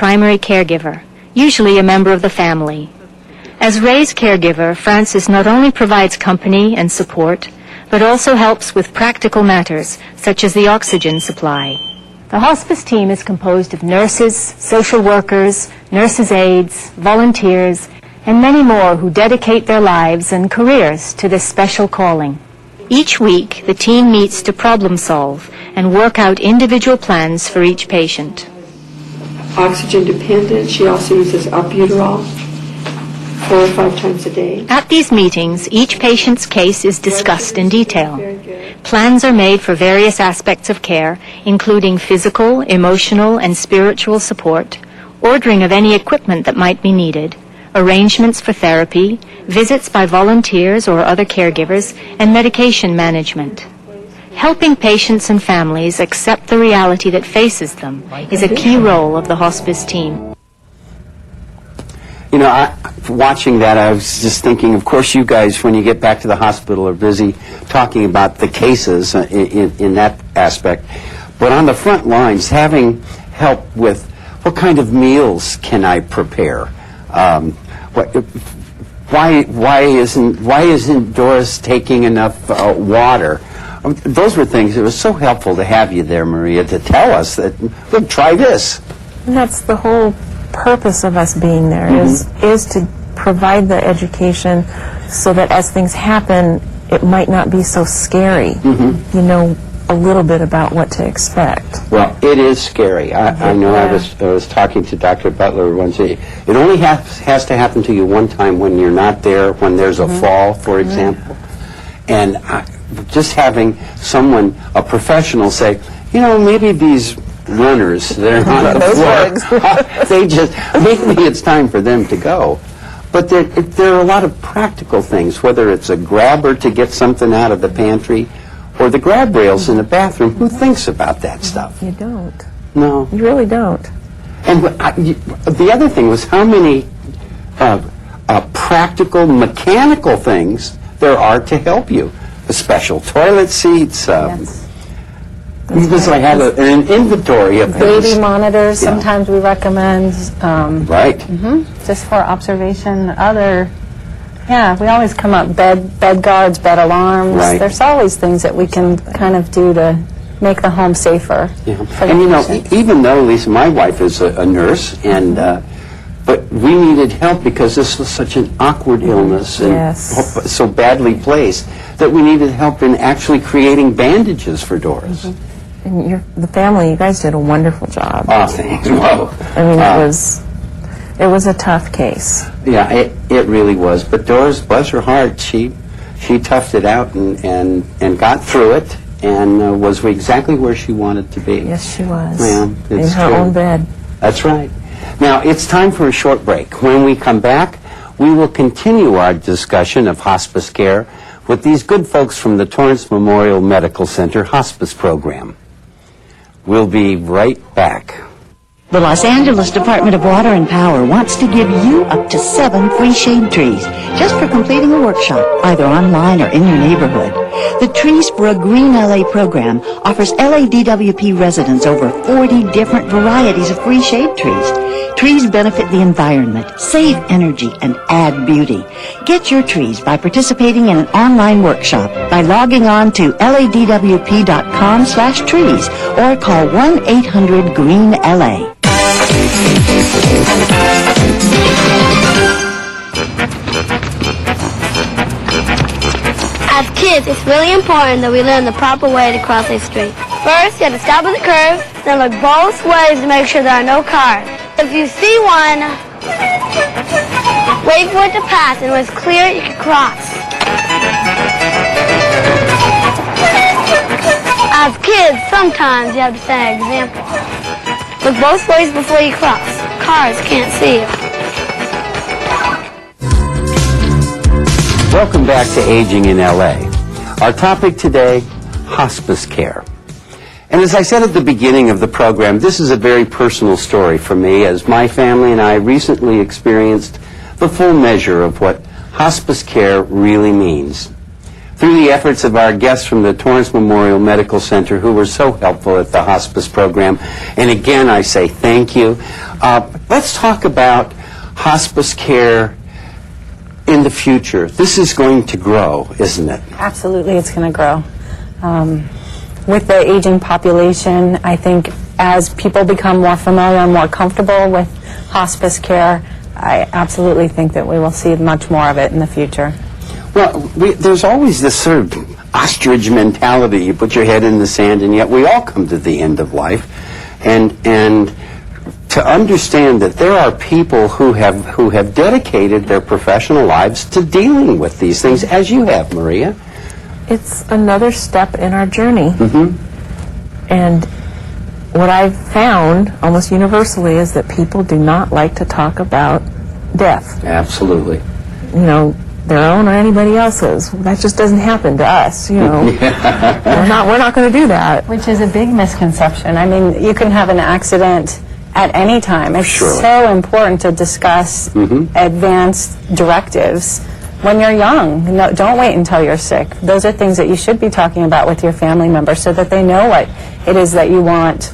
primary caregiver, usually a member of the family. As Ray's caregiver, Frances not only provides company and support, but also helps with practical matters, such as the oxygen supply. The hospice team is composed of nurses, social workers, nurses' aides, volunteers, and many more who dedicate their lives and careers to this special calling. Each week, the team meets to problem solve and work out individual plans for each patient. Oxygen dependent, she also uses albuterol 4 or 5 times a day. At these meetings, each patient's case is discussed in detail. Plans are made for various aspects of care, including physical, emotional, and spiritual support, ordering of any equipment that might be needed, arrangements for therapy, visits by volunteers or other caregivers, and medication management. Helping patients and families accept the reality that faces them is a key role of the hospice team. You know, watching that, I was just thinking, of course, you guys, when you get back to the hospital, are busy talking about the cases in that aspect. But on the front lines, having help with what kind of meals can I prepare? Why isn't Doris taking enough water? Those were things. It was so helpful to have you there, Maria, to tell us that, look, try this. And that's the whole purpose of us being there, is to provide the education so that as things happen, it might not be so scary. You know a little bit about what to expect. Well, it is scary. I know. I was talking to Dr. Butler once. It only has to happen to you one time when you're not there, when there's a fall, for example. And just having someone, a professional, say, you know, maybe these runners, they're on the floor. They just, maybe it's time for them to go. But there are a lot of practical things, whether it's a grabber to get something out of the pantry or the grab rails in the bathroom. Who thinks about that stuff? You don't. No. You really don't. And the other thing was how many practical, mechanical things there are to help you. The special toilet seats. Because I have an inventory of things. Baby monitors, sometimes we recommend. Right. Just for observation. We always come up, bed guards, bed alarms. Right. There's always things that we can kind of do to make the home safer. For the And you know, patient. even though, Lisa, my wife is a nurse, and but we needed help because this was such an awkward illness and so badly placed that we needed help in actually creating bandages for Doris. And the family, you guys did a wonderful job. Oh, thanks. Whoa. I mean, it was a tough case. Yeah, it really was. But Doris, bless her heart, she toughed it out and got through it and was exactly where she wanted to be. Yes, she was. Yeah, it's in her true. own bed. That's right. Now, it's time for a short break. When we come back, we will continue our discussion of hospice care with these good folks from the Torrance Memorial Medical Center Hospice Program. We'll be right back. The Los Angeles Department of Water and Power wants to give you up to 7 free shade trees just for completing a workshop, either online or in your neighborhood. The Trees for a Green LA program offers LADWP residents over 40 different varieties of free shade trees. Trees benefit the environment, save energy, and add beauty. Get your trees by participating in an online workshop by logging on to ladwp.com/trees or call 1-800-GREEN-LA. As kids, it's really important that we learn the proper way to cross a street. First, you have to stop at the curb, then look both ways to make sure there are no cars. If you see one, wait for it to pass, and when it's clear, you can cross. As kids, sometimes you have to set an example. Look both ways before you cross. Cars can't see you. Welcome back to Aging in LA. Our topic today, hospice care. And as I said at the beginning of the program, this is a very personal story for me, as my family and I recently experienced the full measure of what hospice care really means. through the efforts of our guests from the Torrance Memorial Medical Center who were so helpful at the hospice program. And again, I say thank you. Let's talk about hospice care in the future. This is going to grow, isn't it? Absolutely, it's going to grow. With the aging population, I think as people become more familiar and more comfortable with hospice care, I absolutely think that we will see much more of it in the future. Well, there's always this sort of ostrich mentality. You put your head in the sand, and yet we all come to the end of life. And to understand that there are people who have dedicated their professional lives to dealing with these things, as you have, Maria. It's another step in our journey. And what I've found almost universally is that people do not like to talk about death. Absolutely. You know, their own or anybody else's. That just doesn't happen to us, you know. We're not going to do that. Which is a big misconception. I mean, you can have an accident at any time. It's Surely. so important to discuss advanced directives when you're young. No, don't wait until you're sick. Those are things that you should be talking about with your family members so that they know what it is that you want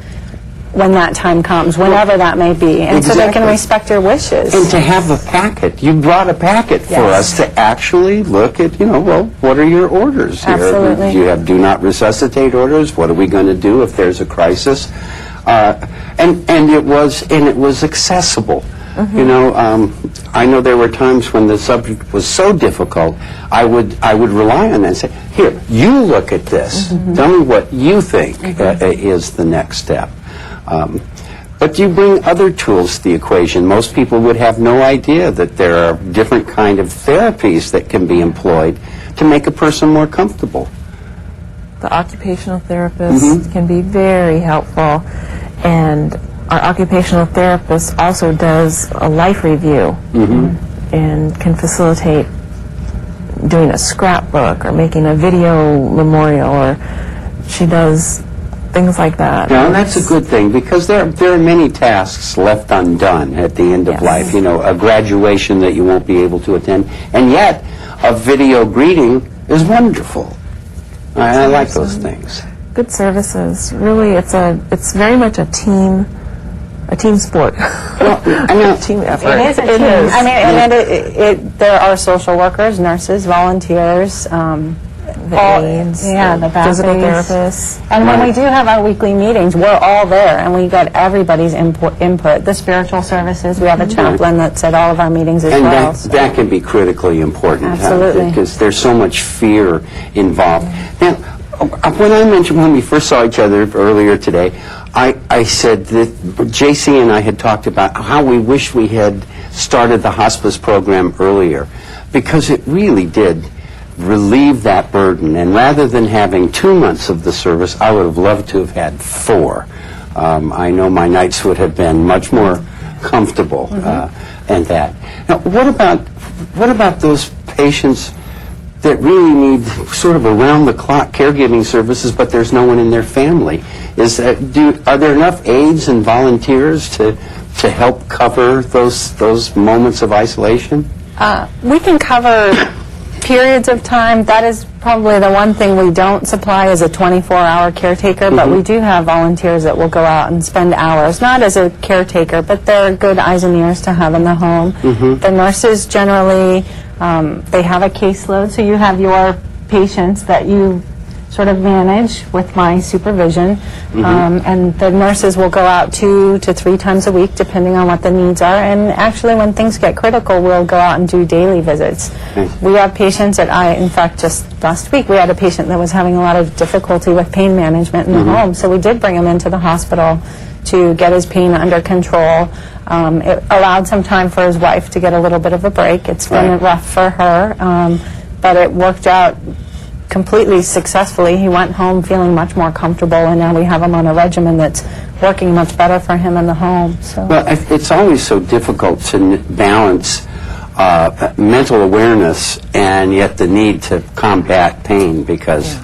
when that time comes, whenever that may be, and so they can respect your wishes. And to have a packet. You brought a packet for us to actually look at, well, what are your orders here? Absolutely. Do you have do not resuscitate orders? What are we going to do if there's a crisis? And it was accessible. I know there were times when the subject was so difficult, I would rely on that and say, here, you look at this. Tell me what you think is the next step. But you bring other tools to the equation. Most people would have no idea that there are different kind of therapies that can be employed to make a person more comfortable. The occupational therapist can be very helpful, and our occupational therapist also does a life review and can facilitate doing a scrapbook or making a video memorial, or she does things like that. Now, that's a good thing, because there are many tasks left undone at the end of life. A graduation that you won't be able to attend, and yet a video greeting is wonderful. I like those things. Good services. Really, it's very much a team sport. Well, I know. Team effort. It is a team. I mean, and there are social workers, nurses, volunteers, The aides, the physical aides. therapists. And when we do have our weekly meetings, we're all there, and we get everybody's input. The spiritual services, we have a chaplain that's at all of our meetings as well. And that can be critically important. Absolutely. Because there's so much fear involved. Now, when we first saw each other earlier today, I said that JC and I had talked about how we wish we had started the hospice program earlier, because it really did relieve that burden. And rather than having 2 months of the service, I would have loved to have had 4. I know my nights would have been much more comfortable and that. Now, what about those patients that really need sort of around-the-clock caregiving services, but there's no one in their family? Are there enough aides and volunteers to help cover those moments of isolation? We can cover periods of time. That is probably the one thing we don't supply as a 24-hour caretaker, but we do have volunteers that will go out and spend hours, not as a caretaker, but they're good eyes and ears to have in the home. The nurses generally, they have a caseload, so you have your patients that you sort of manage with my supervision, and the nurses will go out 2 to 3 times a week depending on what the needs are, and actually when things get critical we'll go out and do daily visits. We have patients in fact just last week we had a patient that was having a lot of difficulty with pain management in the home, so we did bring him into the hospital to get his pain under control. It allowed some time for his wife to get a little bit of a break. It's been rough for her, but it worked out completely successfully. He went home feeling much more comfortable, and now we have him on a regimen that's working much better for him in the home. So. Well, it's always so difficult to balance mental awareness and yet the need to combat pain, because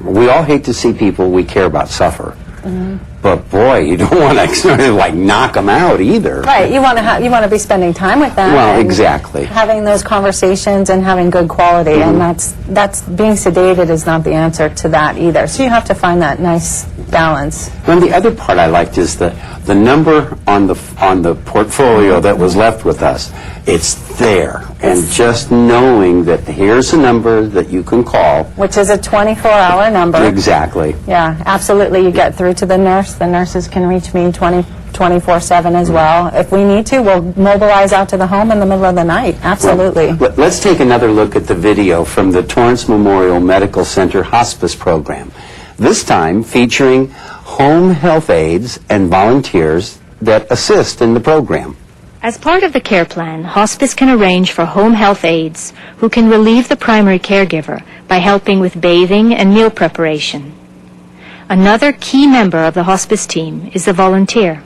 we all hate to see people we care about suffer. But boy, you don't want to sort of like knock them out either. Right, you want to be spending time with them. Well, and exactly. having those conversations and having good quality, and that's being sedated is not the answer to that either. So you have to find that nice balance. And the other part I liked is the number on the portfolio that was left with us. It's there, and just knowing that here's a number that you can call. Which is a 24-hour number. Exactly. Yeah, absolutely. You get through to the nurse. The nurses can reach me 24/7 as well. If we need to, we'll mobilize out to the home in the middle of the night. Absolutely. Well, let's take another look at the video from the Torrance Memorial Medical Center Hospice Program. This time featuring home health aides and volunteers that assist in the program. As part of the care plan, hospice can arrange for home health aides who can relieve the primary caregiver by helping with bathing and meal preparation. Another key member of the hospice team is the volunteer.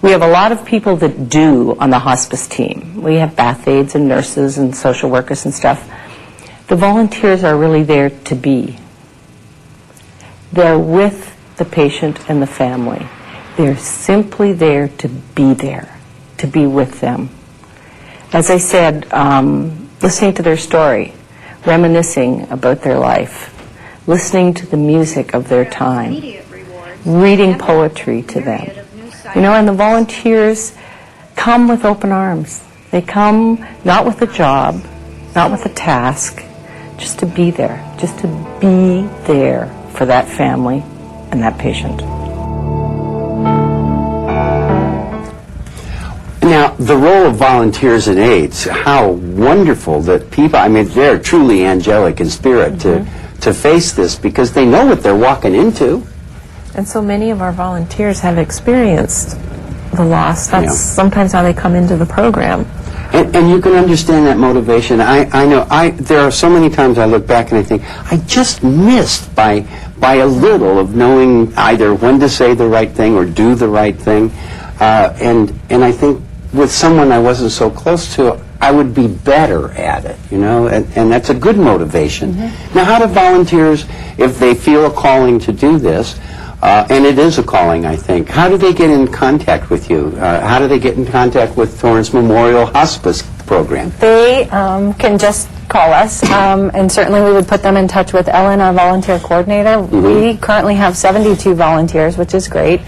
We have a lot of people that do on the hospice team. We have bath aides and nurses and social workers and stuff. The volunteers are really there to be. They're with the patient and the family. They're simply there to be there, to be with them. As I said, listening to their story, reminiscing about their life, listening to the music of their time, reading poetry to them. You know, and the volunteers come with open arms. They come not with a job, not with a task, just to be there, just to be there for that family and that patient. Now, the role of volunteers and aides, how wonderful that people, I mean, they're truly angelic in spirit to face this because they know what they're walking into. And so many of our volunteers have experienced the loss. That's sometimes how they come into the program. And you can understand that motivation. I know, there are so many times I look back and I think, I just missed by a little of knowing either when to say the right thing or do the right thing. And I think with someone I wasn't so close to, I would be better at it, you know, and that's a good motivation. Now, how do volunteers, if they feel a calling to do this, and it is a calling, I think, how do they get in contact with you? How do they get in contact with Torrance Memorial Hospice Program? They can just call us, and certainly we would put them in touch with Ellen, our volunteer coordinator. We currently have 72 volunteers, which is great.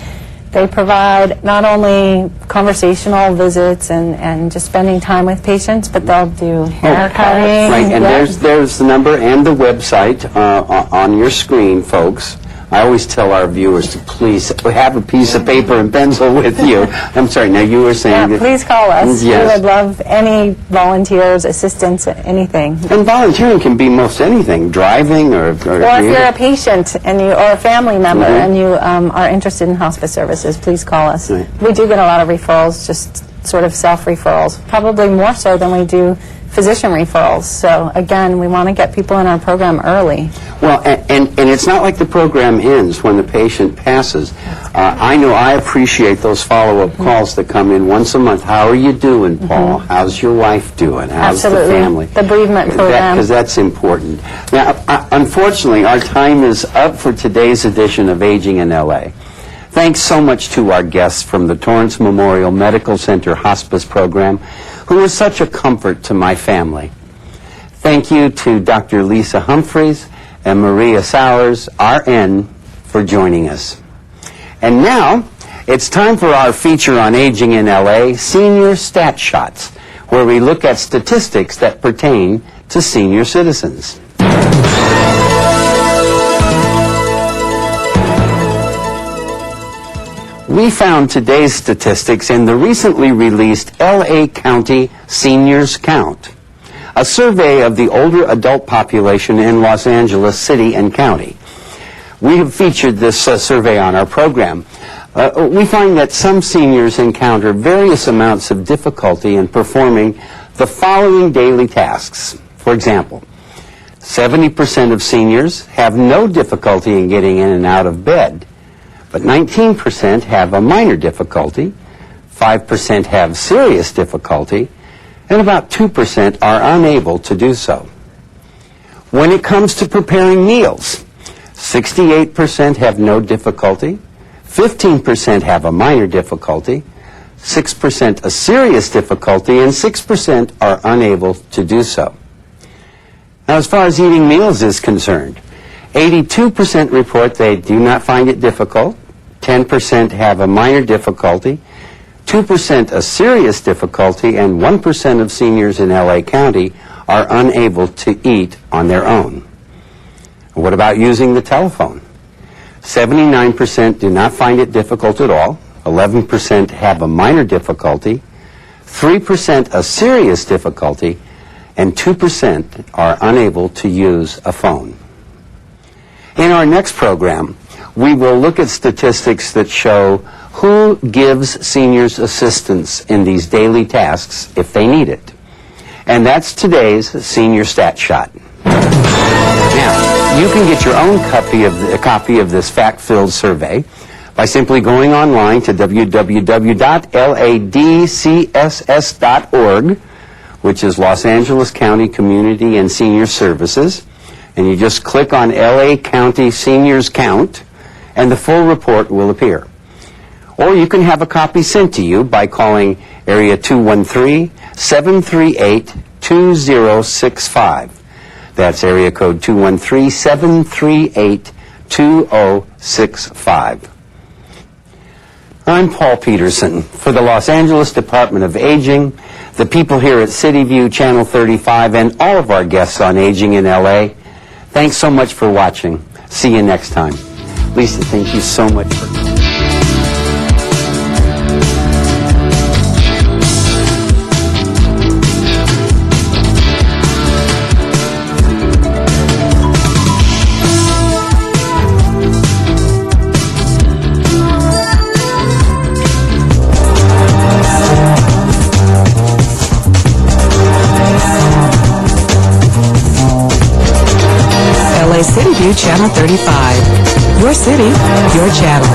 They provide not only conversational visits and just spending time with patients, but they'll do hair cutting. Right, and there's the number and the website on your screen, folks. I always tell our viewers to please have a piece of paper and pencil with you. I'm sorry, now you were saying that... Please call us. Yes. We would love any volunteers, assistance, anything. And volunteering can be most anything, driving or if you're a patient and or a family member and you are interested in hospice services, please call us. Right. We do get a lot of referrals, just sort of self-referrals, probably more so than we do physician referrals. So again, we want to get people in our program early. Well, and it's not like the program ends when the patient passes. I know I appreciate those follow-up calls that come in once a month. How are you doing, Paul? How's your wife doing? How's the family? The bereavement program. Because that's important. Now, unfortunately, our time is up for today's edition of Aging in L.A. Thanks so much to our guests from the Torrance Memorial Medical Center Hospice Program, who was such a comfort to my family. Thank you to Dr. Lisa Humphreys and Maria Sowers, RN, for joining us. And now, it's time for our feature on Aging in LA, Senior Stat Shots, where we look at statistics that pertain to senior citizens. We found today's statistics in the recently released L.A. County Seniors Count, a survey of the older adult population in Los Angeles City and County. We have featured this survey on our program. We find that some seniors encounter various amounts of difficulty in performing the following daily tasks. For example, 70% of seniors have no difficulty in getting in and out of bed. But 19% have a minor difficulty, 5% have serious difficulty, and about 2% are unable to do so. When it comes to preparing meals, 68% have no difficulty, 15% have a minor difficulty, 6% a serious difficulty, and 6% are unable to do so. Now, as far as eating meals is concerned, 82% report they do not find it difficult, 10% have a minor difficulty, 2% a serious difficulty, and 1% of seniors in LA County are unable to eat on their own. What about using the telephone? 79% do not find it difficult at all, 11% have a minor difficulty, 3% a serious difficulty, and 2% are unable to use a phone. In our next program, we will look at statistics that show who gives seniors assistance in these daily tasks if they need it. And that's today's Senior Stat Shot. Now, you can get your own copy of this fact-filled survey by simply going online to www.ladcss.org, which is Los Angeles County Community and Senior Services, and you just click on LA County Seniors Count, and the full report will appear. Or you can have a copy sent to you by calling area 213-738-2065. That's area code 213-738-2065. I'm Paul Peterson. For the Los Angeles Department of Aging, the people here at CityView Channel 35, and all of our guests on Aging in LA, thanks so much for watching. See you next time. Lisa, thank you so much for coming. CityView Channel 35. Your city, your channel.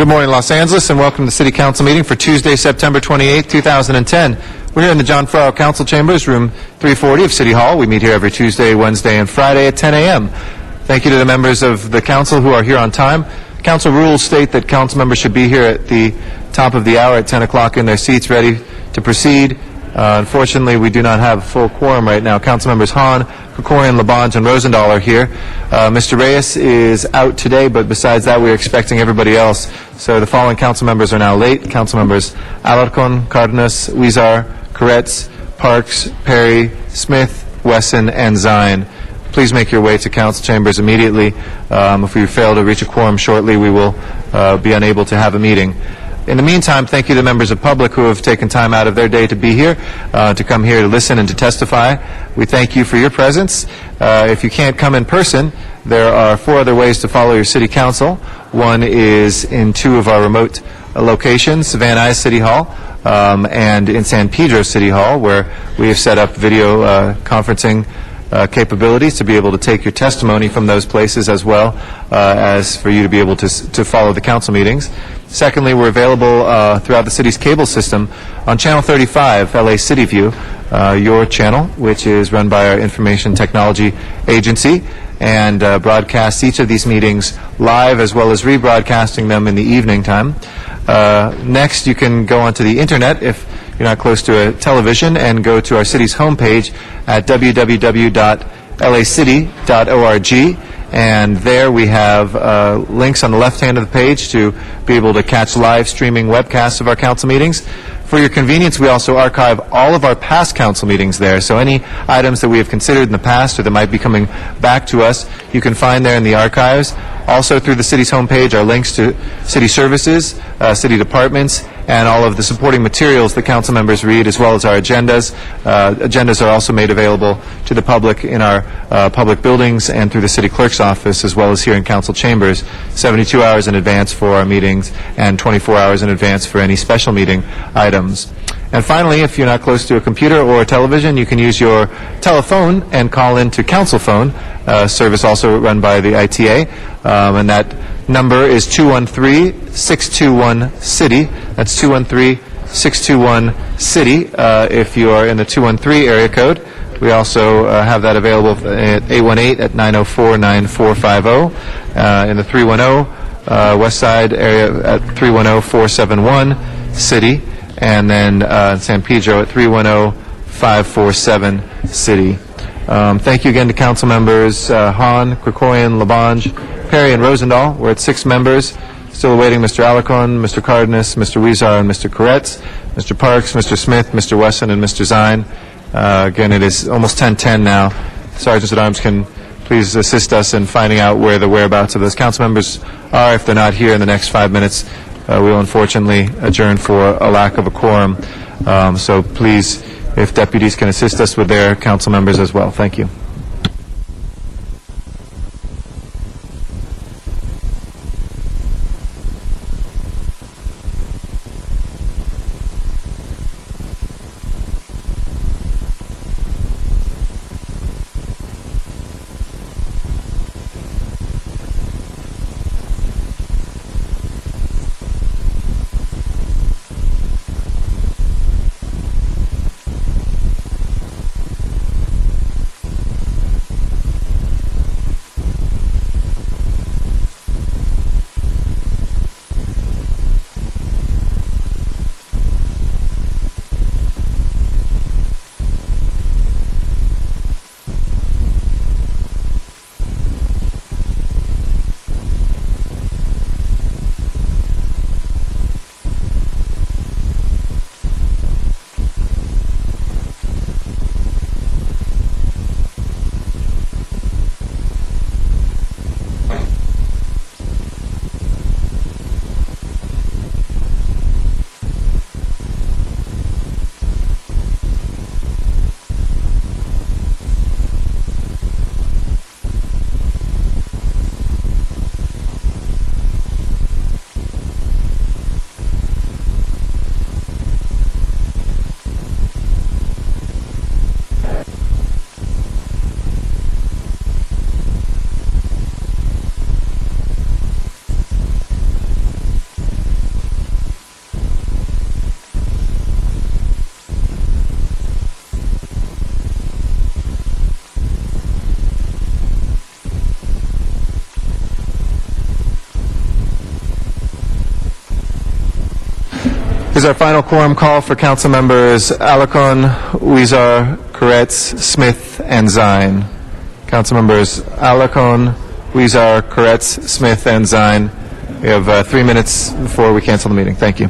Good morning, Los Angeles, and welcome to the City Council meeting for Tuesday, September 28, 2010. We're here in the John Farrell Council Chambers, room 340 of City Hall. We meet here every Tuesday, Wednesday, and Friday at 10 a.m. Thank you to the members of the council who are here on time. Council rules state that council members should be here at the top of the hour at 10 o'clock in their seats, ready to proceed. Unfortunately, we do not have a full quorum right now. Council members Hahn, Krikorian, Labange, and Rosendahl are here. Mr. Reyes is out today, but besides that, we're expecting everybody else. So the following council members are now late. Council members Alarcon, Cardenas, Huizar, Koretz, Parks, Perry, Smith, Wesson, and Zine. Please make your way to council chambers immediately. If we fail to reach a quorum shortly, we will be unable to have a meeting. In the meantime, thank you to members of public who have taken time out of their day to be here, to come here to listen and to testify. We thank you for your presence. If you can't come in person, there are 4 other ways to follow your city council. One is in 2 of our remote locations, Van Nuys City Hall and in San Pedro City Hall, where we have set up video conferencing capabilities to be able to take your testimony from those places, as well as for you to be able to follow the council meetings. Secondly, we're available throughout the city's cable system on Channel 35, LA City View, your channel, which is run by our Information Technology Agency, and broadcasts each of these meetings live, as well as rebroadcasting them in the evening time. Next, you can go onto the internet if you're not close to a television, and go to our city's homepage at www.lacity.org. And there we have links on the left hand of the page to be able to catch live streaming webcasts of our council meetings. For your convenience, we also archive all of our past council meetings there. So any items that we have considered in the past or that might be coming back to us, you can find there in the archives. Also, through the city's homepage are links to city services, city departments, and all of the supporting materials that council members read, as well as our agendas. Agendas are also made available to the public in our public buildings and through the city clerk's office, as well as here in council chambers, 72 hours in advance for our meetings and 24 hours in advance for any special meeting items. And finally, if you're not close to a computer or a television, you can use your telephone and call into Council Phone, service also run by the ITA, and that number is 213-621-CITY. That's 213-621-CITY if you are in the 213 area code. We also have that available at 818 at 904-9450. In the 310 West Side area at 310-471-CITY. And then San Pedro at 310-547-CITY. Thank you again to council members Hahn, Krikorian, Labange, Perry, and Rosendahl. We're at 6 members, still awaiting Mr. Alarcon, Mr. Cardenas, Mr. Huizar, and Mr. Koretz, Mr. Parks, Mr. Smith, Mr. Wesson, and Mr. Zine. Again, it is almost 10:10 now. Sergeants at Arms can please assist us in finding out where the whereabouts of those council members are. If they're not here in the next 5 minutes, we will unfortunately adjourn for a lack of a quorum. So please, if deputies can assist us with their council members as well. Thank you. Here's our final quorum call for council members Alarcon, Weezer, Koretz, Smith, and Zine. Council members Alarcon, Weezer, Koretz, Smith, and Zine. We have 3 minutes before we cancel the meeting. Thank you.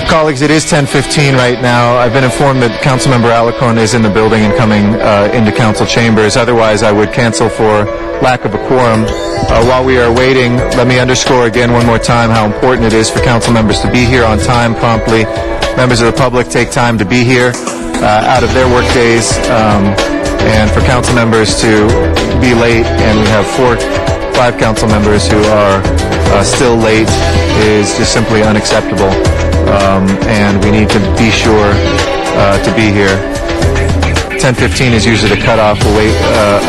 Colleagues, it is 10:15 right now. I've been informed that Councilmember Alarcon is in the building and coming into council chambers. Otherwise, I would cancel for lack of a quorum. While we are waiting, let me underscore again one more time how important it is for council members to be here on time, promptly. Members of the public take time to be here out of their work days, and for council members to be late, and we have 5 council members who are still late, is just simply unacceptable. And we need to be sure to be here. 10:15 is usually the cutoff. We'll wait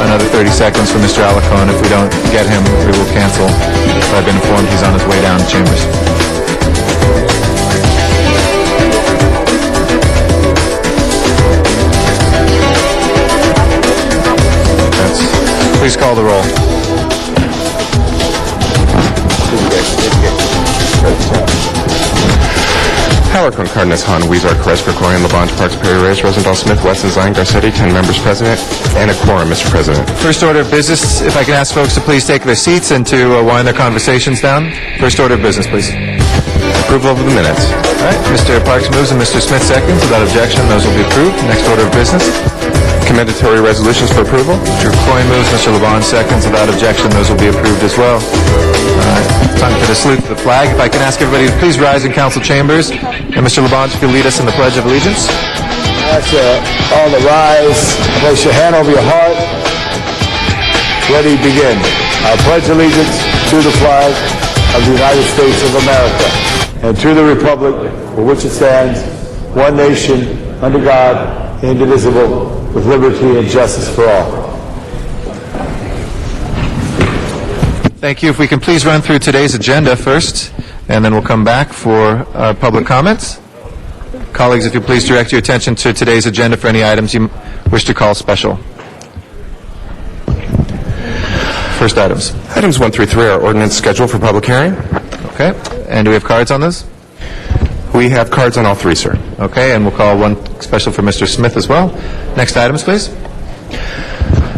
another 30 seconds for Mr. Alarcon. If we don't get him, we will cancel. But I've been informed he's on his way down to chambers. Please call the roll. Alarcon, Cardenas, Hahn, Weezer, Perez, Krikorian, Labange, Parks, Perry, Reyes, Rosendahl, Smith, Weston, Zine, Garcetti, 10 members present, and a quorum, Mr. President. First order of business, if I can ask folks to please take their seats and to wind their conversations down. First order of business, please. Approval of the minutes. All right, Mr. Parks moves and Mr. Smith seconds. Without objection, those will be approved. Next order of business. commendatory resolutions for approval. Mr. Coyne moves, Mr. LeBon seconds. Without objection, those will be approved as well. Time for the salute to the flag. If I can ask everybody to please rise in council chambers. And Mr. LeBon, if you'll lead us in the Pledge of Allegiance. Ask all to rise. Place your hand over your heart. Ready, begin. I pledge allegiance to the flag of the United States of America and to the republic for which it stands, one nation, under God, indivisible, with liberty and justice for all. Thank you. If we can please run through today's agenda first, and then we'll come back for public comments. Colleagues, if you please direct your attention to today's agenda for any items you wish to call special. First items. Items 1 through 3 are ordinance scheduled for public hearing. Okay. And do we have cards on this? We have cards on all 3, sir. Okay, and we'll call one special for Mr. Smith as well. Next items, please.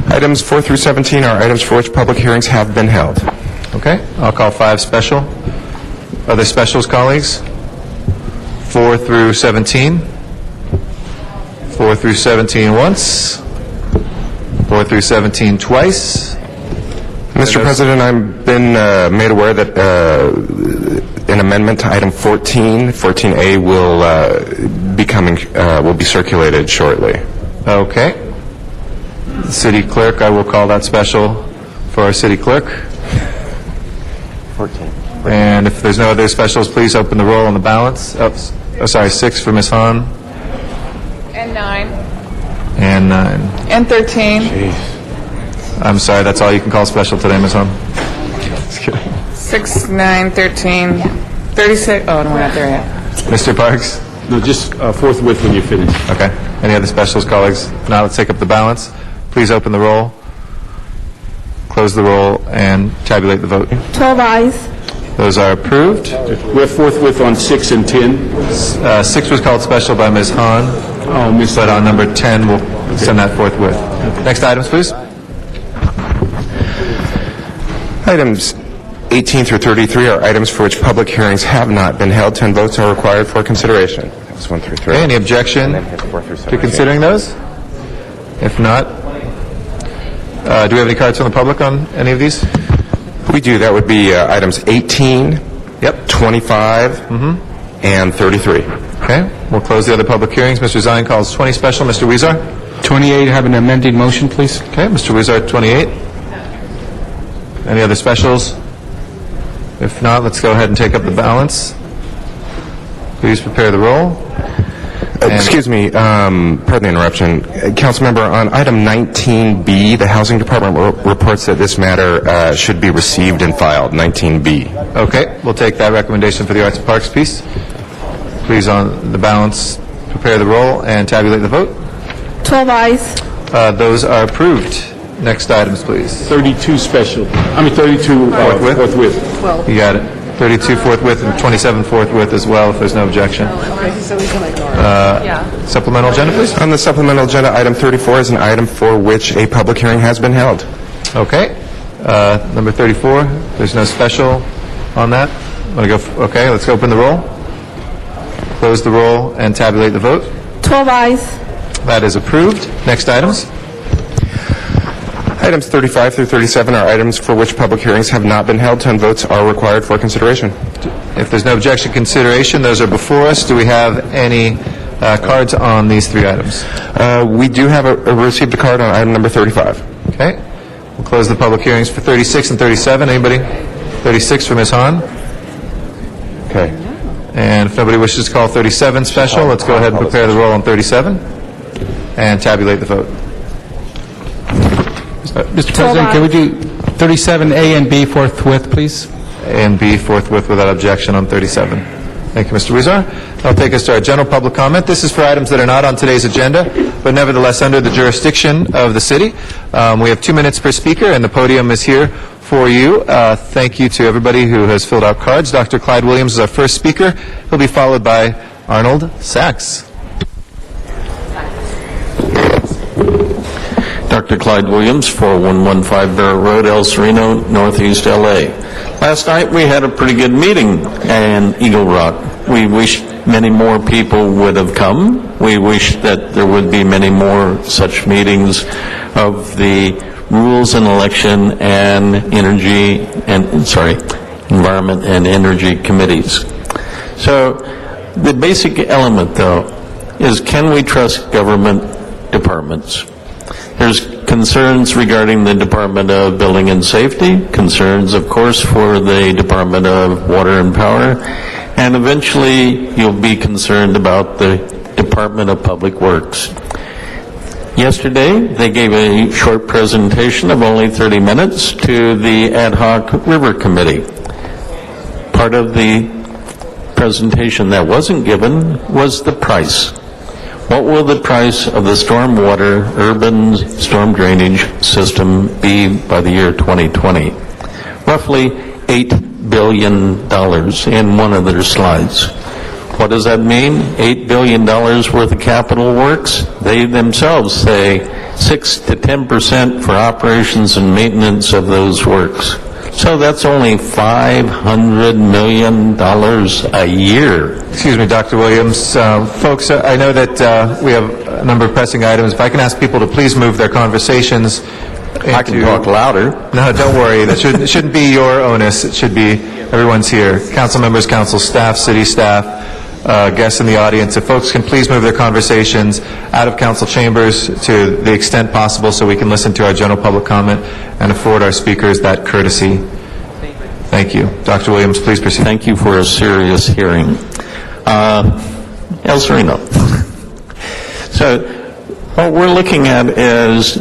Items 4 through 17 are items for which public hearings have been held. Okay, I'll call 5 special. Other specials, colleagues? 4 through 17. 4 through 17 once. 4 through 17 twice. Mr. President, I've been made aware that an amendment to item 14A will be circulated shortly. Okay. City Clerk, I will call that special for our City Clerk. 14. And if there's no other specials, please open the roll on the balance. 6 for Ms. Hahn. And 9. And 9. And 13. Jeez. I'm sorry, that's all you can call special today, Ms. Hahn. 6, 9, 13, 36. Oh, no, we're not there yet. Mr. Parks? No, just forthwith when you finish. Okay. Any other specials, colleagues? Now let's take up the balance. Please open the roll, close the roll, and tabulate the vote. 12 ayes. Those are approved. We're forthwith on 6 and 10. 6 was called special by Ms. Hahn. Oh, Ms. But on number 10, we'll send that forthwith. Next items, please. Items 18 through 33 are items for which public hearings have not been held. 10 votes are required for consideration. That's 1 through 3. Okay, any objection And then hit 4 through to 17. considering those? If not, do we have any cards from the public on any of these? We do. That would be items 18, Yep. 25, and 33. Okay, we'll close the other public hearings. Mr. Zine calls 20 special. Mr. Weezar? 28, have an amended motion, please. Okay, Mr. Weezar, 28. Any other specials? If not, let's go ahead and take up the balance. Please prepare the roll. Excuse me, pardon the interruption. Councilmember, on item 19B, the Housing Department reports that this matter should be received and filed, 19B. Okay, we'll take that recommendation for the Arts and Parks piece. Please, on the balance, prepare the roll and tabulate the vote. 12 ayes. Those are approved. Next items, please. 32 special. 32 forthwith. You got it. 32 forthwith and 27 forthwith as well, if there's no objection. Supplemental agenda, please. On the supplemental agenda, item 34 is an item for which a public hearing has been held. Okay. Number 34, there's no special on that. Okay, let's open the roll, close the roll, and tabulate the vote. 12 ayes. That is approved. Next items. Items 35 through 37 are items for which public hearings have not been held. 10 votes are required for consideration. If there's no objection to consideration, those are before us. Do we have any cards on these 3 items? We do have received a card on item number 35. Okay. We'll close the public hearings for 36 and 37. Anybody? 36 for Ms. Hahn. Okay. And if nobody wishes to call 37 special, let's go ahead and prepare the roll on 37 and tabulate the vote. Mr. President, can we do 37A and B forthwith, please? A and B forthwith without objection on 37. Thank you, Mr. Weezar. That'll take us to our general public comment. This is for items that are not on today's agenda, but nevertheless under the jurisdiction of the city. We have 2 minutes per speaker, and the podium is here for you. Thank you to everybody who has filled out cards. Dr. Clyde Williams is our first speaker. He'll be followed by Arnold Sachs. Dr. Clyde Williams, 4115 Barrett Road, El Sereno, Northeast LA. Last night we had a pretty good meeting in Eagle Rock. We wish many more people would have come. We wish that there would be many more such meetings of the Rules and Election and Environment and Energy Committees. So the basic element, though, is can we trust government departments? There's concerns regarding the Department of Building and Safety, concerns, of course, for the Department of Water and Power, and eventually you'll be concerned about the Department of Public Works. Yesterday, they gave a short presentation of only 30 minutes to the Ad Hoc River Committee. Part of the presentation that wasn't given was the price. What will the price of the stormwater urban storm drainage system be by the year 2020? Roughly $8 billion in one of their slides. What does that mean? $8 billion worth of capital works? They themselves say 6 to 10% for operations and maintenance of those works. So that's only $500 million a year. Excuse me, Dr. Williams. Folks, I know that we have a number of pressing items. If I can ask people to please move their conversations I can talk louder. No, don't worry. It shouldn't be your onus. It should be everyone's here. Council members, council staff, city staff, guests in the audience. If folks can please move their conversations out of council chambers to the extent possible so we can listen to our general public comment and afford our speakers that courtesy. Thank you. Dr. Williams, please proceed. Thank you for a serious hearing. El Sereno. So what we're looking at is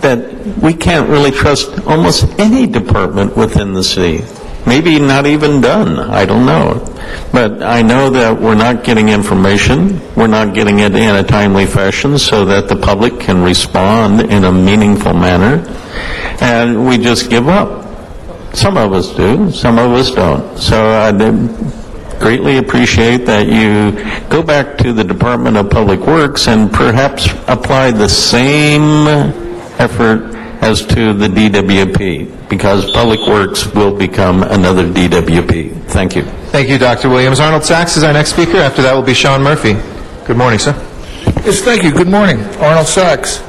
that we can't really trust almost any department within the city. Maybe not even done, I don't know. But I know that we're not getting information, we're not getting it in a timely fashion so that the public can respond in a meaningful manner, and we just give up. Some of us do, some of us don't. So I greatly appreciate that you go back to the Department of Public Works and perhaps apply the same effort as to the DWP, because Public Works will become another DWP. Thank you. Thank you, Dr. Williams. Arnold Sachs is our next speaker. After that will be Sean Murphy. Good morning, sir. Yes, thank you. Good morning. Arnold Sachs.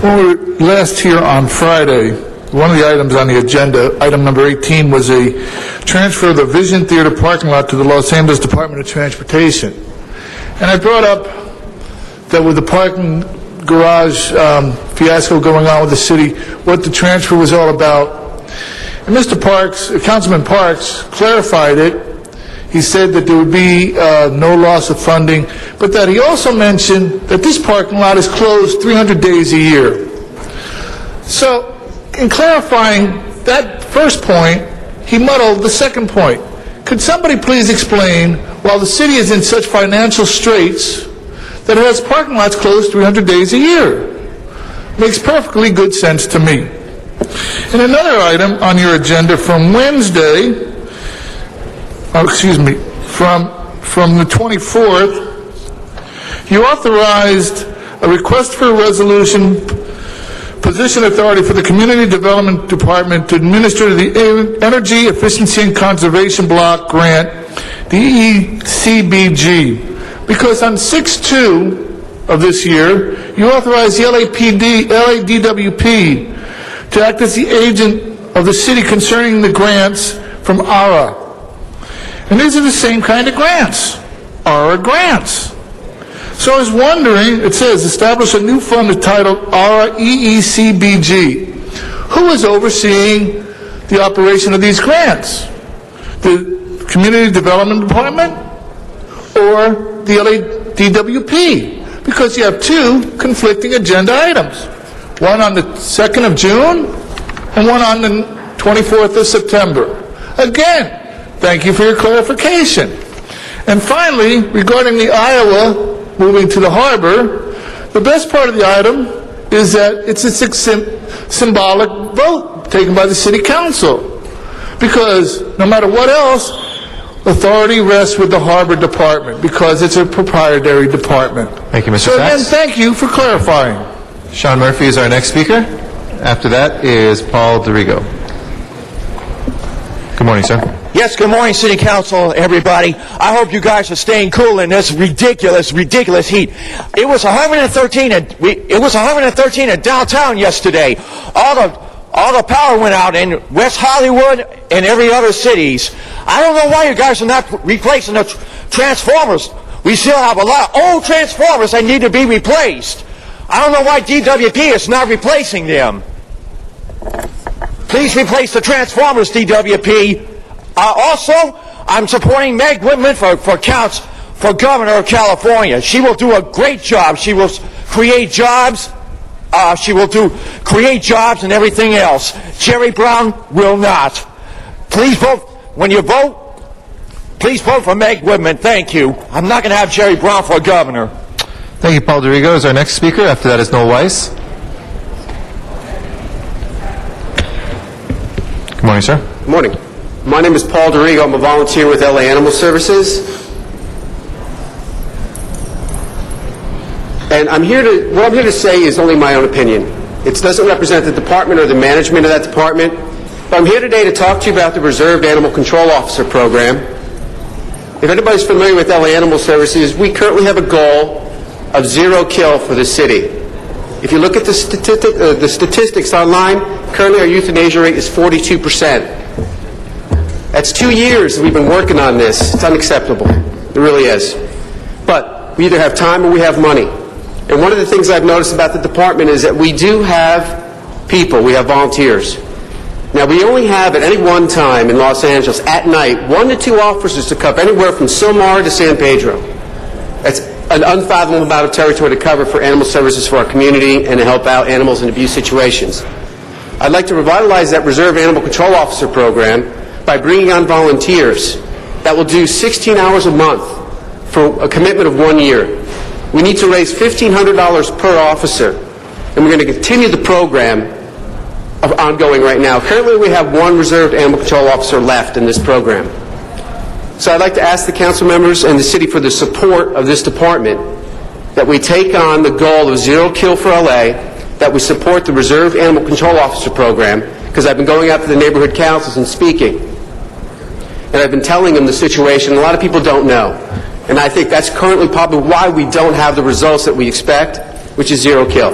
When we were last here on Friday, one of the items on the agenda, item number 18, was a transfer of the Vision Theater parking lot to the Los Angeles Department of Transportation. And I brought up that with the parking garage fiasco going on with the city, what the transfer was all about. And Mr. Parks, Councilman Parks, clarified it. He said that there would be no loss of funding, but that he also mentioned that this parking lot is closed 300 days a year. So, in clarifying that first point, he muddled the second point. Could somebody please explain, while the city is in such financial straits, that it has parking lots closed 300 days a year? Makes perfectly good sense to me. And another item on your agenda from Wednesday, from the 24th, you authorized a request for a resolution, position authority for the Community Development Department to administer the Energy Efficiency and Conservation Block Grant, the ECBG. Because on 6/2 of this year, you authorized the LADWP to act as the agent of the city concerning the grants from ARA. And these are the same kind of grants, ARA grants. So I was wondering, it says, establish a new fund entitled ARA EECBG. Who is overseeing the operation of these grants? The Community Development Department or the LADWP? Because you have two conflicting agenda items. One on the 2nd of June and one on the 24th of September. Again, thank you for your clarification. And finally, regarding the Iowa moving to the harbor, the best part of the item is that it's a symbolic vote taken by the city council. Because no matter what else, authority rests with the harbor department because it's a proprietary department. Thank you, Mr. So Sachs. again, thank you for clarifying. Sean Murphy is our next speaker. After that is Paul DeRigo. Good morning, sir. Yes, good morning, City Council, everybody. I hope you guys are staying cool in this ridiculous heat. It was 113 at downtown yesterday. All the power went out in West Hollywood and every other cities. I don't know why you guys are not replacing the transformers. We still have a lot of old transformers that need to be replaced. I don't know why DWP is not replacing them. Please replace the transformers, DWP. Also, I'm supporting Meg Whitman for governor of California. She will do a great job. She will create jobs. Create jobs and everything else. Jerry Brown will not. Please vote. When you vote, please vote for Meg Whitman. Thank you. I'm not going to have Jerry Brown for governor. Thank you, Paul Dorigo. Is our next speaker. After that is Noel Weiss. Good morning, sir. Good morning. My name is Paul Dorigo. I'm a volunteer with LA Animal Services. And what I'm here to say is only my own opinion. It doesn't represent the department or the management of that department. But I'm here today to talk to you about the Reserve Animal Control Officer program. If anybody's familiar with LA Animal Services, we currently have a goal of 0 kill for the city. If you look at the statistics online, currently our euthanasia rate is 42%. That's 2 years that we've been working on this. It's unacceptable. It really is. But we either have time or we have money. And one of the things I've noticed about the department is that we do have people, we have volunteers. Now, we only have at any one time in Los Angeles at night 1 to 2 officers to cover anywhere from Silmar to San Pedro. That's an unfathomable amount of territory to cover for animal services for our community and to help out animals in abuse situations. I'd like to revitalize that Reserve Animal Control Officer program by bringing on volunteers that will do 16 hours a month for a commitment of 1 year. We need to raise $1,500 per officer, and we're going to continue the program ongoing right now. Currently, we have 1 Reserve Animal Control Officer left in this program. So I'd like to ask the council members and the city for the support of this department that we take on the goal of 0 kill for LA, that we support the Reserve Animal Control Officer program, because I've been going out to the neighborhood councils and speaking. And I've been telling them the situation. A lot of people don't know. And I think that's currently probably why we don't have the results that we expect, which is 0 kill.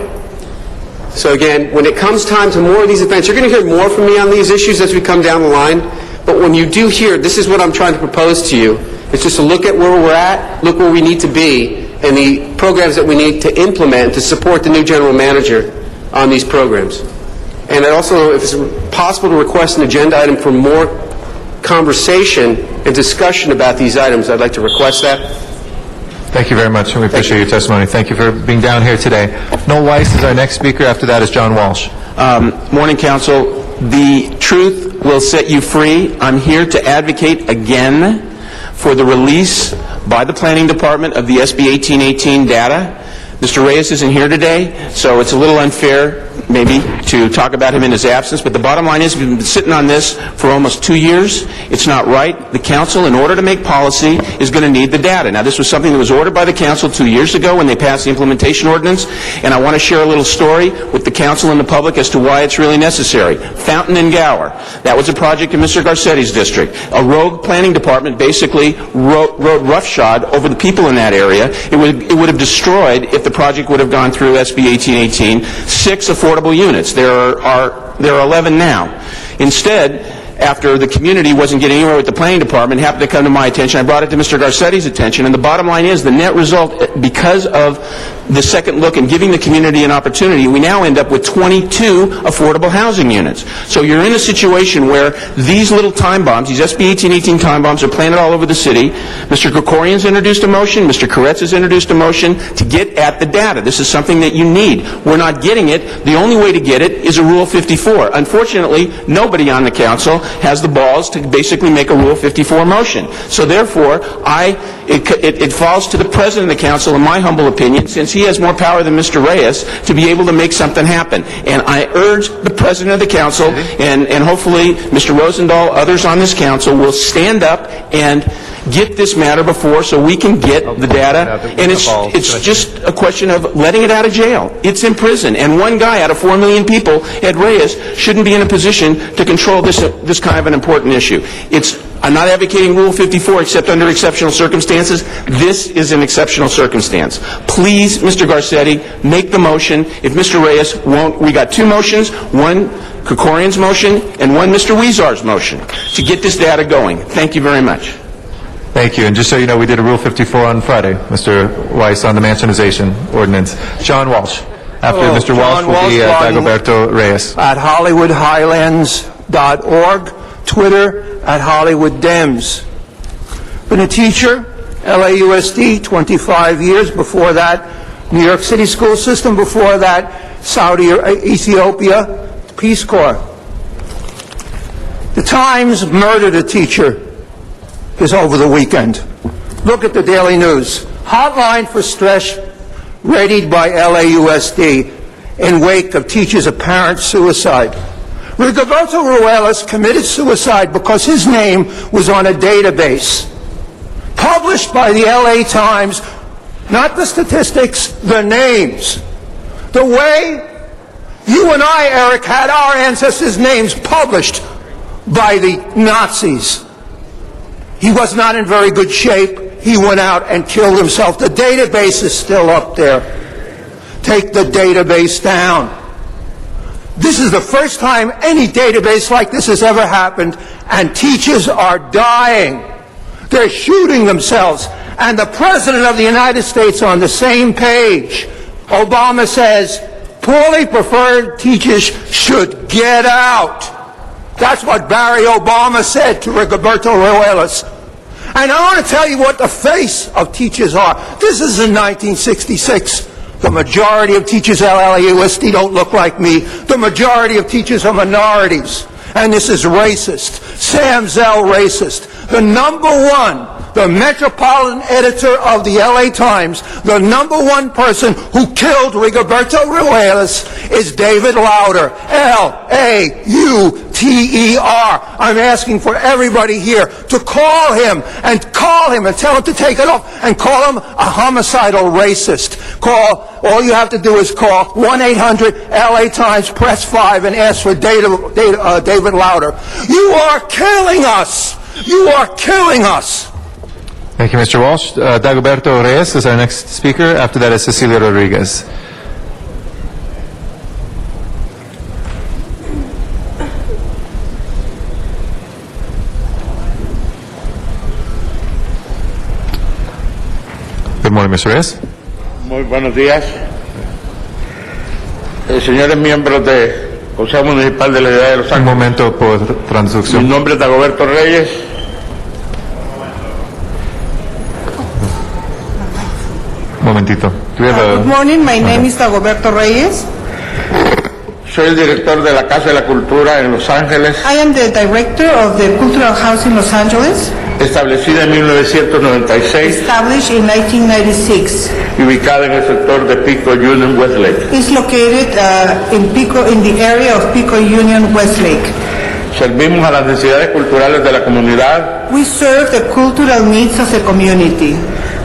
So again, when it comes time to more of these events, you're going to hear more from me on these issues as we come down the line. But when you do hear, this is what I'm trying to propose to you. It's just to look at where we're at, look where we need to be, and the programs that we need to implement to support the new general manager on these programs. And I also, if it's possible to request an agenda item for more conversation and discussion about these items, I'd like to request that. Thank you very much, and we appreciate your testimony. Thank you for being down here today. Noel Weiss is our next speaker. After that is John Walsh. Morning, Council. The truth will set you free. I'm here to advocate again for the release by the Planning Department of the SB 1818 data. Mr. Reyes isn't here today, so it's a little unfair, maybe, to talk about him in his absence. But the bottom line is we've been sitting on this for almost 2 years. It's not right. The council, in order to make policy, is going to need the data. Now, this was something that was ordered by the council 2 years ago when they passed the implementation ordinance, and I want to share a little story with the council and the public as to why it's really necessary. Fountain and Gower. That was a project in Mr. Garcetti's district. A rogue planning department basically rode roughshod over the people in that area. It would have destroyed, if the project would have gone through SB 1818, 6 affordable units. There are 11 now. Instead, after the community wasn't getting anywhere with the planning department, it happened to come to my attention. I brought it to Mr. Garcetti's attention, and the bottom line is the net result, because of the second look and giving the community an opportunity, we now end up with 22 affordable housing units. So you're in a situation where these little time bombs, these SB 1818 time bombs, are planted all over the city. Mr. Krikorian's introduced a motion, Mr. Koretz has introduced a motion to get at the data. This is something that you need. We're not getting it. The only way to get it is a Rule 54. Unfortunately, nobody on the council has the balls to basically make a Rule 54 motion. So therefore, it falls to the President of the Council, in my humble opinion, since he has more power than Mr. Reyes to be able to make something happen. And I urge the President of the Council, and hopefully Mr. Rosendahl, others on this Council, will stand up and get this matter before so we can get the data. And it's just a question of letting it out of jail. It's in prison. And one guy out of 4 million people, Ed Reyes, shouldn't be in a position to control this kind of an important issue. I'm not advocating Rule 54 except under exceptional circumstances. This is an exceptional circumstance. Please, Mr. Garcetti, make the motion. If Mr. Reyes won't, we got 2 motions, one Krikorian's motion and one Mr. Weezar's motion to get this data going. Thank you very much. Thank you. And just so you know, we did a Rule 54 on Friday, Mr. Weiss, on the mansionization ordinance. John Walsh. After Mr. Walsh will be Dagoberto Reyes. At HollywoodHighlands.org, Twitter at HollywoodDems. Been a teacher, LAUSD, 25 years. Before that, New York City school system. Before that, Ethiopia, Peace Corps. The Times murdered a teacher is over the weekend. Look at the Daily News. Hotline for stress readied by LAUSD in wake of teacher's apparent suicide. Rigoberto Ruelas committed suicide because his name was on a database published by the LA Times, not the statistics, the names. The way you and I, Eric, had our ancestors' names published by the Nazis. He was not in very good shape. He went out and killed himself. The database is still up there. Take the database down. This is the first time any database like this has ever happened, and teachers are dying. They're shooting themselves. And the President of the United States on the same page, Obama says, poorly preferred teachers should get out. That's what Barry Obama said to Rigoberto Ruelas. And I want to tell you what the face of teachers are. This is in 1966. The majority of teachers at LAUSD don't look like me. The majority of teachers are minorities. And this is racist. Sam Zell racist. The number one, the metropolitan editor of the LA Times, the number one person who killed Rigoberto Ruelas is David Lauter. L-A-U-T-E-R. I'm asking for everybody here to call him and tell him to take it off and call him a homicidal racist. All you have to do is call 1-800-LA Times, press 5, and ask for David Lauter. You are killing us! You are killing us! Thank you, Mr. Walsh. Dagoberto Reyes is our next speaker. After that is Cecilia Rodriguez. Good morning, Mr. Reyes. Muy buenos días. Señores miembros del Consejo Municipal de la Ciudad de Los Ángeles. Un momento por traducción. Mi nombre es Dagoberto Reyes. Momentito. Good morning, my name is Dagoberto Reyes. Soy el director de la Casa de la Cultura en Los Ángeles. I am the director of the Cultural House in Los Angeles, Establecida en 1996 established in 1996. y ubicada en el sector de Pico Union Westlake. It's located in the area of Pico Union Westlake. Servimos a las necesidades culturales de la comunidad We serve the cultural needs of the community,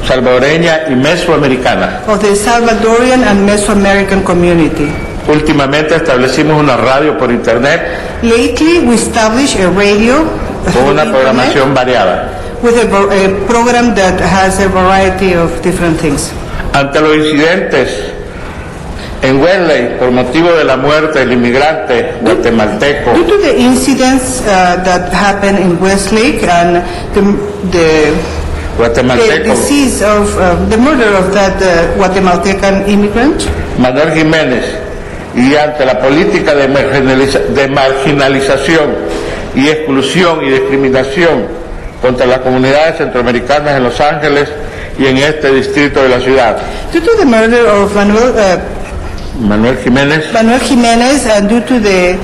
salvadoreña y mesoamericana. of the Salvadorian and Mesoamerican community. Últimamente establecimos una radio por internet Lately, we established a radio con una programación variada. with a program that has a variety of different things. Ante los incidentes en Westlake por motivo de la muerte del inmigrante guatemalteco Due to the incidents that happened in Westlake and the decease of the murder of that Guatemaltecan immigrant, Manuel Jiménez, y ante la política de marginalización y exclusión y discriminación contra las comunidades centroamericanas en Los Ángeles y en este distrito de la ciudad. due to the murder of Manuel Jiménez and due to the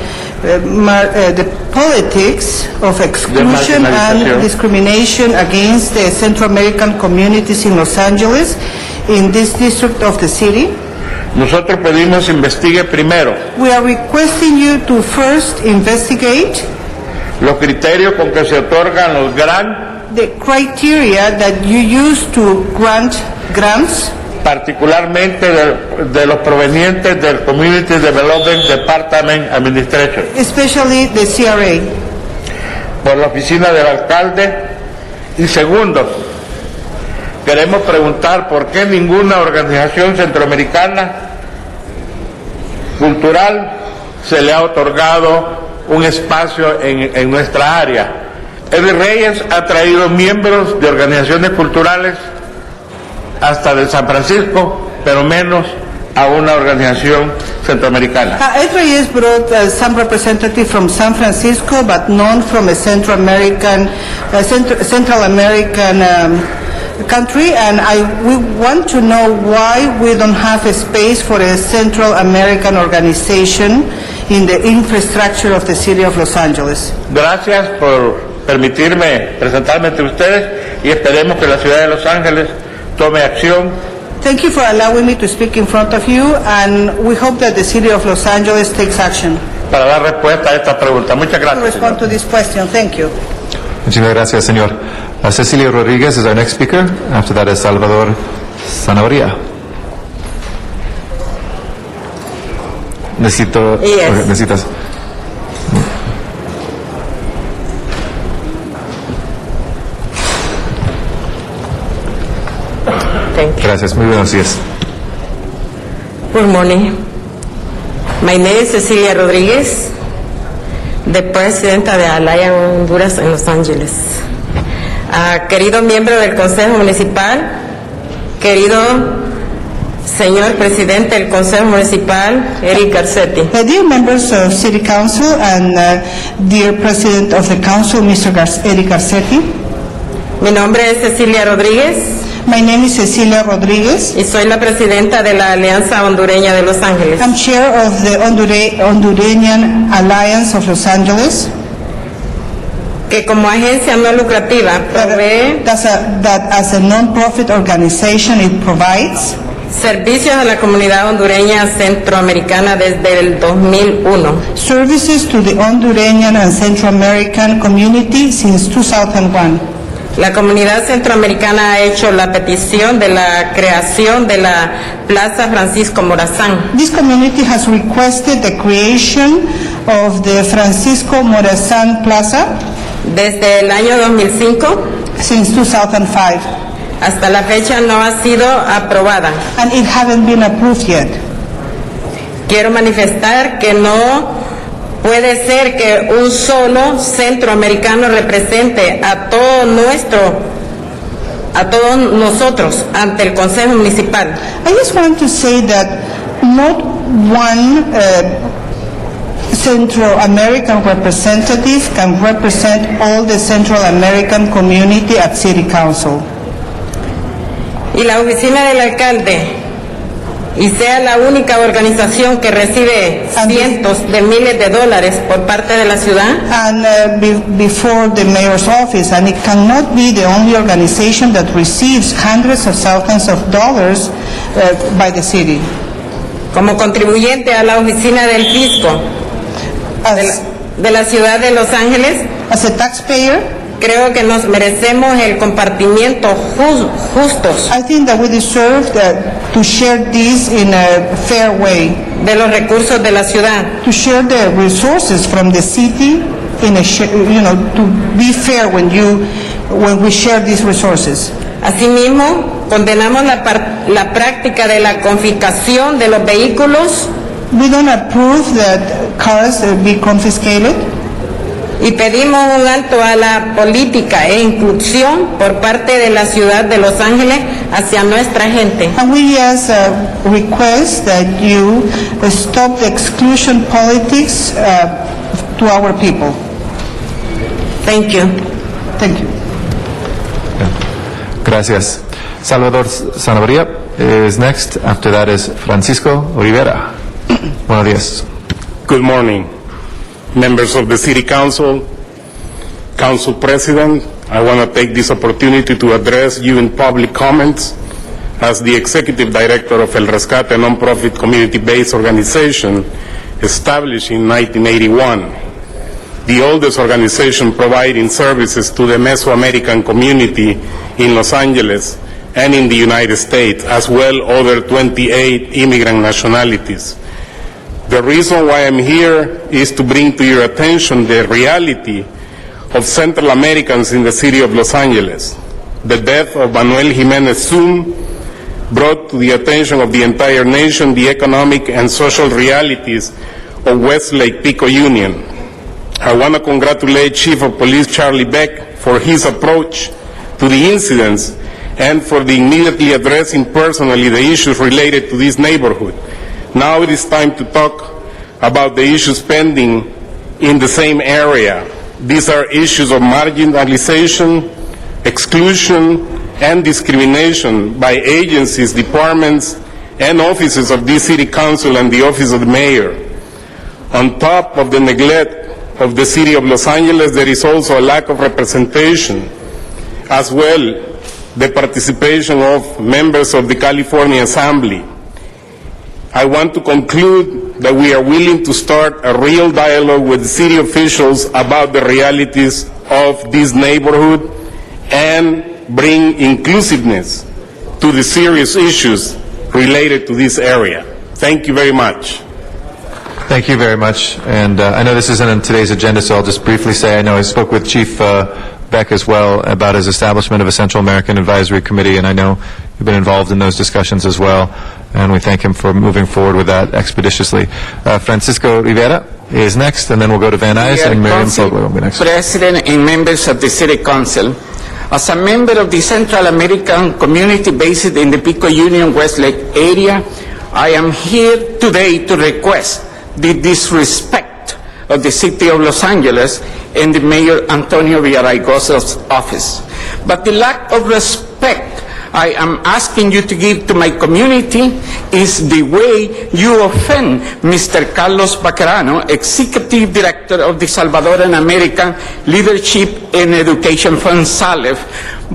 politics of exclusion and discrimination against the Central American communities in Los Angeles, in this district of the city. Nosotros pedimos investigue primero We are requesting you to first investigate los criterios con que se otorgan los grants, the criteria that you use to grant grants, particularmente de los provenientes del Community Development Department Administration, especially the CRA. por la oficina del alcalde. Y segundo, queremos preguntar por qué ninguna organización centroamericana cultural se le ha otorgado un espacio en nuestra área. Eddie Reyes ha traído miembros de organizaciones culturales hasta de San Francisco, pero menos a una organización centroamericana. Ed Reyes brought some representative from San Francisco, but none from a Central American country, and we want to know why we don't have a space for a Central American organization in the infrastructure of the city of Los Angeles. Gracias por permitirme presentarme ante ustedes y esperemos que la ciudad de Los Ángeles tome acción. Thank you for allowing me to speak in front of you, and we hope that the city of Los Angeles takes action para dar respuesta a esta pregunta. Muchas to gracias. respond to this question. Thank you. Muchísimas gracias, señor. Cecilia Rodriguez is our next speaker. After that is Salvador Sanabria. Necesitas. Gracias, muy buenos días. Good morning. My name is Cecilia Rodriguez, the presidenta de Alliance Honduras en Los Ángeles. Querido miembro del Consejo Municipal, querido señor presidente del Consejo Municipal, Eric Garcetti. Dear members of City Council and dear President of the Council, Mr. Eric Garcetti. Mi nombre es Cecilia Rodríguez. My name is Cecilia Rodriguez. Y soy la presidenta de la Alianza Hondureña de Los Ángeles. I'm chair of the Hondureñan Alliance of Los Angeles. Que como agencia no lucrativa provee that as a non-profit organization it provides servicios a la comunidad hondureña centroamericana desde el 2001. Services to the Hondureñan and Central American community since 2001. La comunidad centroamericana ha hecho la petición de la creación de la Plaza Francisco Morazán. This community has requested the creation of the Francisco Morazán Plaza desde el año 2005. Since 2005. Hasta la fecha no ha sido aprobada. And it hasn't been approved yet. Quiero manifestar que no puede ser que un solo centroamericano represente a todos nosotros ante el Consejo Municipal. I just want to say that not one Central American representative can represent all the Central American community at City Council. Y la oficina del alcalde y sea la única organización que recibe cientos de miles de dólares por parte de la ciudad. And before the mayor's office, and it cannot be the only organization that receives hundreds of thousands of dollars by the city. Como contribuyente a la oficina del fisco de la ciudad de Los Ángeles, as a taxpayer, creo que nos merecemos el compartimiento justos. I think that we deserve to share this in a fair way. De los recursos de la ciudad. To share the resources from the city in a to be fair when we share these resources. Asimismo, condenamos la práctica de la confiscación de los vehículos. We don't approve that cars be confiscated. Y pedimos un alto a la política e inclusión por parte de la ciudad de Los Ángeles hacia nuestra gente. And we just request that you stop the exclusion politics to our people. Thank you. Thank you. Gracias. Salvador Sanabria is next. After that is Francisco Rivera. Buenos días. Good morning. Members of the City Council, Council President, I want to take this opportunity to address you in public comments as the executive director of El Rescate, a non-profit community-based organization established in 1981, the oldest organization providing services to the Mesoamerican community in Los Angeles and in the United States, as well other 28 immigrant nationalities. The reason why I'm here is to bring to your attention the reality of Central Americans in the city of Los Angeles. The death of Manuel Jimenez Zum brought to the attention of the entire nation the economic and social realities of Westlake Pico Union. I want to congratulate Chief of Police Charlie Beck for his approach to the incidents and for the immediately addressing personally the issues related to this neighborhood. Now it is time to talk about the issues pending in the same area. These are issues of marginalization, exclusion, and discrimination by agencies, departments, and offices of this City Council and the Office of the Mayor. On top of the neglect of the City of Los Angeles, there is also a lack of representation, as well the participation of members of the California Assembly. I want to conclude that we are willing to start a real dialogue with city officials about the realities of this neighborhood and bring inclusiveness to the serious issues related to this area. Thank you very much. Thank you very much. And I know this isn't on today's agenda, so I'll just briefly say I know I spoke with Chief Beck as well about his establishment of a Central American Advisory Committee, and I know you've been involved in those discussions as well, and we thank him for moving forward with that expeditiously. Francisco Rivera is next, and then we'll go to Van Nuys, and Miriam Fogler will be next. President and members of the City Council, as a member of the Central American community based in the Pico Union Westlake area, I am here today to request the disrespect of the City of Los Angeles and the Mayor Antonio Villaraigosa's office. But the lack of respect I am asking you to give to my community is the way you offend Mr. Carlos Baquerano, Executive Director of the Salvadoran American Leadership and Education Fund, SALEF,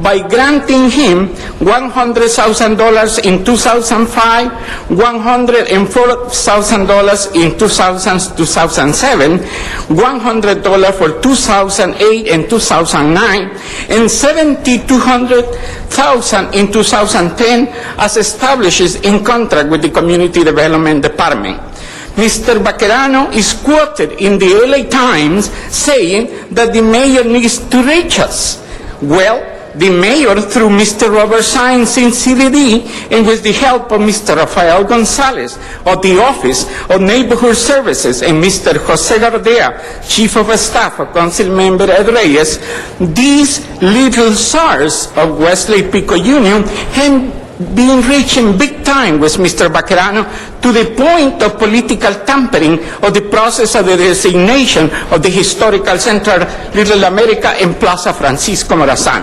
by granting him $100,000 in 2005, $104,000 in 2007, $100 for 2008 and 2009, and $7,200,000 in 2010 as established in contract with the Community Development Department. Mr. Baquerano is quoted in the LA Times saying that the mayor needs to reach us. Well, the mayor, through Mr. Robert Saenz in CDD, and with the help of Mr. Rafael Gonzalez of the Office of Neighborhood Services and Mr. Jose Gardea, Chief of Staff of Council Member Ed Reyes, these little SARS of Westlake Pico Union have been reaching big time with Mr. Baquerano to the point of political tampering of the process of the designation of the historical center Little America and Plaza Francisco Morazan.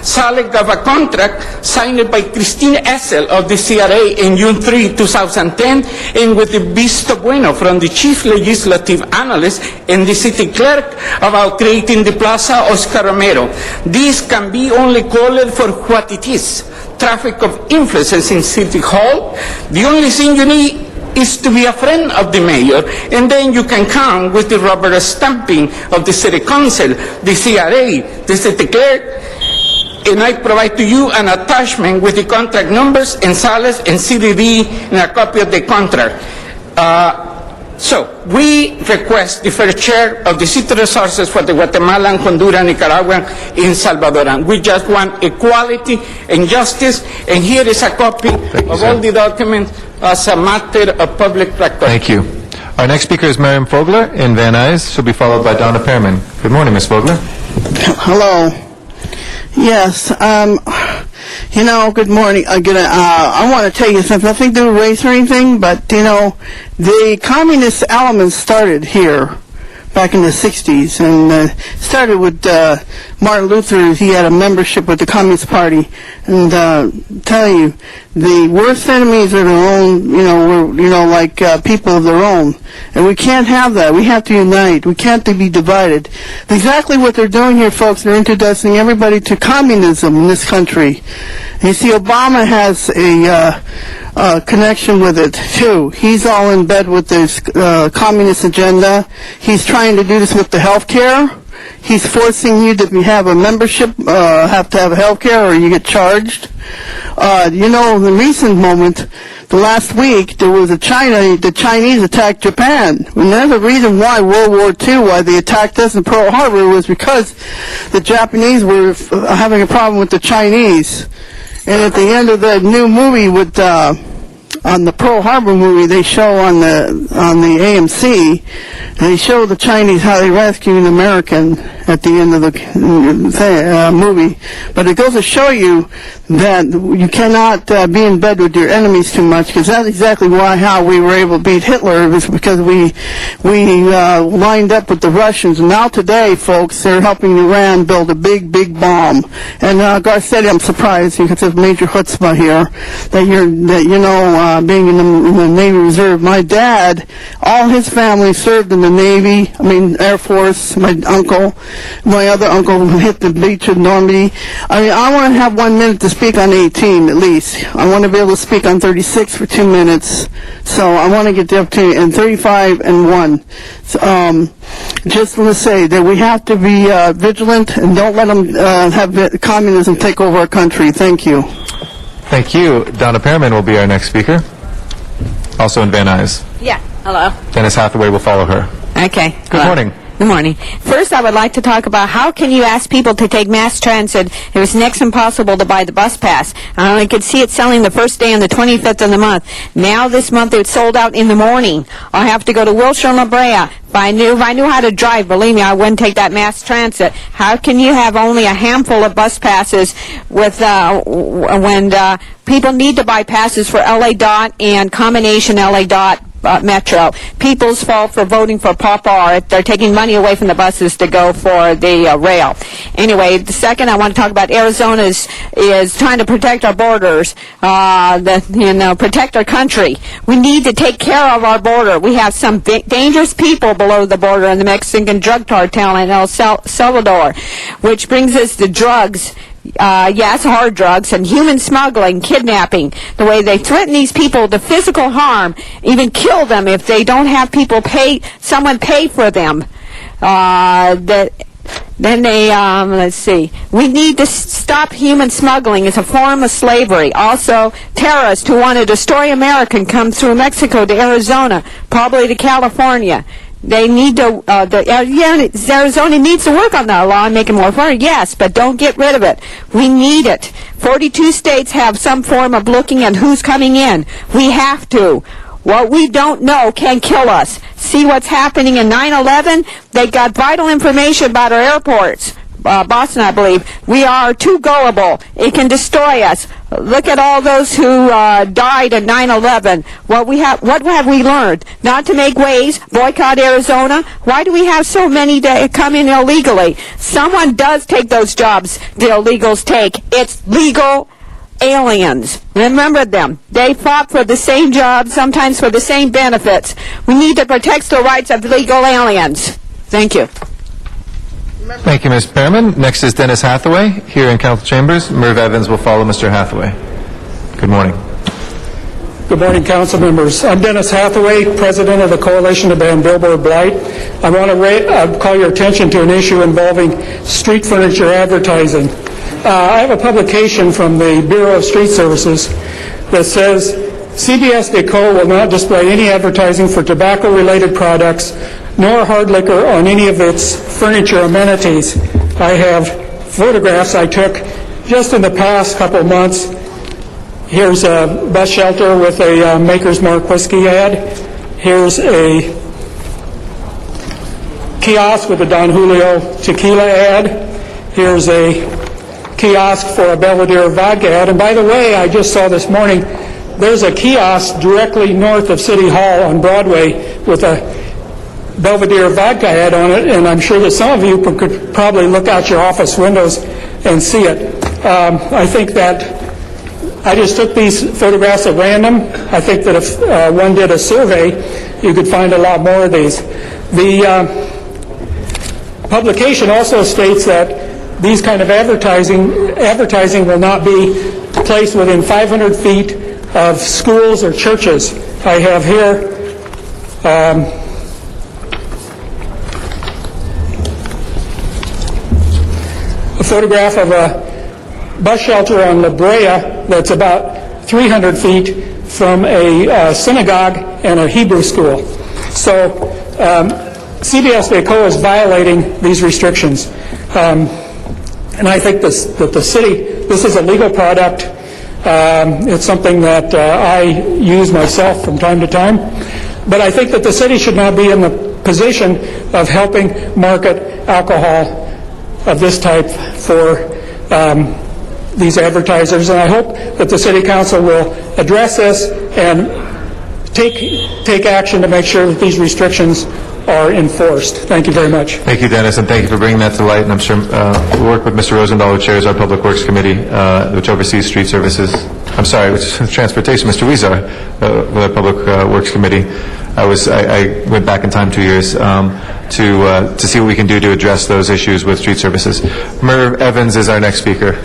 SALEC gave a contract signed by Christine Essel of the CRA in June 3, 2010, and with the visto bueno from the chief legislative analyst and the city clerk about creating the Plaza Oscar Romero. This can be only called for what it is: traffic of influences in City Hall. The only thing you need is to be a friend of the mayor, and then you can come with the rubber stamping of the City Council, the CRA, the city clerk, and I provide to you an attachment with the contract numbers and SALES and CDD and a copy of the contract. So, we request the fair share of the city resources for the Guatemalan, Honduran, Nicaraguan, and Salvadoran. We just want equality and justice, and here is a copy of all the documents as a matter of public record. Thank you. Our next speaker is Miriam Fogler in Van Nuys. She'll be followed by Donna Pearman. Good morning, Ms. Fogler. Hello. Yes, you know, good morning. I want to tell you something. Nothing to do with race or anything, but, you know, the communist element started here back in the 60s, and started with Martin Luther. He had a membership with the Communist Party, and tell you, the worst enemies are their own, like people of their own, and we can't have that. We have to unite. We can't be divided. Exactly what they're doing here, folks. They're introducing everybody to communism in this country. And you see, Obama has a connection with it too. He's all in bed with this communist agenda. He's trying to do this with the health care. He's forcing you to have a membership, have to have health care, or you get charged. The recent moment, the last week, there was the Chinese attacked Japan. And there's a reason why World War II, why they attacked us in Pearl Harbor, was because the Japanese were having a problem with the Chinese. And at the end of the new movie with on the Pearl Harbor movie, they show on the AMC, they show the Chinese how they rescued an American at the end of the movie. But it goes to show you that you cannot be in bed with your enemies too much, because that's exactly how we were able to beat Hitler, was because we lined up with the Russians. And now today, folks, they're helping Iran build a big bomb. And Garcetti, I'm surprised, because of major chutzpah here, being in the Navy Reserve. My dad, all his family served in the Navy, Air Force. My other uncle hit the beach of Normandy. I want to have 1 minute to speak on 18 at least. I want to be able to speak on 36 for 2 minutes. So I want to get the opportunity, and 35 and 1. Just want to say that we have to be vigilant and don't let them have communism take over our country. Thank you. Thank you. Donna Perriman will be our next speaker, also in Van Nuys. Yeah, hello. Dennis Hathaway will follow her. Okay. Good morning. Good morning. First, I would like to talk about how can you ask people to take mass transit if it's next to impossible to buy the bus pass. I only could see it selling the first day on the 25th of the month. Now this month it's sold out in the morning. I have to go to Wilshire and La Brea. If I knew how to drive, believe me, I wouldn't take that mass transit. How can you have only a handful of bus passes with when people need to buy passes for LA DOT and combination LA DOT Metro? People's fault for voting for Popar. They're taking money away from the buses to go for the rail. Anyway, the second I want to talk about, Arizona is trying to protect our borders, protect our country. We need to take care of our border. We have some dangerous people below the border in the Mexican drug cartel in El Salvador, which brings us to drugs. Yes, hard drugs and human smuggling, kidnapping, the way they threaten these people to physical harm, even kill them if they don't have someone pay for them. Then they, let's see, we need to stop human smuggling. It's a form of slavery. Also, terrorists who want to destroy America come through Mexico to Arizona, probably to California. They need to, Arizona needs to work on that law and make it more fair, yes, but don't get rid of it. We need it. 42 states have some form of looking at who's coming in. We have to. What we don't know can kill us. See what's happening in 9/11? They got vital information about our airports. Boston, I believe. We are too gullible. It can destroy us. Look at all those who died in 9/11. What have we learned? Not to make waves, boycott Arizona. Why do we have so many that come in illegally? Someone does take those jobs the illegals take. It's legal aliens. Remember them. They fought for the same jobs, sometimes for the same benefits. We need to protect the rights of legal aliens. Thank you. Thank you, Ms. Perriman. Next is Dennis Hathaway here in Council Chambers. Merv Evans will follow Mr. Hathaway. Good morning. Good morning, council members. I'm Dennis Hathaway, president of the Coalition to Ban Billboard Blight. I want to call your attention to an issue involving street furniture advertising. I have a publication from the Bureau of Street Services that says CBS Decor will not display any advertising for tobacco-related products nor hard liquor on any of its furniture amenities. I have photographs I took just in the past couple months. Here's a bus shelter with a Maker's Mark whiskey ad. Here's a kiosk with a Don Julio tequila ad. Here's a kiosk for a Belvedere vodka ad. And by the way, I just saw this morning, there's a kiosk directly north of City Hall on Broadway with a Belvedere vodka ad on it, and I'm sure that some of you could probably look out your office windows and see it. I think that I just took these photographs at random. I think that if one did a survey, you could find a lot more of these. The publication also states that these kind of advertising will not be placed within 500 feet of schools or churches. I have here a photograph of a bus shelter on La Brea that's about 300 feet from a synagogue and a Hebrew school. So CBS Bacoa is violating these restrictions. And I think that the city, this is a legal product. It's something that I use myself from time to time. But I think that the city should not be in the position of helping market alcohol of this type for these advertisers. And I hope that the City Council will address this and take action to make sure that these restrictions are enforced. Thank you very much. Thank you, Dennis, and thank you for bringing that to light. And I'm sure we'll work with Mr. Rosendahl, who chairs our Public Works Committee, which oversees street services. I'm sorry, which is transportation. Mr. Weezer, with our Public Works Committee. I went back in time 2 years to see what we can do to address those issues with street services. Merv Evans is our next speaker.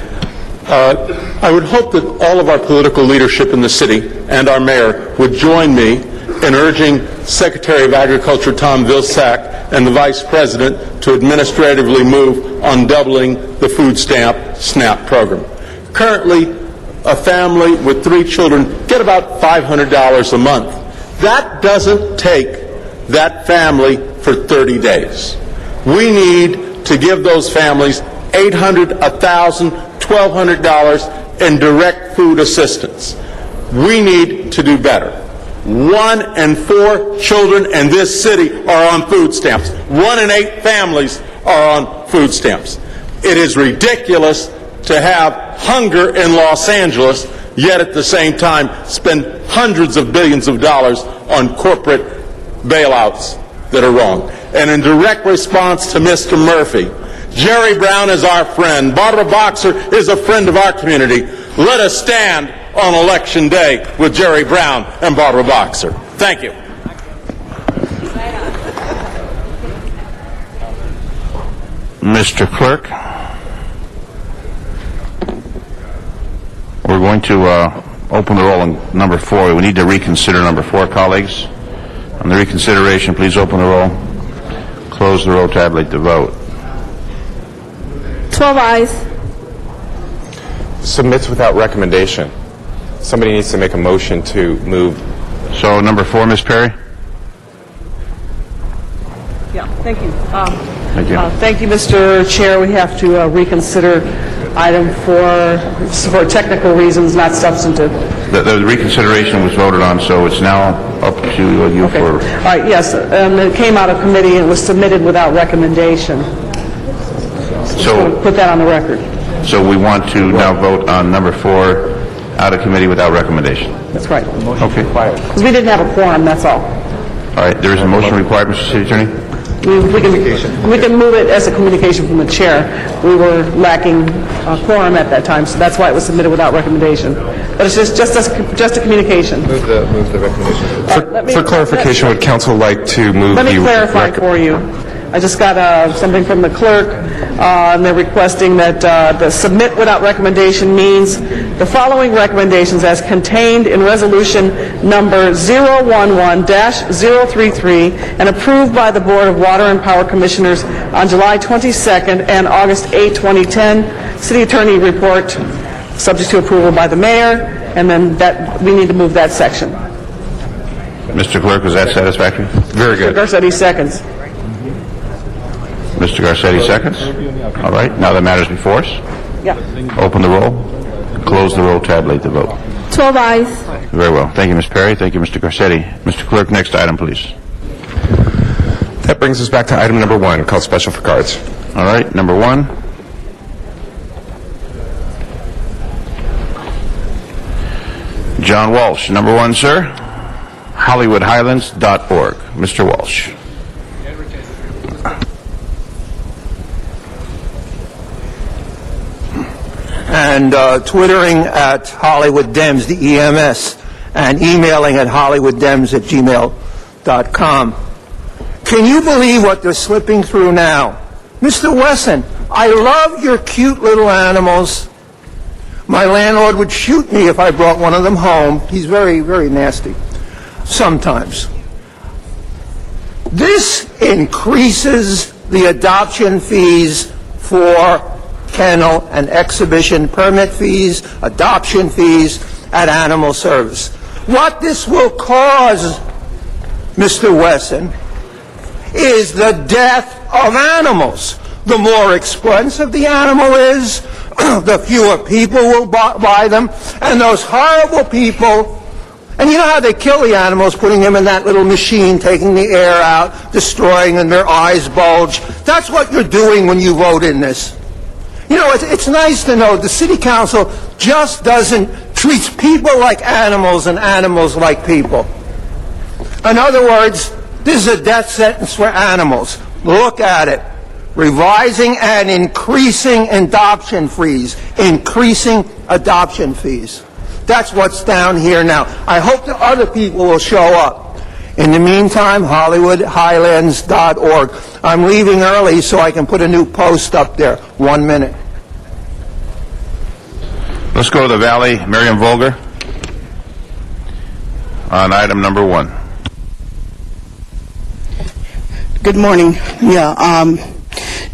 I would hope that all of our political leadership in the city and our mayor would join me in urging Secretary of Agriculture Tom Vilsack and the Vice President to administratively move on doubling the food stamp SNAP program. Currently, a family with 3 children get about $500 a month. That doesn't take that family for 30 days. We need to give those families $800, $1,000, $1,200 in direct food assistance. We need to do better. 1 in 4 children in this city are on food stamps. 1 in 8 families are on food stamps. It is ridiculous to have hunger in Los Angeles, yet at the same time spend hundreds of billions of dollars on corporate bailouts that are wrong. And in direct response to Mr. Murphy, Jerry Brown is our friend. Barbara Boxer is a friend of our community. Let us stand on Election Day with Jerry Brown and Barbara Boxer. Thank you. Mr. Clerk, we're going to open the roll on number 4. We need to reconsider number 4, colleagues. On the reconsideration, please open the roll, close the roll, tabulate the vote. 12 ayes. Submits without recommendation. Somebody needs to make a motion to move. So number 4, Ms. Perry? Yeah, thank you. Thank you. Thank you, Mr. Chair. We have to reconsider item 4 for technical reasons, not substantive. The reconsideration was voted on, so it's now up to you Okay. for... All right, yes, it came out of committee and was submitted without recommendation. So Put that on the record. So we want to now vote on number 4 out of committee without recommendation. That's right. Okay. Because we didn't have a quorum, that's all. All right, there is a motion required, Mr. City Attorney? We can move it as a communication from the chair. We were lacking a quorum at that time, so that's why it was submitted without recommendation. But it's just a communication. Move the recommendation. For clarification, would council like to move Let me the clarify for you. I just got something from the clerk, and they're requesting that the submit without recommendation means the following recommendations as contained in resolution number 011-033 and approved by the Board of Water and Power Commissioners on July 22nd and August 8, 2010. City Attorney report subject to approval by the mayor, and then that we need to move that section. Mr. Clerk, was that satisfactory? Very good. Mr. Garcetti seconds. Mr. Garcetti seconds. All right, now the matter's before us. Yeah. Open the roll, close the roll, tabulate the vote. 12 ayes. Very well. Thank you, Ms. Perry. Thank you, Mr. Garcetti. Mr. Clerk, next item, please. That brings us back to item number 1, called special for cards. All right, number 1. John Walsh. Number 1, sir. HollywoodHighlands.org. Mr. Walsh. and twittering at Hollywood Dems, the EMS, and emailing at hollywooddems@gmail.com. Can you believe what they're slipping through now? Mr. Wesson, I love your cute little animals. My landlord would shoot me if I brought one of them home. He's very, very nasty sometimes. This increases the adoption fees for kennel and exhibition permit fees, adoption fees at Animal Service. What this will cause, Mr. Wesson, is the death of animals. The more expensive the animal is, the fewer people will buy them, and those horrible people, and you know how they kill the animals, putting them in that little machine, taking the air out, destroying them, their eyes bulge. That's what you're doing when you vote in this. You know, it's nice to know the city council just treats people like animals and animals like people. In other words, this is a death sentence for animals. Look at it. Revising and increasing adoption fees. Increasing adoption fees. That's what's down here now. I hope that other people will show up. In the meantime, HollywoodHighlands.org. I'm leaving early so I can put a new post up there. 1 minute. Let's go to the Valley. Miriam Volger on item number 1. Good morning.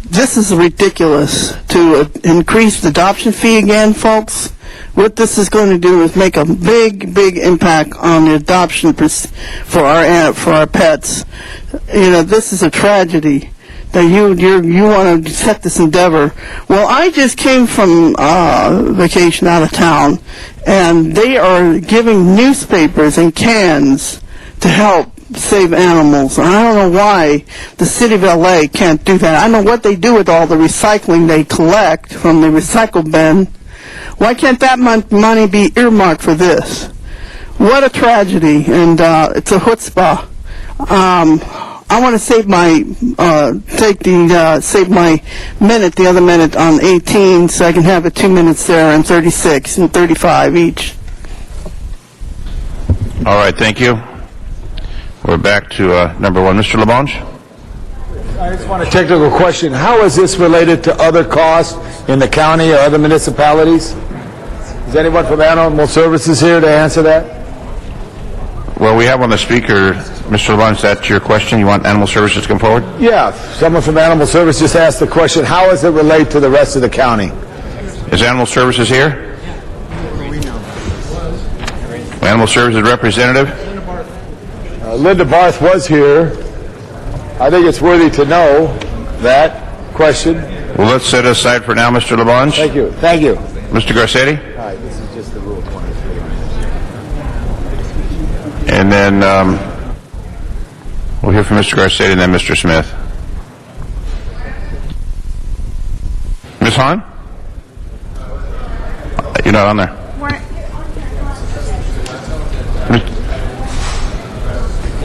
This is ridiculous to increase the adoption fee again, folks. What this is going to do is make a big, big impact on the adoption for our pets. You know, this is a tragedy that you want to set this endeavor. Well, I just came from vacation out of town, and they are giving newspapers and cans to help save animals. And I don't know why the city of LA can't do that. I don't know what they do with all the recycling they collect from the recycle bin. Why can't that money be earmarked for this? What a tragedy, and it's a chutzpah. I want to save my minute, the other minute on 18, so I can have it 2 minutes there and 36 and 35 each. All right, thank you. We're back to number 1. Mr. LaBonge? I just want a technical question. How is this related to other costs in the county or other municipalities? Is anyone from Animal Services here to answer that? Well, we have on the speaker, Mr. LaBonge, is that your question? You want Animal Services to come forward? Yeah, someone from Animal Services just asked the question, how does it relate to the rest of the county? Is Animal Services here? Animal Services representative? Linda Barth was here. I think it's worthy to know that question. Well, let's set it aside for now, Mr. LaBonge. Thank you. Thank you. Mr. Garcetti? All right, this is just the Rule 23. And then we'll hear from Mr. Garcetti and then Mr. Smith. Ms. Hahn? You're not on there.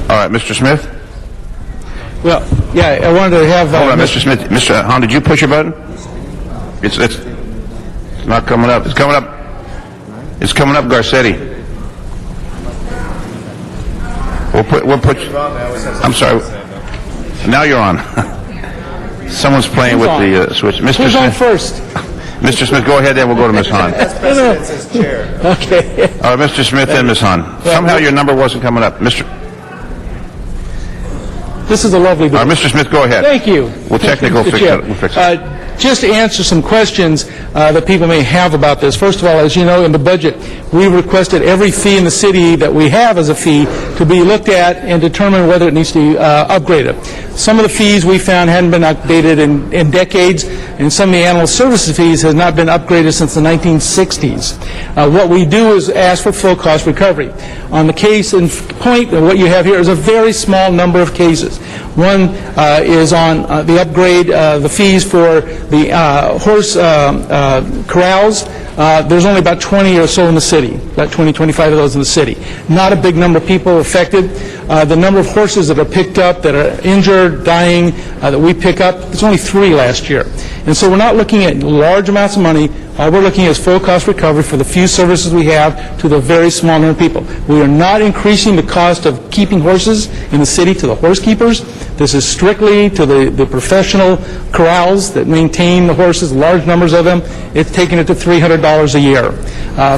All right, Mr. Smith? Well, yeah, I wanted to have... Hold on, Mr. Smith. Mr. Hahn, did you push your button? It's not coming up. It's coming up. It's coming up, Garcetti. We'll put... I'm sorry. Now you're on. Someone's playing with the switch. Mr. Who's Smith. on first? Mr. Smith, go ahead, then we'll go to Ms. Hahn. That's President's chair. Okay. All right, Mr. Smith and Ms. Hahn. Somehow your number wasn't coming up. This is a lovely bill. All right, Mr. Smith, go ahead. Thank you. We'll technical fix it. We'll fix it. Just to answer some questions that people may have about this. First of all, as you know, in the budget, we requested every fee in the city that we have as a fee to be looked at and determine whether it needs to be upgraded. Some of the fees we found hadn't been updated in decades, and some of the animal services fees have not been upgraded since the 1960s. What we do is ask for full cost recovery. On the case in point, what you have here is a very small number of cases. One is on the upgrade, the fees for the horse corrals. There's only about 20 or so in the city, about 20, 25 of those in the city. Not a big number of people affected. the number of horses that are picked up, that are injured, dying, that we pick up, it's only 3 last year. And so we're not looking at large amounts of money. All we're looking at is full cost recovery for the few services we have to the very small number of people. We are not increasing the cost of keeping horses in the city to the horse keepers. This is strictly to the professional corrals that maintain the horses, large numbers of them. It's taking it to $300 a year.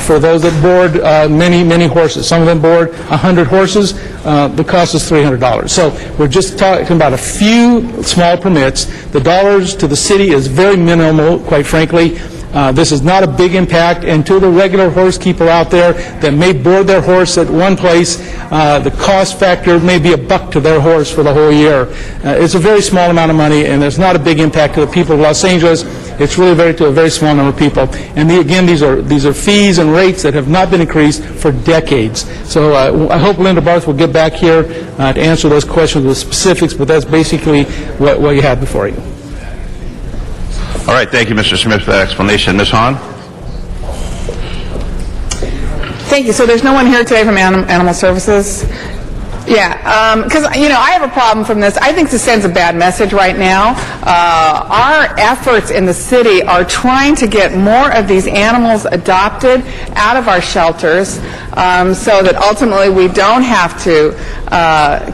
For those that board many horses, some of them board 100 horses, the cost is $300. So we're just talking about a few small permits. The dollars to the city is very minimal, quite frankly. This is not a big impact, and to the regular horse keeper out there that may board their horse at one place, the cost factor may be $1 to their horse for the whole year. It's a very small amount of money, and there's not a big impact to the people of Los Angeles. It's really to a very small number of people. And again, these are fees and rates that have not been increased for decades. So I hope Linda Barth will get back here to answer those questions with specifics, but that's basically what you have before you. All right, thank you, Mr. Smith, for that explanation. Ms. Hahn? Thank you. So there's no one here today from Animal Services? Yeah, because, I have a problem from this. I think this sends a bad message right now. Our efforts in the city are trying to get more of these animals adopted out of our shelters so that ultimately we don't have to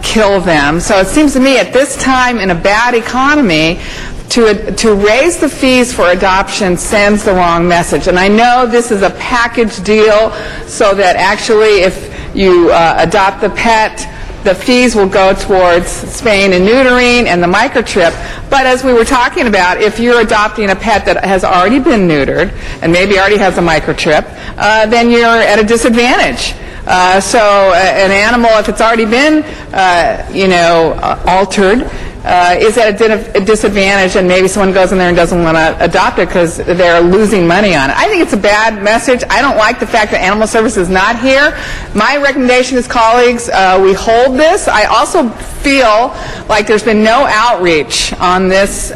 kill them. So it seems to me at this time in a bad economy, to raise the fees for adoption sends the wrong message. And I know this is a package deal so that actually if you adopt the pet, the fees will go towards spaying and neutering and the microchip. But as we were talking about, if you're adopting a pet that has already been neutered and maybe already has a microchip, then you're at a disadvantage. So an animal, if it's already been, altered, is at a disadvantage, and maybe someone goes in there and doesn't want to adopt it because they're losing money on it. I think it's a bad message. I don't like the fact that Animal Services is not here. My recommendation is, colleagues, we hold this. I also feel like there's been no outreach on this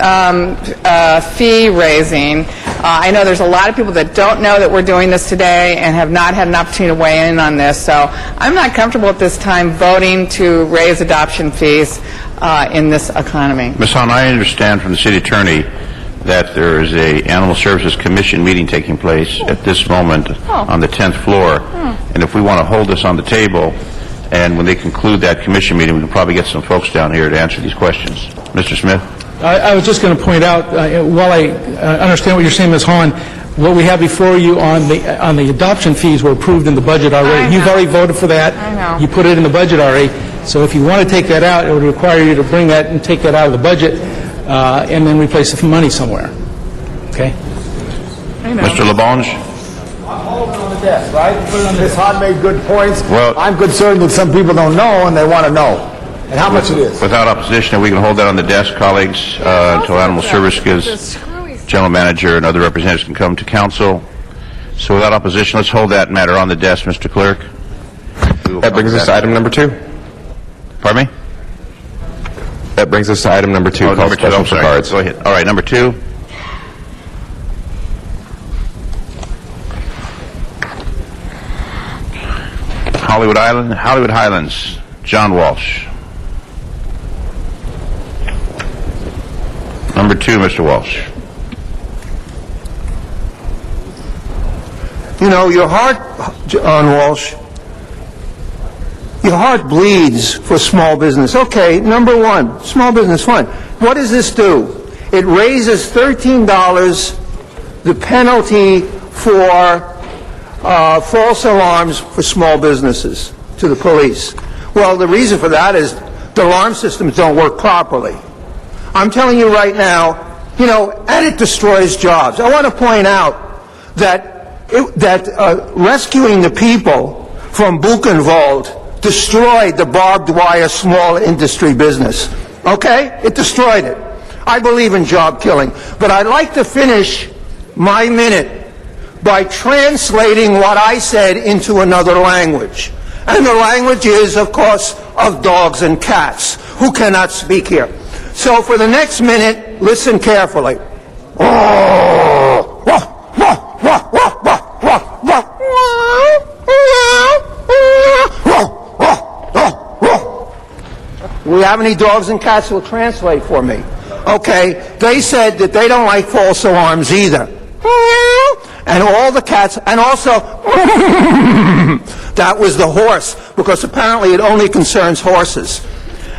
fee raising. I know there's a lot of people that don't know that we're doing this today and have not had an opportunity to weigh in on this. So I'm not comfortable at this time voting to raise adoption fees in this economy. Ms. Hahn, I understand from the city attorney that there is a Animal Services Commission meeting taking place at this moment on the 10th floor. And if we want to hold this on the table, and when they conclude that commission meeting, we can probably get some folks down here to answer these questions. Mr. Smith? I was just going to point out, while I understand what you're saying, Ms. Hahn, what we have before you on the adoption fees were approved in the budget already. You've already voted for that. I know. You put it in the budget already. So if you want to take that out, it would require you to bring that and take that out of the budget and then replace the money somewhere. Okay? Mr. LaBonge? I'm holding on the desk, right? Ms. Hahn made good points. Well, I'm concerned that some people don't know and they want to know. And how much it is. Without opposition, we can hold that on the desk, colleagues, until Animal Service gives General Manager and other representatives can come to council. So without opposition, let's hold that matter on the desk, Mr. Clerk. That brings us to item number 2. Pardon me? That brings us to item number 2. Number 2, I'm sorry. Cards. Go ahead. All right, number 2. Hollywood Highlands, John Walsh. Number 2, Mr. Walsh. Your heart, John Walsh, your heart bleeds for small business. Okay, number 1, small business fund. What does this do? It raises $13 the penalty for false alarms for small businesses to the police. Well, the reason for that is the alarm systems don't work properly. I'm telling you right now, and it destroys jobs. I want to point out that rescuing the people from Buchenwald destroyed the barbed wire small industry business. Okay? It destroyed it. I believe in job killing. But I'd like to finish my minute by translating what I said into another language. And the language is, of course, of dogs and cats, who cannot speak here. So for the next minute, listen carefully. Do we have any dogs and cats who will translate for me? Okay, they said that they don't like false alarms either. And all the cats, and also, that was the horse, because apparently it only concerns horses.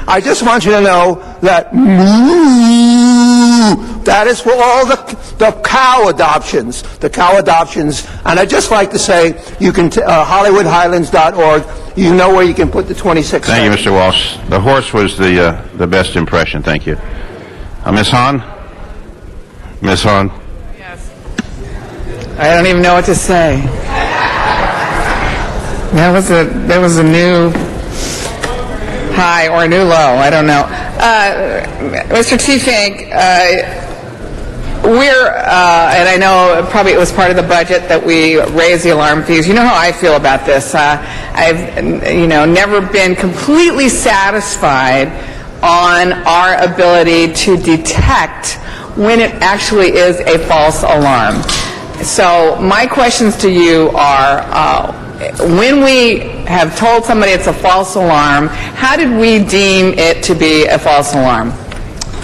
I just want you to know that that is for all the cow adoptions, and I'd just like to say, you can, HollywoodHighlands.org, you know where you can put the 26 Thank you, Mr. Walsh. The horse was the best impression. Thank you. Ms. Hahn? Ms. Hahn? I don't even know what to say. That was a new high or a new low. I don't know. Mr. Tiefenk, and I know probably it was part of the budget that we raised the alarm fees. You know how I feel about this. I've never been completely satisfied on our ability to detect when it actually is a false alarm. So my questions to you are, when we have told somebody it's a false alarm, how did we deem it to be a false alarm?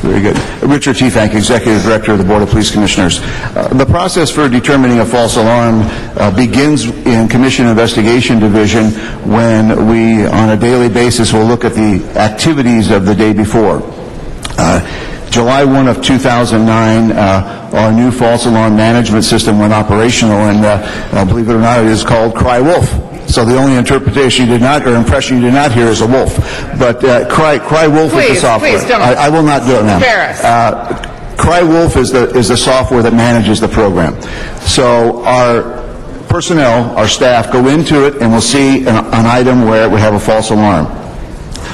Very good. Richard Tiefenk, Executive Director of the Board of Police Commissioners. The process for determining a false alarm begins in Commission Investigation Division when we, on a daily basis, will look at the activities of the day before. July 1 of 2009, our new false alarm management system went operational, and believe it or not, it is called Cry Wolf. So the only interpretation you did not, or impression you did not hear, is a wolf. But Cry Wolf is the software. Please don't. I will not do it now. Embarrass. Cry Wolf is the software that manages the program. So our personnel, our staff, go into it and will see an item where we have a false alarm.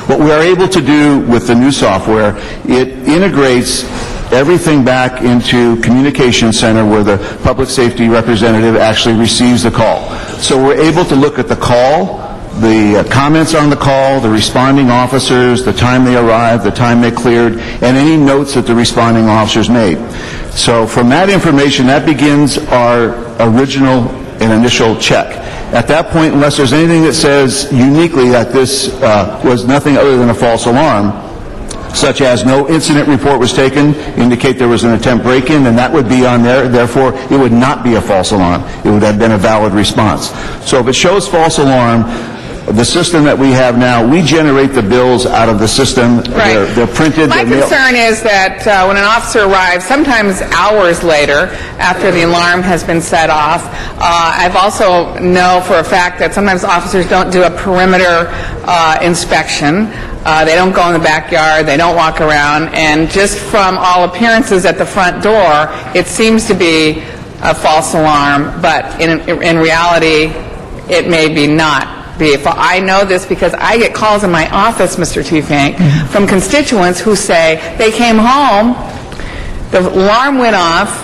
What we are able to do with the new software, it integrates everything back into communication center where the public safety representative actually receives the call. So we're able to look at the call, the comments on the call, the responding officers, the time they arrived, the time they cleared, and any notes that the responding officers made. So from that information, that begins our original and initial check. At that point, unless there's anything that says uniquely that this was nothing other than a false alarm, such as no incident report was taken, indicate there was an attempt break-in, and that would be on there. Therefore, it would not be a false alarm. It would have been a valid response. So if it shows false alarm, the system that we have now, we generate the bills out of the system. Right. They're printed. My concern is that when an officer arrives, sometimes hours later, after the alarm has been set off, I've also know for a fact that sometimes officers don't do a perimeter inspection. They don't go in the backyard. They don't walk around. And just from all appearances at the front door, it seems to be a false alarm. But in reality, it may be not. I know this because I get calls in my office, Mr. Tiefenk, from constituents who say they came home, the alarm went off,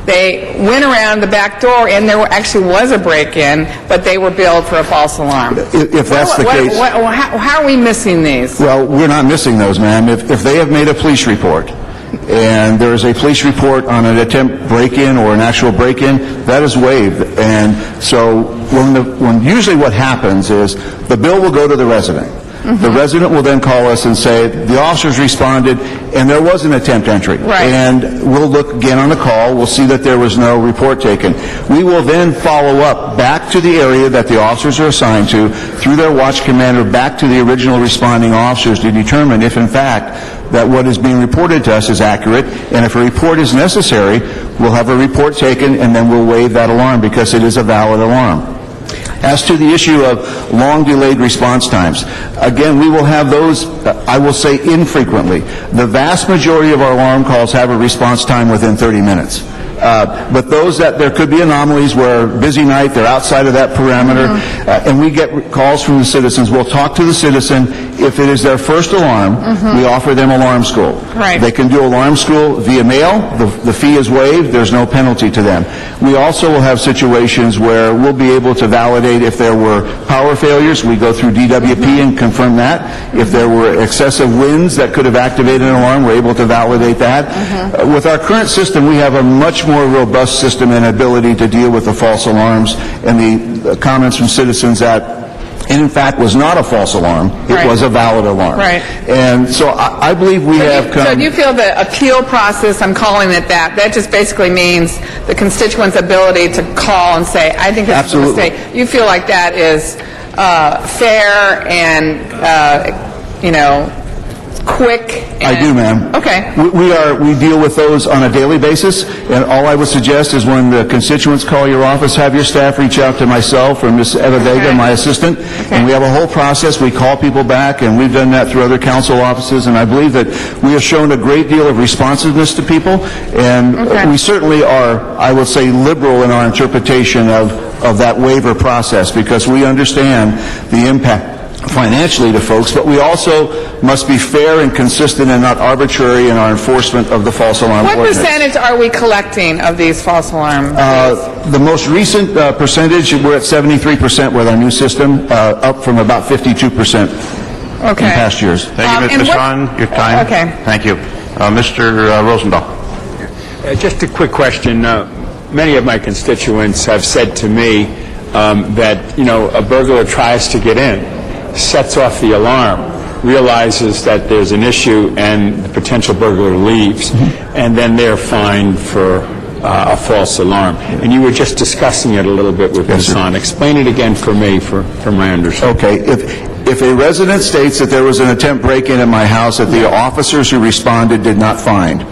they went around the back door, and there actually was a break-in, but they were billed for a false alarm. If that's the case... How are we missing these? Well, we're not missing those, ma'am. If they have made a police report, and there is a police report on an attempt break-in or an actual break-in, that is waived. And so when usually what happens is the bill will go to the resident. The resident will then call us and say, the officers responded, and there was an attempt entry. Right. And we'll look again on the call. We'll see that there was no report taken. We will then follow up back to the area that the officers are assigned to, through their watch commander, back to the original responding officers to determine if, in fact, that what is being reported to us is accurate. And if a report is necessary, we'll have a report taken, and then we'll waive that alarm because it is a valid alarm. As to the issue of long delayed response times, again, we will have those, I will say, infrequently. The vast majority of our alarm calls have a response time within 30 minutes. But those that there could be anomalies where busy night, they're outside of that parameter, and we get calls from the citizens. We'll talk to the citizen. If it is their first alarm, we offer them alarm school. Right. They can do alarm school via mail. The fee is waived. There's no penalty to them. We also will have situations where we'll be able to validate if there were power failures. We go through DWP and confirm that. If there were excessive winds that could have activated an alarm, we're able to validate that. With our current system, we have a much more robust system and ability to deal with the false alarms and the comments from citizens that and in fact was not a false alarm. It Right. was a valid alarm. Right. And so I believe we have come... So do you feel the appeal process, I'm calling it that just basically means the constituent's ability to call and say, I think this Absolutely. is a mistake. You feel like that is fair and, quick? I do, ma'am. Okay. We deal with those on a daily basis, and all I would suggest is when the constituents call your office, have your staff reach out to myself or Ms. Eva Vega, my assistant, and we have a whole process. We call people back, and we've done that through other council offices, and I believe that we have shown a great deal of responsiveness to people, and we certainly are, I would say, liberal in our interpretation of that waiver process, because we understand the impact financially to folks, but we also must be fair and consistent and not arbitrary in our enforcement of the false alarm What ordinance. percentage are we collecting of these false alarms? The most recent percentage, we're at 73% with our new system, up from about 52% in past years. Thank you, Ms. Hahn. Your time. Okay. Thank you. Mr. Rosendahl. Just a quick question. Many of my constituents have said to me that, a burglar tries to get in, sets off the alarm, realizes that there's an issue, and the potential burglar leaves, and then they're fined for a false alarm. And you were just discussing it a little bit with Ms. Hahn. Explain it again for me, for my understanding. Okay. If a resident states that there was an attempt break-in at my house that the officers who responded did not find,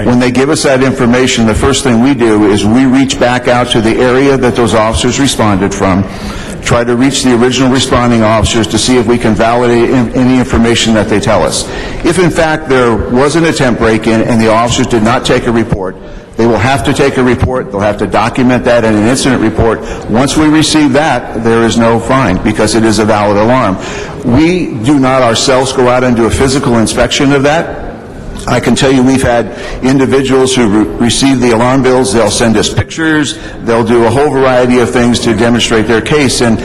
when they give us that information, the first thing we do is we reach back out to the area that those officers responded from, try to reach the original responding officers to see if we can validate any information that they tell us. If in fact there was an attempt break-in and the officers did not take a report, they will have to take a report. They'll have to document that in an incident report. Once we receive that, there is no fine because it is a valid alarm. We do not ourselves go out and do a physical inspection of that. I can tell you we've had individuals who receive the alarm bills. They'll send us pictures. They'll do a whole variety of things to demonstrate their case. And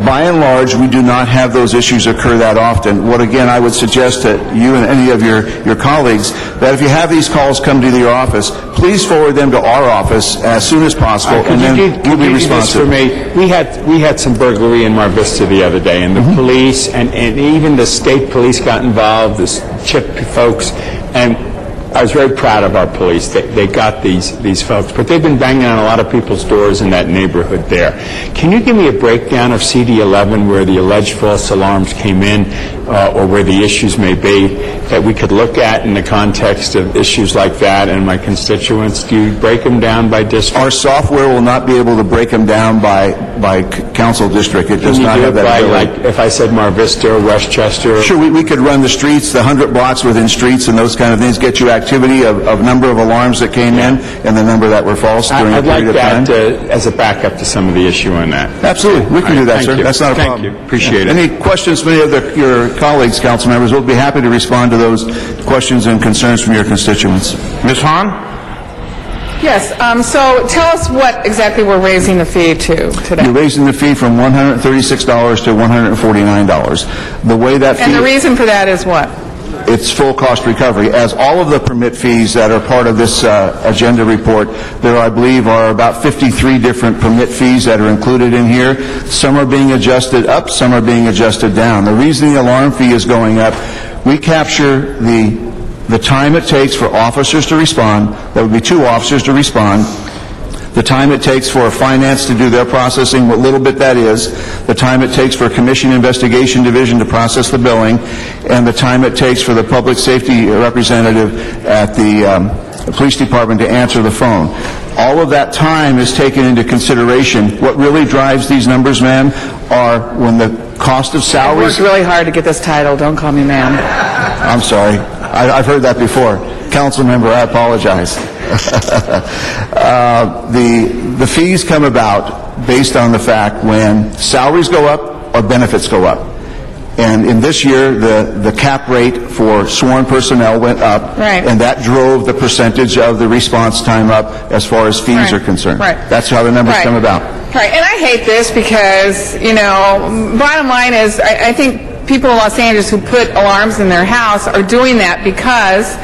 by and large, we do not have those issues occur that often. What, again, I would suggest to you and any of your colleagues, that if you have these calls come to your office, please forward them to our office as soon as possible, and then we'll be responsive. For me, we had some burglary in Mar Vista the other day, and the police and even the state police got involved, the CHIP folks, and I was very proud of our police. They got these folks, but they've been banging on a lot of people's doors in that neighborhood there. Can you give me a breakdown of CD11 where the alleged false alarms came in, or where the issues may be, that we could look at in the context of issues like that and my constituents? Do you break them down by district? Our software will not be able to break them down by council district. It does not have that ability. Like if I said Mar Vista or Westchester? Sure, we could run the streets, the 100 blocks within streets and those kind of things, get you activity of number of alarms that came in and the number that were false during a period of time. I'd like that as a backup to some of the issue on that. Absolutely. We can do that, Thank sir. you. That's not a problem. Thank you. Appreciate it. Any questions from any of your colleagues, council members? We'll be happy to respond to those questions and concerns from your constituents. Ms. Hahn? Yes, so tell us what exactly we're raising the fee to today. You're raising the fee from $136 to $149. The way that fee... And the reason for that is what? It's full cost recovery. As all of the permit fees that are part of this agenda report, there, I believe, are about 53 different permit fees that are included in here. Some are being adjusted up, some are being adjusted down. The reason the alarm fee is going up, we capture the time it takes for officers to respond. That would be 2 officers to respond. The time it takes for finance to do their processing, what little bit that is, the time it takes for Commission Investigation Division to process the billing, and the time it takes for the public safety representative at the police department to answer the phone. All of that time is taken into consideration. What really drives these numbers, ma'am, are when the cost of salaries... I worked really hard to get this title. Don't call me ma'am. I'm sorry. I've heard that before. Council member, I apologize. The fees come about based on the fact when salaries go up or benefits go up. And in this year, the cap rate for sworn personnel went up, and that drove the percentage of the response time up as far as fees are concerned. That's how the numbers come about. Right, and I hate this because, bottom line is, I think people in Los Angeles who put alarms in their house are doing that because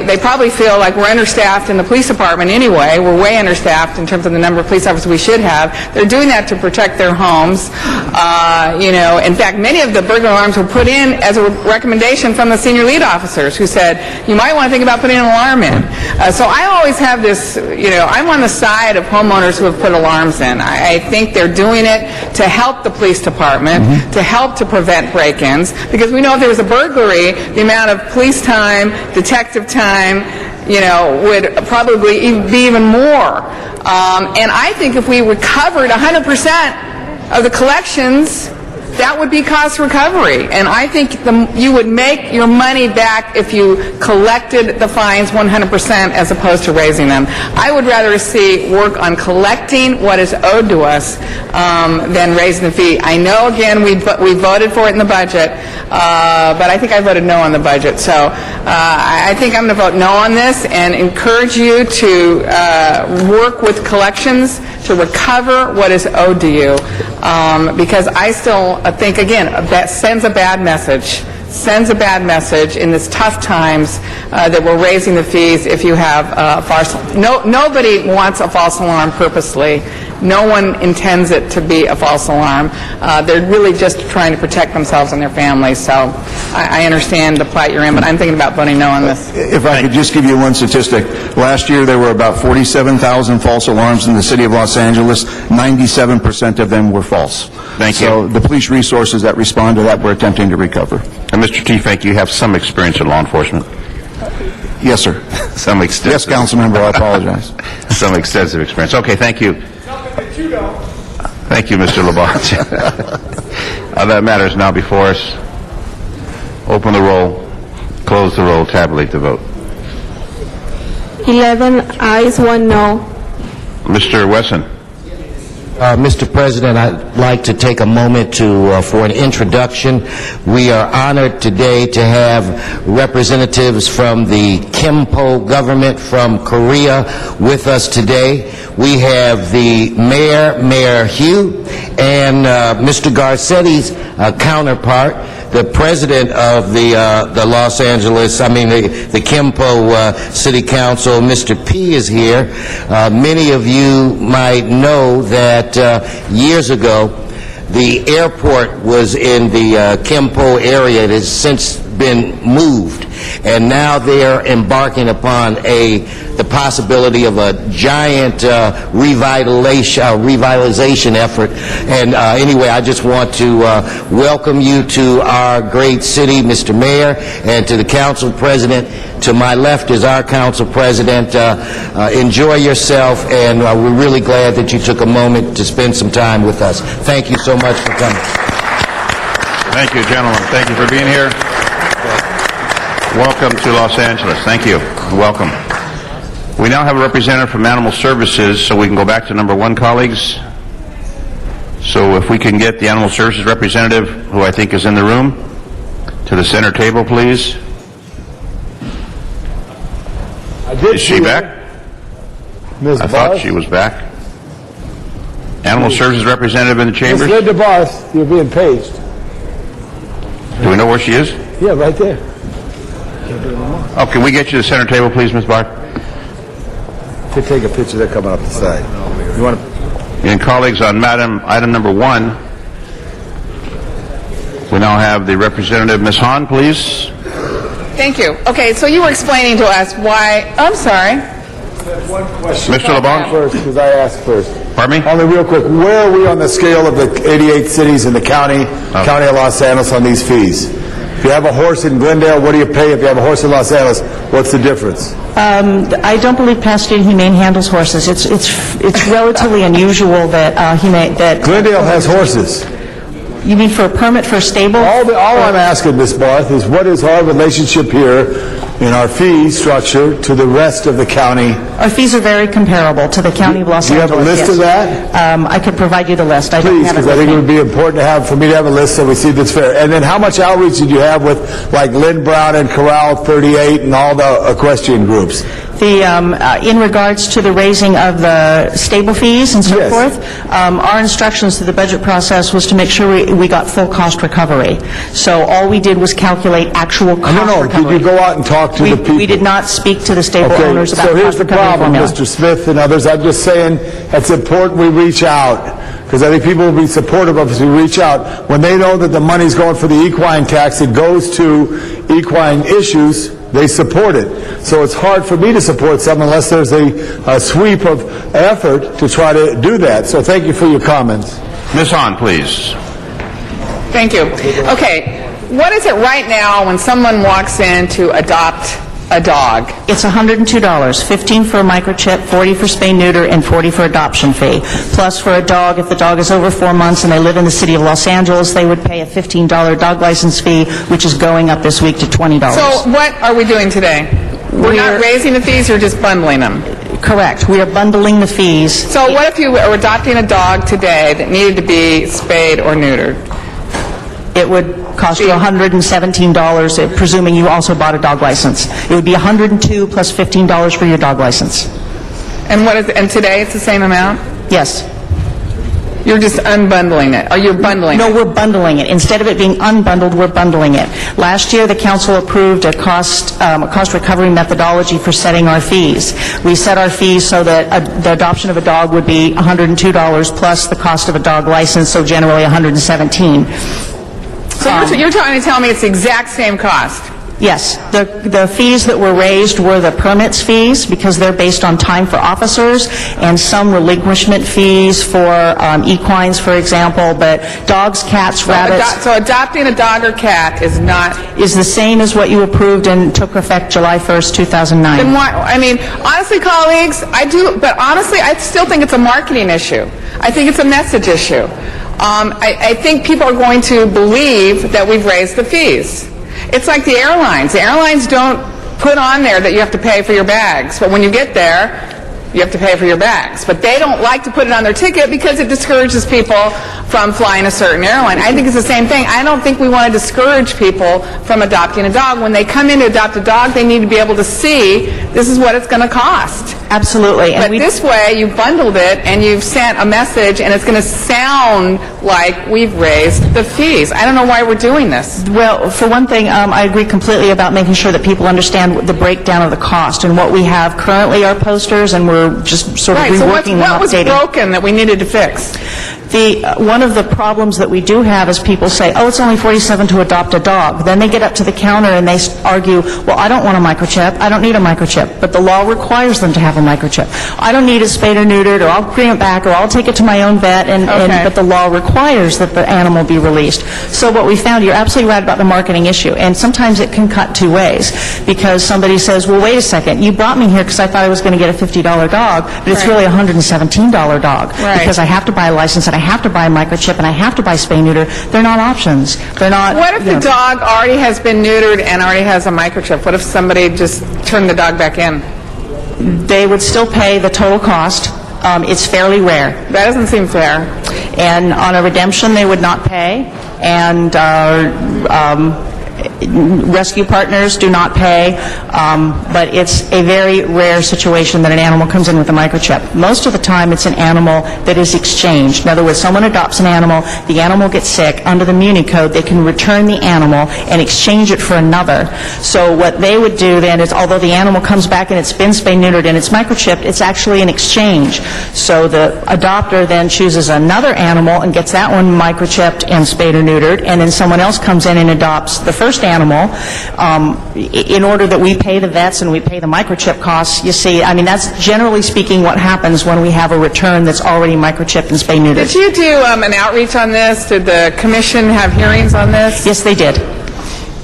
they probably feel like we're understaffed in the police department anyway. We're way understaffed in terms of the number of police officers we should have. They're doing that to protect their homes. In fact, many of the burglar alarms were put in as a recommendation from the senior lead officers who said, you might want to think about putting an alarm in. So I always have this, I'm on the side of homeowners who have put alarms in. I think they're doing it to help the police department, to help to prevent break-ins, because we know if there was a burglary, the amount of police time, detective time, would probably be even more. And I think if we recovered 100% of the collections, that would be cost recovery. And I think you would make your money back if you collected the fines 100% as opposed to raising them. I would rather see work on collecting what is owed to us than raising the fee. I know, again, we voted for it in the budget, but I think I voted no on the budget. So I think I'm going to vote no on this and encourage you to work with collections to recover what is owed to you, because I still think, again, that sends a bad message in this tough times that we're raising the fees if you have nobody wants a false alarm purposely. No one intends it to be a false alarm. They're really just trying to protect themselves and their families. So I understand the plight you're in, but I'm thinking about voting no on this. If I could just give you one statistic. Last year there were about 47,000 false alarms in the city of Los Angeles. 97% of them were false. Thank you. So the police resources that respond to that we're attempting to recover. And Mr. Tiefenk, you have some experience in law enforcement. Yes, sir. Some extensive. Yes, Councilmember, I apologize. Some extensive experience. Okay, thank you. Thank you, Mr. Labarge. That matter is now before us. Open the roll, close the roll, tabulate the vote. 11 ayes, 1 no. Mr. Wesson. Mr. President, I'd like to take a moment for an introduction. We are honored today to have representatives from the Kimpo government from Korea with us today. We have the Mayor Hugh, and Mr. Garcetti's counterpart, the president of the Kimpo City Council, Mr. P, is here. Many of you might know that years ago, the airport was in the Kimpo area. It has since been moved, and now they are embarking upon the possibility of a giant revitalization effort. And anyway, I just want to welcome you to our great city, Mr. Mayor, and to the council president. To my left is our council president. Enjoy yourself, and we're really glad that you took a moment to spend some time with us. Thank you so much for coming. Thank you, gentlemen. Thank you for being here. Welcome to Los Angeles. Thank you. Welcome. We now have a representative from Animal Services, so we can go back to number 1, colleagues. So if we can get the Animal Services representative, who I think is in the room, to the center table, please. Is she back? I thought she was back. Animal Services representative in the chambers? Ms. Linda Barth, you're being paged. Do we know where she is? Yeah, right there. Oh, can we get you to the center table, please, Ms. Barth? To take a picture, they're coming up the side. You want to... And colleagues, on item number 1, we now have the representative, Ms. Hahn, please. Thank you. Okay, so you were explaining to us why... I'm sorry. One question. Mr. LeBon? First, because I asked first. Pardon me? Only real quick, where are we on the scale of the 88 cities in the county of Los Angeles on these fees? If you have a horse in Glendale, what do you pay? If you have a horse in Los Angeles, what's the difference? I don't believe Pasadena Humane handles horses. It's relatively unusual that Glendale has horses. You mean for a permit for a stable? All I'm asking, Ms. Barth, is what is our relationship here in our fee structure to the rest of the county? Our fees are very comparable to the County of Los Do you Angeles. have a list of yes. that? I could provide you the list. I don't Please, have it because I with think it me. would be important for me to have a list so we see that's fair. And then how much outreach did you have with, like, Lynn Brown and Corral 38 and all the equestrian groups? In regards to the raising of the stable fees and so Yes. forth, our instructions through the budget process was to make sure we got full cost recovery. So all we did was calculate actual cost No, recovery. did you go out and talk to the people? We did not speak to the stable Okay, owners about so here's cost the recovery problem, formula. Mr. Smith and others. I'm just saying it's important we reach out, because I think people will be supportive of us if we reach out. When they know that the money's going for the equine tax, it goes to equine issues, they support it. So it's hard for me to support something unless there's a sweep of effort to try to do that. So thank you for your comments. Ms. Hahn, please. Thank you. Okay, what is it right now when someone walks in to adopt a dog? It's $102, 15 for a microchip, 40 for spay neuter, and 40 for adoption fee. Plus for a dog, if the dog is over 4 months and they live in the city of Los Angeles, they would pay a $15 dog license fee, which is going up this week to $20. So what are we doing today? We're not raising the fees, we're just bundling them? Correct. We are bundling the fees. So what if you were adopting a dog today that needed to be spayed or neutered? It would cost you $117, presuming you also bought a dog license. It would be $102 plus $15 for your dog license. And what is? And today it's the same amount? Yes. You're just unbundling it, or you're bundling No, it? we're bundling it. Instead of it being unbundled, we're bundling it. Last year, the council approved a cost recovery methodology for setting our fees. We set our fees so that the adoption of a dog would be $102 plus the cost of a dog license, so generally $117. So you're trying to tell me it's the exact same cost? Yes. The fees that were raised were the permits fees, because they're based on time for officers, and some relinquishment fees for equines, for example, but dogs, cats, rabbits... So adopting a dog or cat is not... is the same as what you approved and took effect July 1st, 2009. Then why, I mean, honestly, colleagues, I do, but honestly, I still think it's a marketing issue. I think it's a message issue. I think people are going to believe that we've raised the fees. It's like the airlines. The airlines don't put on there that you have to pay for your bags, but when you get there, you have to pay for your bags. But they don't like to put it on their ticket because it discourages people from flying a certain airline. I think it's the same thing. I don't think we want to discourage people from adopting a dog. When they come in to adopt a dog, they need to be able to see this is what it's going to cost. Absolutely. But this way, you've bundled it and you've sent a message, and it's going to sound like we've raised the fees. I don't know why we're doing this. Well, for one thing, I agree completely about making sure that people understand the breakdown of the cost. And what we have currently are posters, and we're just sort of Right, so reworking them, what was updating. broken that we needed to fix? One of the problems that we do have is people say, oh, it's only $47 to adopt a dog. Then they get up to the counter and they argue, well, I don't want a microchip. I don't need a microchip. But the law requires them to have a microchip. I don't need it spayed or neutered, or I'll bring it back, or I'll take it to my own vet, but the law requires that the animal be released. So what we found, you're absolutely right about the marketing issue, and sometimes it can cut two ways, because somebody says, well, wait a second, you brought me here because I thought I was going to get a $50 dog, but it's really a $117 dog, because I have to buy a license, and I have to buy a microchip, and I have to buy spay neuter. They're not options. They're not... What if the dog already has been neutered and already has a microchip? What if somebody just turned the dog back in? They would still pay the total cost. It's fairly rare. That doesn't seem fair. And on a redemption, they would not pay. And rescue partners do not pay, but it's a very rare situation that an animal comes in with a microchip. Most of the time, it's an animal that is exchanged. In other words, someone adopts an animal, the animal gets sick. Under the Muni Code, they can return the animal and exchange it for another. So what they would do then is, although the animal comes back and it's been spay-neutered and it's microchipped, it's actually an exchange. So the adopter then chooses another animal and gets that one microchipped and spayed or neutered, and then someone else comes in and adopts the first animal. In order that we pay the vets and we pay the microchip costs, you see, I mean, that's generally speaking what happens when we have a return that's already microchipped and spay-neutered. Did you do an outreach on this? Did the commission have hearings on this? Yes, they did.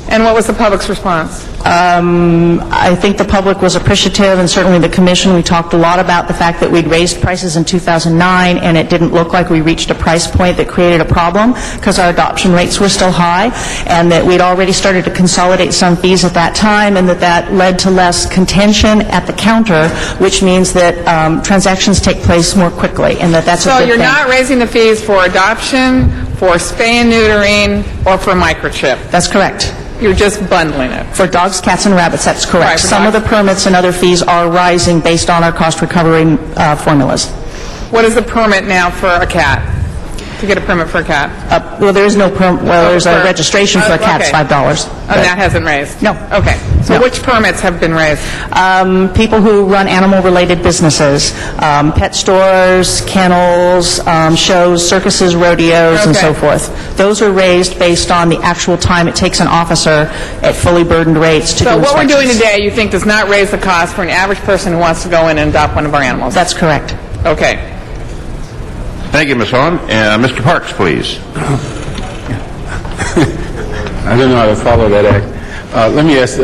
And what was the public's response? I think the public was appreciative, and certainly the commission. We talked a lot about the fact that we'd raised prices in 2009, and it didn't look like we reached a price point that created a problem because our adoption rates were still high, and that we'd already started to consolidate some fees at that time, and that led to less contention at the counter, which means that transactions take place more quickly, and that's a good So thing. you're not raising the fees for adoption, for spay and neutering, or for microchip? That's correct. You're just bundling it? For dogs, cats, and rabbits, that's correct. Right, for Some of dogs. the permits and other fees are rising based on our cost recovery formulas. What is the permit now for a cat? To get a permit for a cat? Well, there is no there's a registration for a cat, it's okay. $5. And that hasn't raised? No. Okay. So No. which permits have been raised? People who run animal-related businesses, pet stores, kennels, shows, circuses, rodeos, and so Okay. forth. Those are raised based on the actual time it takes an officer at fully burdened rates to do So what we're doing inspections. today, you think, does not raise the cost for an average person who wants to go in and adopt one of our animals? That's correct. Okay. Thank you, Ms. Hahn. Mr. Parks, please. I don't know how to follow that act. Let me ask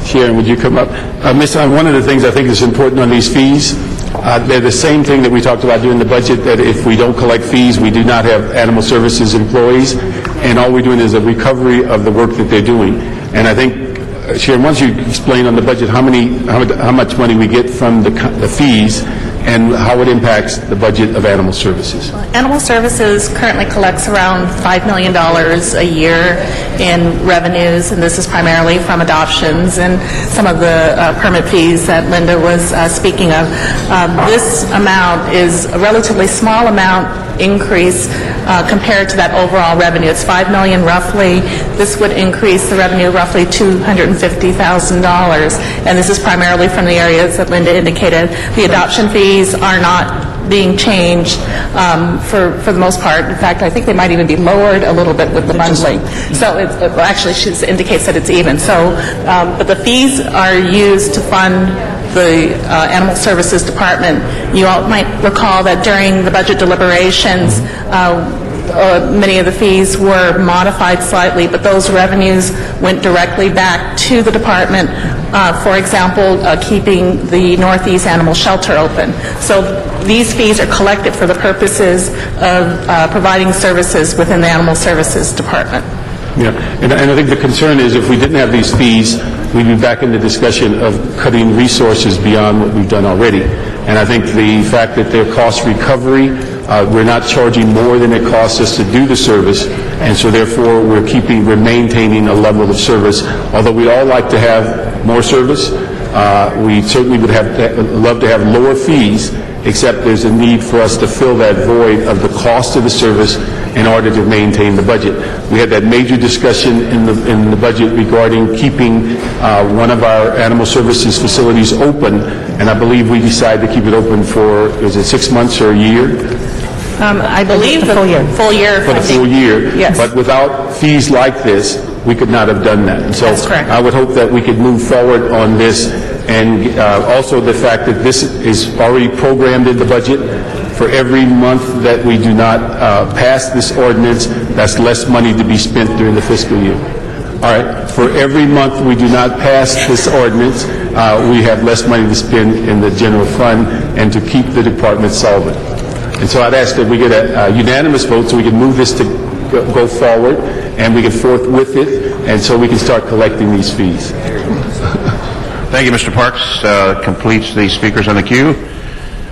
Sharon, would you come up? Ms. Hahn, one of the things I think is important on these fees, they're the same thing that we talked about during the budget, that if we don't collect fees, we do not have animal services employees, and all we're doing is a recovery of the work that they're doing. And I think, Sharon, why don't you explain on the budget how much money we get from the fees and how it impacts the budget of animal services? Animal Services currently collects around $5 million a year in revenues, and this is primarily from adoptions and some of the permit fees that Linda was speaking of. This amount is a relatively small amount increase compared to that overall revenue. It's $5 million roughly. This would increase the revenue roughly $250,000, and this is primarily from the areas that Linda indicated. The adoption fees are not being changed for the most part. In fact, I think they might even be lowered a little bit with the bundling. So actually, she indicates that it's even. So, but the fees are used to fund the Animal Services Department. You all might recall that during the budget deliberations, many of the fees were modified slightly, but those revenues went directly back to the department. For example, keeping the Northeast Animal Shelter open. So these fees are collected for the purposes of providing services within the Animal Services Department. Yeah, and I think the concern is if we didn't have these fees, we'd be back in the discussion of cutting resources beyond what we've done already. And I think the fact that their cost recovery, we're not charging more than it costs us to do the service, and so therefore we're maintaining a level of service. Although we'd all like to have more service, we certainly would love to have lower fees, except there's a need for us to fill that void of the cost of the service in order to maintain the budget. We had that major discussion in the budget regarding keeping one of our animal services facilities open, and I believe we decided to keep it open for, is it 6 months or a year? I believe the full year. For the full year. Yes. But without fees like this, we could not have done that. And so That's correct. I would hope that we could move forward on this, and also the fact that this is already programmed in the budget. For every month that we do not pass this ordinance, that's less money to be spent during the fiscal year. All right, for every month we do not pass this ordinance, we have less money to spend in the general fund and to keep the department solvent. And so I'd ask that we get a unanimous vote so we can move this to go forward and we can forthwith it, and so we can start collecting these fees. Thank you, Mr. Parks. Completes the speakers on the queue.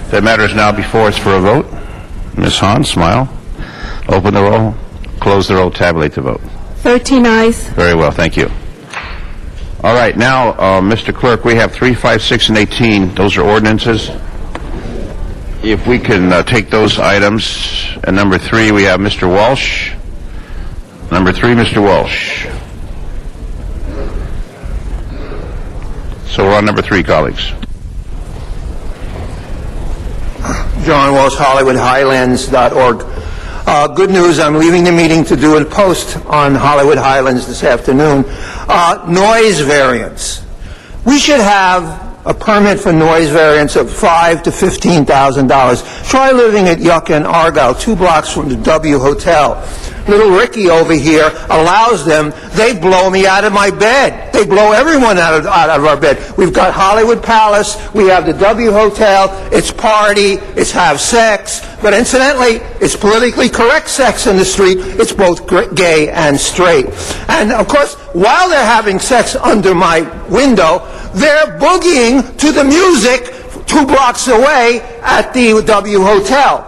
That matter is now before us for a vote. Ms. Hahn, smile. Open the roll. Close the roll. Tabulate the vote. 13 ayes. Very well. Thank you. All right. Now, Mr. Clerk, we have 3, 5, 6, and 18. Those are ordinances. If we can take those items. And number 3, we have Mr. Walsh. Number 3, Mr. Walsh. So we're on number 3, colleagues. John Walsh, HollywoodHighlands.org. Good news, I'm leaving the meeting to do a post on Hollywood Highlands this afternoon. Noise variance. We should have a permit for noise variance of $5,000 to $15,000. Try living at Yucca and Argyle, 2 blocks from the W Hotel. little Ricky over here allows them, they blow me out of my bed. They blow everyone out of our bed. We've got Hollywood Palace, we have the W Hotel, it's party, it's have sex, but incidentally, it's politically correct sex in the street. It's both gay and straight. And of course, while they're having sex under my window, they're boogieing to the music 2 blocks away at the W Hotel.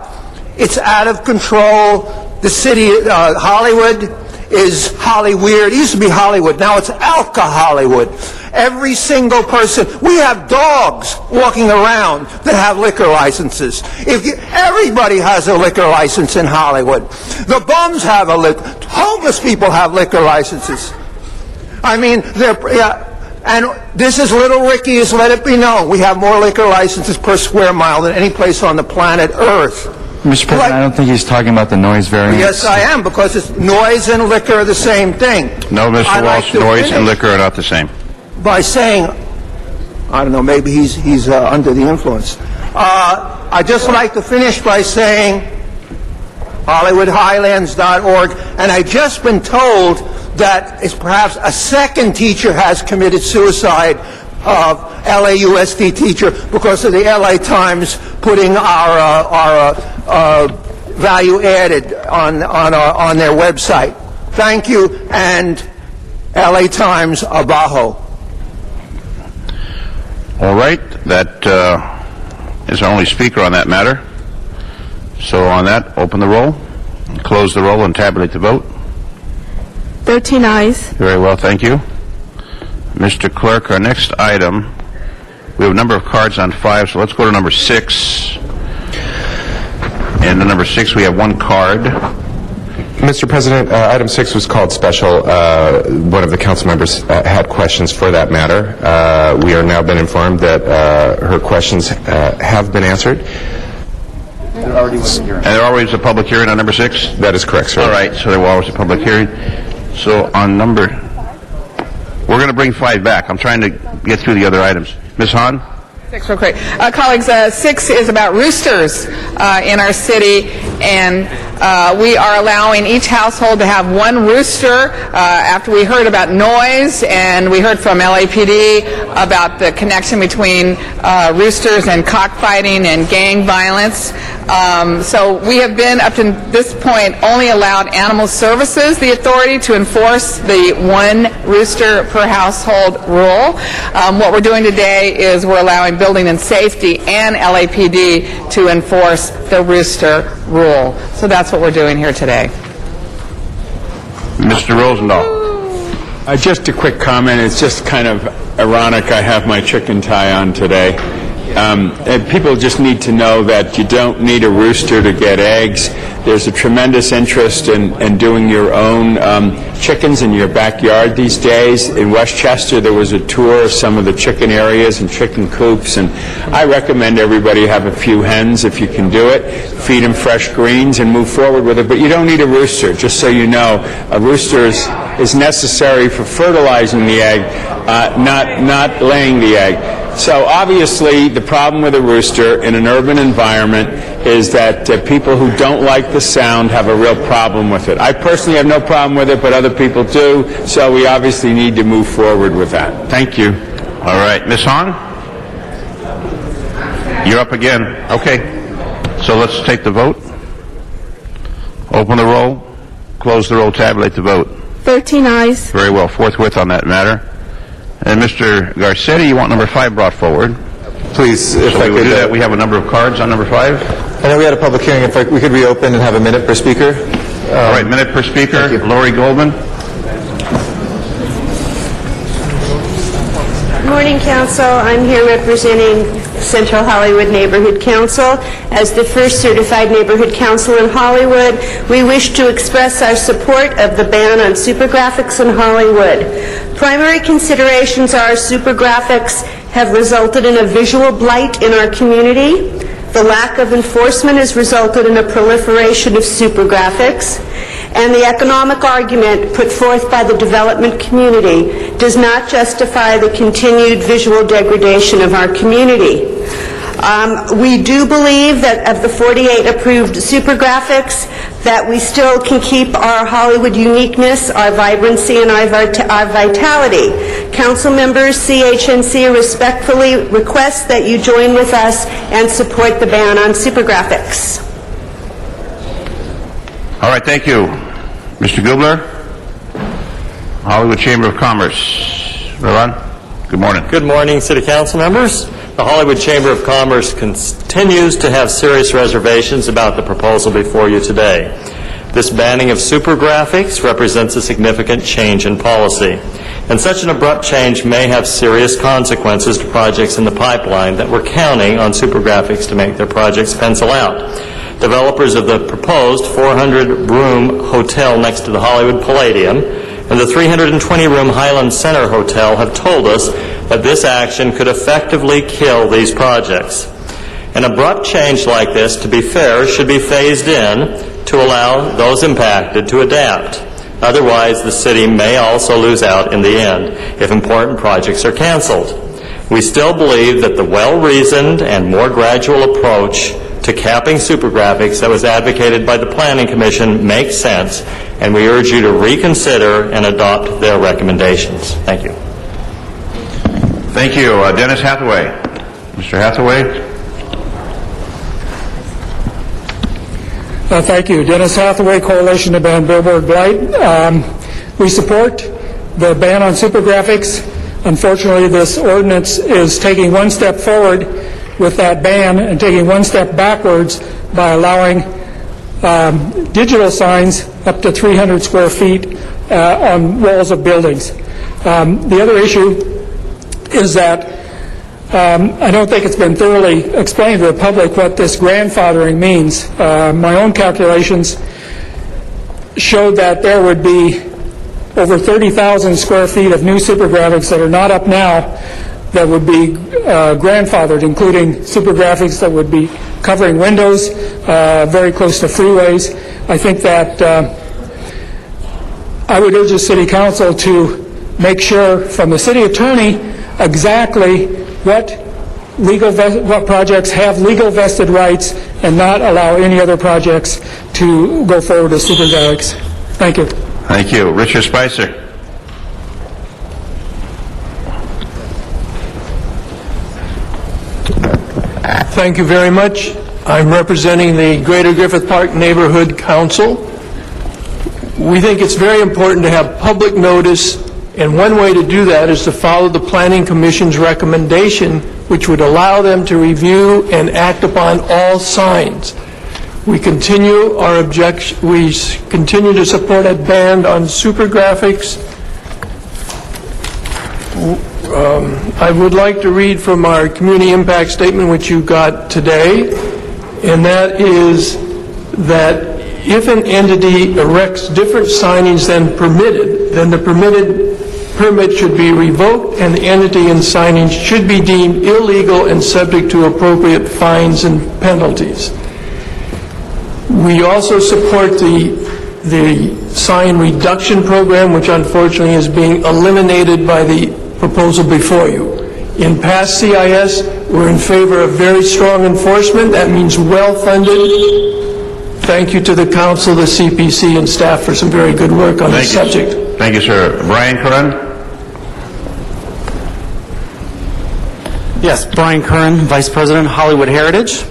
It's out of control. The city, Hollywood, is Hollyweird. It used to be Hollywood. Now it's Alka Hollywood. Every single person. We have dogs walking around that have liquor licenses. Everybody has a liquor license in Hollywood. The bums have homeless people have liquor licenses. I mean, and this is Little Ricky's, let it be known. We have more liquor licenses per square mile than any place on the planet Earth. Mr. President, I don't think he's talking about the noise variance. Yes, I am, because it's noise and liquor are the same thing. No, Mr. Walsh, noise and liquor are not the same. By saying, I don't know, maybe he's under the influence. I'd just like to finish by saying HollywoodHighlands.org, and I've just been told that it's perhaps a second teacher has committed suicide, LAUSD teacher, because of the LA Times putting our value added on their website. Thank you, and LA Times abajo. All right, that is our only speaker on that matter. So on that, open the roll, close the roll, and tabulate the vote. 13 ayes. Very well, thank you. Mr. Clerk, our next item, we have a number of cards on 5, so let's go to number 6. And the number 6, we have 1 card. Mr. President, item 6 was called special. One of the council members had questions for that matter. We are now been informed that her questions have been answered. And there always a public hearing on number 6? That is correct, sir. All right, so there will always a public hearing. So on number, we're going to bring 5 back. I'm trying to get through the other items. Ms. Hahn? 6 real quick. Colleagues, 6 is about roosters in our city, and we are allowing each household to have 1 rooster after we heard about noise, and we heard from LAPD about the connection between roosters and cockfighting and gang violence. So we have been, up to this point, only allowed Animal Services the authority to enforce the 1 rooster per household rule. What we're doing today is we're allowing Building and Safety and LAPD to enforce the rooster rule. So that's what we're doing here today. Mr. Rosendahl. Just a quick comment. It's just kind of ironic I have my chicken tie on today. And people just need to know that you don't need a rooster to get eggs. There's a tremendous interest in doing your own chickens in your backyard these days. In Westchester, there was a tour of some of the chicken areas and chicken coops, and I recommend everybody have a few hens if you can do it. Feed them fresh greens and move forward with it. But you don't need a rooster, just so you know. A rooster is necessary for fertilizing the egg, not laying the egg. So obviously, the problem with a rooster in an urban environment is that people who don't like the sound have a real problem with it. I personally have no problem with it, but other people do, so we obviously need to move forward with that. Thank you. All right, Ms. Hahn? You're up again. Okay. So let's take the vote. Open the roll, close the roll, tabulate the vote. 13 ayes. Very well, forthwith on that matter. And Mr. Garcetti, you want number 5 brought forward? Please, if I we could. do that. We have a number of cards on number 5. I know we had a public hearing. If we could reopen and have a minute per speaker. All right, minute per speaker. Lori Goldman. Good morning, Council. I'm here representing Central Hollywood Neighborhood Council. As the first certified neighborhood council in Hollywood, we wish to express our support of the ban on super graphics in Hollywood. Primary considerations are super graphics have resulted in a visual blight in our community. The lack of enforcement has resulted in a proliferation of super graphics. And the economic argument put forth by the development community does not justify the continued visual degradation of our community. We do believe that of the 48 approved super graphics, that we still can keep our Hollywood uniqueness, our vibrancy, and our vitality. Council members, CHNC respectfully request that you join with us and support the ban on super graphics. All right, thank you. Mr. Gubler, Hollywood Chamber of Commerce. Ron, good morning. Good morning, City Council members. The Hollywood Chamber of Commerce continues to have serious reservations about the proposal before you today. This banning of super graphics represents a significant change in policy, and such an abrupt change may have serious consequences to projects in the pipeline that were counting on super graphics to make their projects pencil out. Developers of the proposed 400-room hotel next to the Hollywood Palladium and the 320-room Highland Center Hotel have told us that this action could effectively kill these projects. An abrupt change like this, to be fair, should be phased in to allow those impacted to adapt. Otherwise, the city may also lose out in the end if important projects are canceled. We still believe that the well-reasoned and more gradual approach to capping super graphics that was advocated by the Planning Commission makes sense, and we urge you to reconsider and adopt their recommendations. Thank you. Thank you. Dennis Hathaway. Mr. Hathaway. Thank you. Dennis Hathaway, Coalition to Ban Billboard Blight. We support the ban on super graphics. Unfortunately, this ordinance is taking one step forward with that ban and taking one step backwards by allowing digital signs up to 300 square feet on walls of buildings. The other issue is that I don't think it's been thoroughly explained to the public what this grandfathering means. My own calculations showed that there would be over 30,000 square feet of new super graphics that are not up now that would be grandfathered, including super graphics that would be covering windows very close to freeways. I think that I would urge the City Council to make sure from the City Attorney exactly what projects have legal vested rights and not allow any other projects to go forward as super graphics. Thank you. Thank you. Richard Spicer. Thank you very much. I'm representing the Greater Griffith Park Neighborhood Council. We think it's very important to have public notice, and one way to do that is to follow the Planning Commission's recommendation, which would allow them to review and act upon all signs. We continue to support a ban on super graphics. I would like to read from our community impact statement, which you got today, and that is that if an entity erects different signage than permitted, then the permit should be revoked and the entity and signage should be deemed illegal and subject to appropriate fines and penalties. We also support the sign reduction program, which unfortunately is being eliminated by the proposal before you. In past CIS, we're in favor of very strong enforcement. That means well-funded. Thank you to the council, the CPC, and staff for some very good work on this subject. Thank you, sir. Brian Curran. Yes, Brian Curran, Vice President, Hollywood Heritage.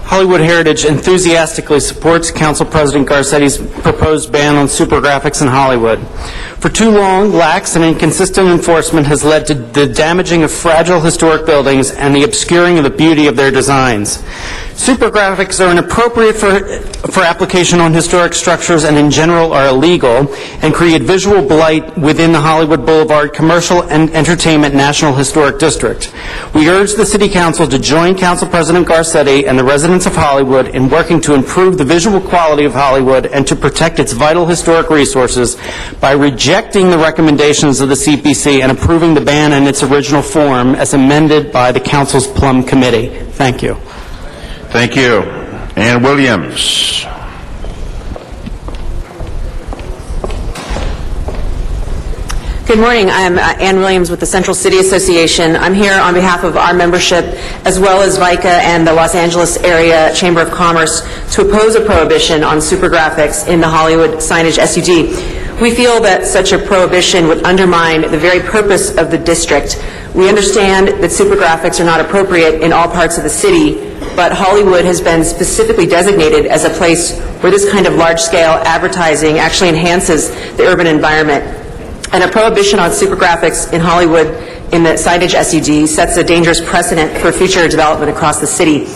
Hollywood Heritage enthusiastically supports Council President Garcetti's proposed ban on super graphics in Hollywood. For too long, lax and inconsistent enforcement has led to the damaging of fragile historic buildings and the obscuring of the beauty of their designs. Super graphics are inappropriate for application on historic structures and in general are illegal and create visual blight within the Hollywood Boulevard Commercial and Entertainment National Historic District. We urge the City Council to join Council President Garcetti and the residents of Hollywood in working to improve the visual quality of Hollywood and to protect its vital historic resources by rejecting the recommendations of the CPC and approving the ban in its original form as amended by the Council's Plum Committee. Thank you. Thank you. Ann Williams. Good Good morning. I'm Ann Williams with the Central City Association. I'm here on behalf of our membership, as well as VICA and the Los Angeles Area Chamber of Commerce, to oppose a prohibition on super graphics in the Hollywood signage SUD. We feel that such a prohibition would undermine the very purpose of the district. We understand that super graphics are not appropriate in all parts of the city, but Hollywood has been specifically designated as a place where this kind of large-scale advertising actually enhances the urban environment. And a prohibition on super graphics in Hollywood in the signage SUD sets a dangerous precedent for future development across the city.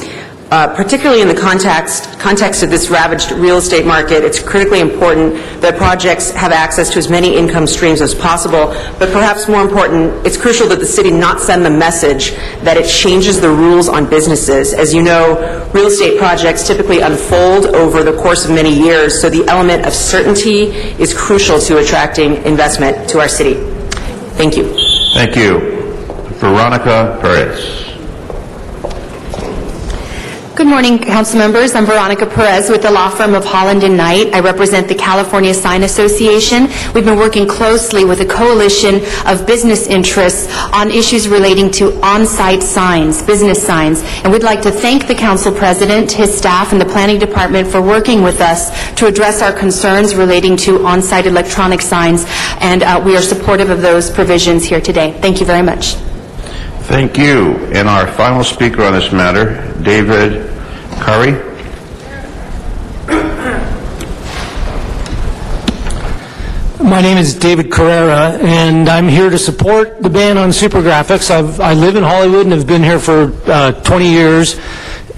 Particularly in the context of this ravaged real estate market, it's critically important that projects have access to as many income streams as possible, but perhaps more important, it's crucial that the city not send the message that it changes the rules on businesses. As you know, real estate projects typically unfold over the course of many years, so the element of certainty is crucial to attracting investment to our city. Thank you. Thank you. Veronica Perez. Good morning, council members. I'm Veronica Perez with the law firm of Holland & Knight. I represent the California Sign Association. We've been working closely with a coalition of business interests on issues relating to on-site signs, business signs. And we'd like to thank the council president, his staff, and the planning department for working with us to address our concerns relating to on-site electronic signs. And we are supportive of those provisions here today. Thank you very much. Thank you. And our final speaker on this matter, David Curry. My name is David Carrera, and I'm here to support the ban on super graphics. I live in Hollywood and have been here for 20 years,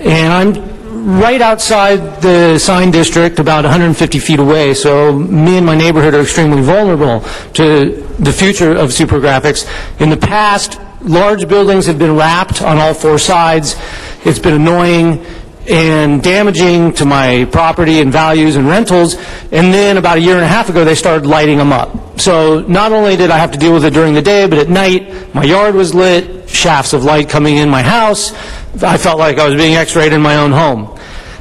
and I'm right outside the sign district, about 150 feet away, so me and my neighborhood are extremely vulnerable to the future of super graphics. In the past, large buildings have been wrapped on all four sides. It's been annoying and damaging to my property and values and rentals, and then about a year and a half ago they started lighting them up. So not only did I have to deal with it during the day, but at night my yard was lit, shafts of light coming in my house. I felt like I was being x-rayed in my own home.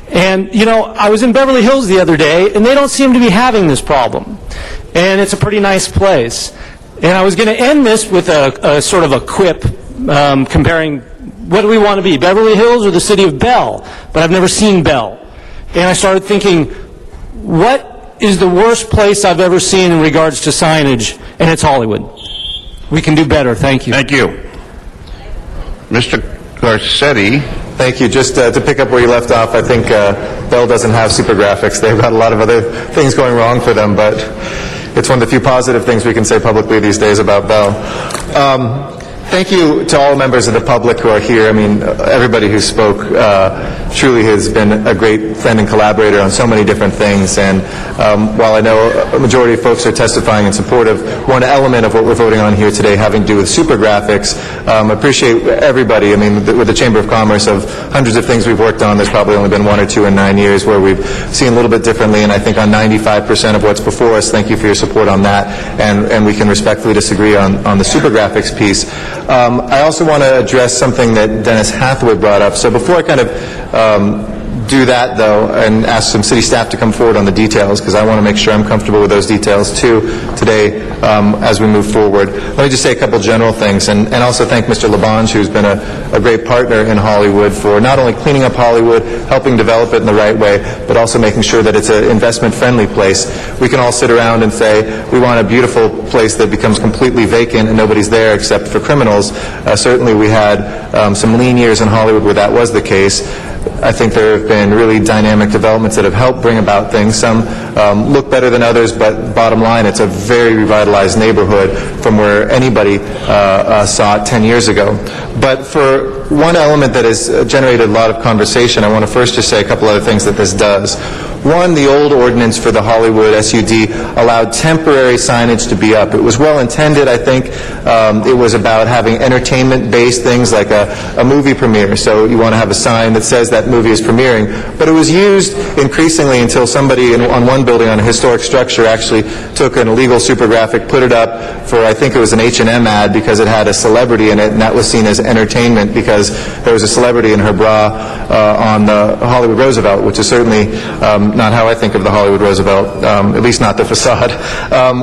And, you know, I was in Beverly Hills the other day, and they don't seem to be having this problem. And it's a pretty nice place. And I was going to end this with a sort of a quip comparing what do we want to be, Beverly Hills or the city of Bell? But I've never seen Bell. And I started thinking, what is the worst place I've ever seen in regards to signage? And it's Hollywood. We can do better. Thank you. Thank you. Mr. Garcetti. Thank you. Just to pick up where you left off, I think Bell doesn't have super graphics. They've got a lot of other things going wrong for them, but it's one of the few positive things we can say publicly these days about Bell. Thank you to all members of the public who are here. I mean, everybody who spoke truly has been a great friend and collaborator on so many different things. And while I know a majority of folks are testifying in support of one element of what we're voting on here today having to do with super graphics, I appreciate everybody. I mean, with the Chamber of Commerce, of hundreds of things we've worked on, there's probably only been 1 or 2 in 9 years where we've seen a little bit differently. And I think on 95% of what's before us, thank you for your support on that. And we can respectfully disagree on the super graphics piece. I also want to address something that Dennis Hathaway brought up. So before I kind of do that, though, and ask some city staff to come forward on the details, because I want to make sure I'm comfortable with those details, too, today as we move forward. Let me just say a couple general things, and also thank Mr. Labange, who's been a great partner in Hollywood for not only cleaning up Hollywood, helping develop it in the right way, but also making sure that it's an investment-friendly place. We can all sit around and say, we want a beautiful place that becomes completely vacant and nobody's there except for criminals. Certainly we had some lean years in Hollywood where that was the case. I think there have been really dynamic developments that have helped bring about things. Some look better than others, but bottom line, it's a very revitalized neighborhood from where anybody saw it 10 years ago. But for one element that has generated a lot of conversation, I want to first just say a couple other things that this does. One, the old ordinance for the Hollywood SUD allowed temporary signage to be up. It was well intended, I think. It was about having entertainment-based things like a movie premiere. So you want to have a sign that says that movie is premiering. But it was used increasingly until somebody on one building on a historic structure actually took an illegal super graphic, put it up for, I think it was an H&M ad because it had a celebrity in it, and that was seen as entertainment because there was a celebrity in her bra on the Hollywood Roosevelt, which is certainly not how I think of the Hollywood Roosevelt, at least not the facade.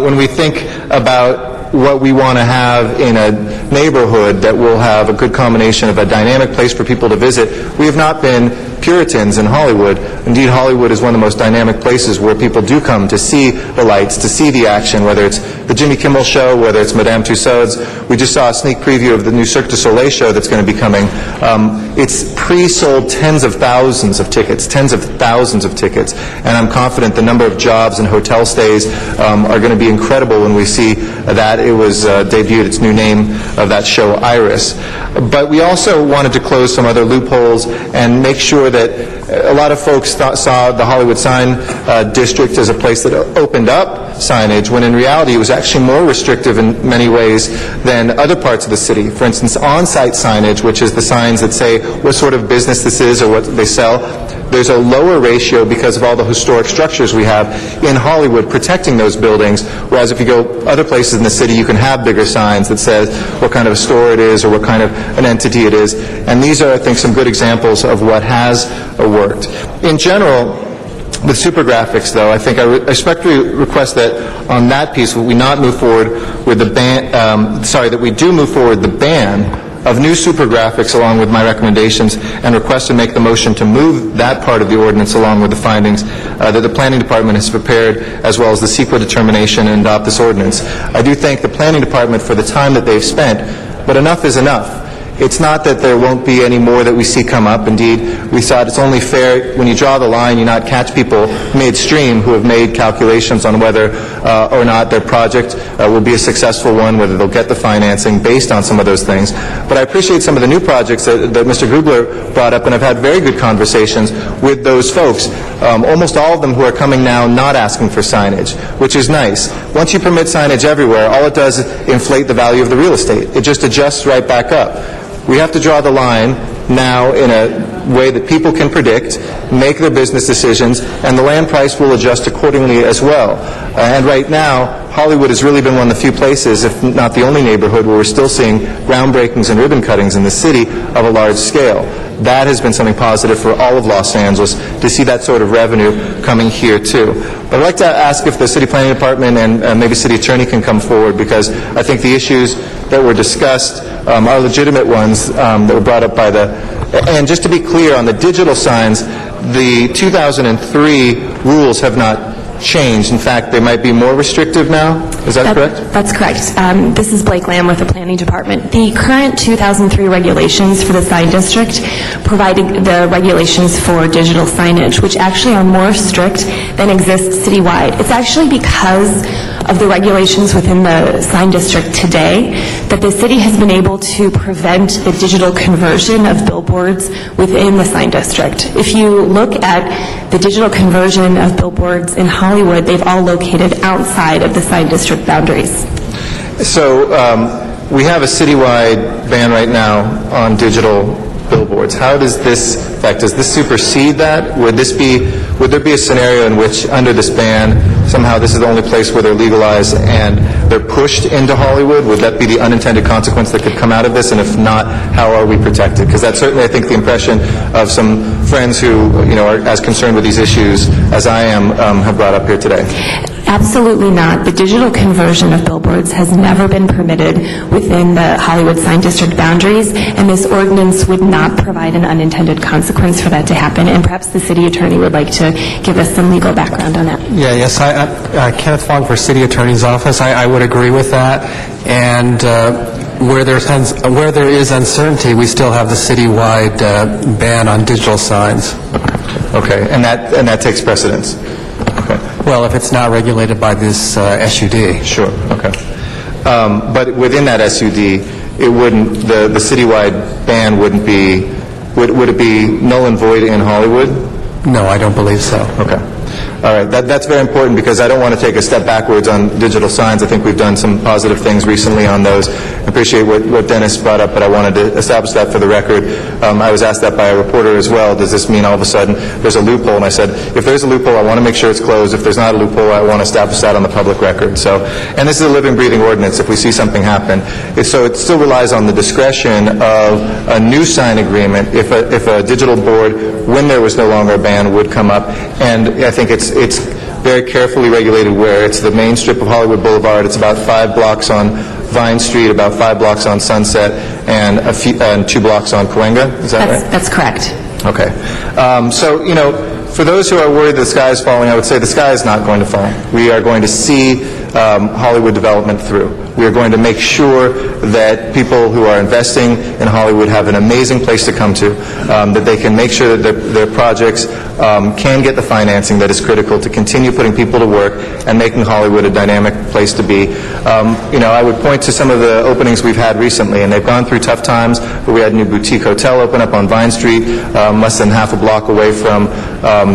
When we think about what we want to have in a neighborhood that will have a good combination of a dynamic place for people to visit. We have not been Puritans in Hollywood. Indeed, Hollywood is one of the most dynamic places where people do come to see the lights, to see the action, whether it's the Jimmy Kimmel Show, whether it's Madame Tussauds. We just saw a sneak preview of the new Cirque du Soleil show that's going to be coming. It's pre-sold tens of thousands of tickets, and I'm confident the number of jobs and hotel stays are going to be incredible when we see that. It was debuted, its new name of that show, Iris. But we also wanted to close some other loopholes and make sure that a lot of folks saw the Hollywood Sign District as a place that opened up signage, when in reality it was actually more restrictive in many ways than other parts of the city. For instance, on-site signage, which is the signs that say what sort of business this is or what they sell, there's a lower ratio because of all the historic structures we have in Hollywood protecting those buildings, whereas if you go other places in the city, you can have bigger signs that says what kind of a store it is or what kind of an entity it is. And these are, I think, some good examples of what has worked. In general, with super graphics, though, I think I respectfully request that on that piece, we not move forward with the ban, that we do move forward the ban of new super graphics along with my recommendations, and request to make the motion to move that part of the ordinance along with the findings that the Planning Department has prepared, as well as the CEQA determination, and adopt this ordinance. I do thank the Planning Department for the time that they've spent, but enough is enough. It's not that there won't be any more that we see come up. Indeed, we thought it's only fair when you draw the line, you not catch people midstream who have made calculations on whether or not their project will be a successful one, whether they'll get the financing based on some of those things. But I appreciate some of the new projects that Mr. Grubler brought up, and I've had very good conversations with those folks, almost all of them who are coming now not asking for signage, which is nice. Once you permit signage everywhere, all it does is inflate the value of the real estate. It just adjusts right back up. We have to draw the line now in a way that people can predict, make their business decisions, and the land price will adjust accordingly as well. And right now, Hollywood has really been one of the few places, if not the only neighborhood, where we're still seeing groundbreakings and ribbon cuttings in the city of a large scale. That has been something positive for all of Los Angeles, to see that sort of revenue coming here too. But I'd like to ask if the City Planning Department and maybe City Attorney can come forward, because I think the issues that were discussed are legitimate ones that were brought up by the... And just to be clear, on the digital signs, the 2003 rules have not changed. In fact, they might be more restrictive now. Is that correct? That's correct. This is Blake Lamb with the Planning Department. The current 2003 regulations for the sign district provided the regulations for digital signage, which actually are more strict than exists citywide. It's actually because of the regulations within the sign district today that the city has been able to prevent the digital conversion of billboards within the sign district. If you look at the digital conversion of billboards in Hollywood, they've all located outside of the sign district boundaries. So we have a citywide ban right now on digital billboards. How does this affect? Does this supersede that? Would there be a scenario in which, under this ban, somehow this is the only place where they're legalized and they're pushed into Hollywood? Would that be the unintended consequence that could come out of this? And if not, how are we protected? Because that's certainly, I think, the impression of some friends who, are as concerned with these issues as I am, have brought up here today. Absolutely not. The digital conversion of billboards has never been permitted within the Hollywood sign district boundaries, and this ordinance would not provide an unintended consequence for that to happen. And perhaps the city attorney would like to give us some legal background on that. Yes. Kenneth Fong for City Attorney's Office. I would agree with that. And where there is uncertainty, we still have the citywide ban on digital signs. Okay, and that takes precedence. Okay. Well, if it's not regulated by this SUD. Sure. Okay. But within that SUD, it wouldn't. The citywide ban wouldn't be. Would it be null and void in Hollywood? No, I don't believe so. Okay. All right. That's very important, because I don't want to take a step backwards on digital signs. I think we've done some positive things recently on those. I appreciate what Dennis brought up, but I wanted to establish that for the record. I was asked that by a reporter as well. Does this mean all of a sudden there's a loophole? And I said, if there's a loophole, I want to make sure it's closed. If there's not a loophole, I want to establish that on the public record. So, and this is a living, breathing ordinance. If we see something happen, so it still relies on the discretion of a new sign agreement. If a digital board, when there was no longer a ban, would come up, and I think it's very carefully regulated where. It's the main strip of Hollywood Boulevard. It's about 5 blocks on Vine Street, about 5 blocks on Sunset, and 2 blocks on Cahuenga. Is that right? That's correct. Okay. So, for those who are worried the sky is falling, I would say the sky is not going to fall. We are going to see Hollywood development through. We are going to make sure that people who are investing in Hollywood have an amazing place to come to, that they can make sure that their projects can get the financing that is critical to continue putting people to work and making Hollywood a dynamic place to be. I would point to some of the openings we've had recently, and they've gone through tough times, but we had a new boutique hotel open up on Vine Street, less than half a block away from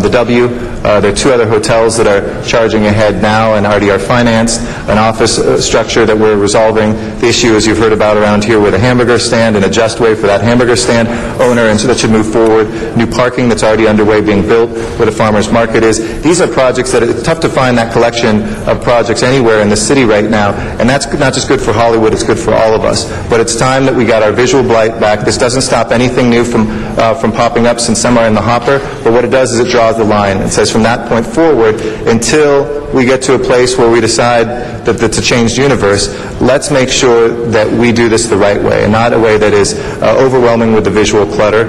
the W. There are 2 other hotels that are charging ahead now and already are financed, an office structure that we're resolving the issue, as you've heard about around here, with a hamburger stand and a just way for that hamburger stand owner, and so that should move forward. New parking that's already underway being built where the farmers market is. These are projects that it's tough to find that collection of projects anywhere in the city right now, and that's not just good for Hollywood, it's good for all of us. But it's time that we got our visual blight back. This doesn't stop anything new from popping up since some are in the hopper, but what it does is it draws the line. It says from that point forward, until we get to a place where we decide that it's a changed universe, let's make sure that we do this the right way, and not a way that is overwhelming with the visual clutter,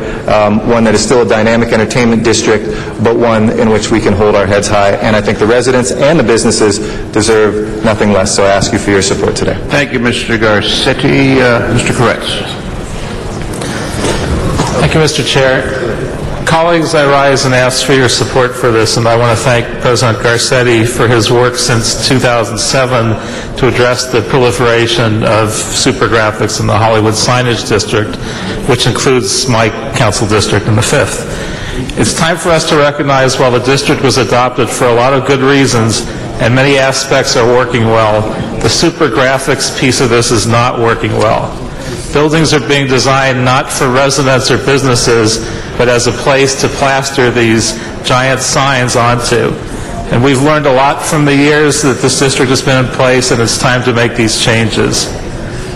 one that is still a dynamic entertainment district, but one in which we can hold our heads high. And I think the residents and the businesses deserve nothing less, so I ask you for your support today. Thank you, Mr. Garcetti. Mr. Koretz. Thank you, Mr. Chair. Colleagues, I rise and ask for your support for this, and I want to thank President Garcetti for his work since 2007 to address the proliferation of super graphics in the Hollywood signage district, which includes my council district in the 5th. It's time for us to recognize while the district was adopted for a lot of good reasons and many aspects are working well, the super graphics piece of this is not working well. Buildings are being designed not for residents or businesses, but as a place to plaster these giant signs onto. And we've learned a lot from the years that this district has been in place, and it's time to make these changes.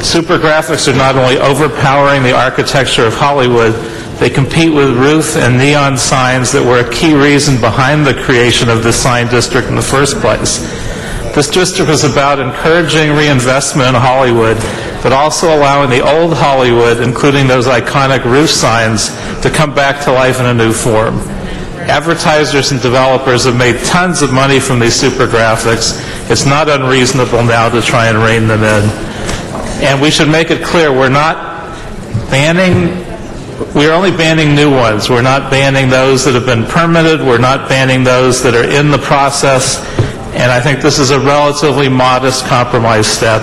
Super graphics are not only overpowering the architecture of Hollywood, they compete with roof and neon signs that were a key reason behind the creation of this sign district in the first place. This district is about encouraging reinvestment in Hollywood, but also allowing the old Hollywood, including those iconic roof signs, to come back to life in a new form. Advertisers and developers have made tons of money from these super graphics. It's not unreasonable now to try and rein them in. And we should make it clear, we're only banning new ones. We're not banning those that have been permitted. We're not banning those that are in the process. And I think this is a relatively modest compromise step,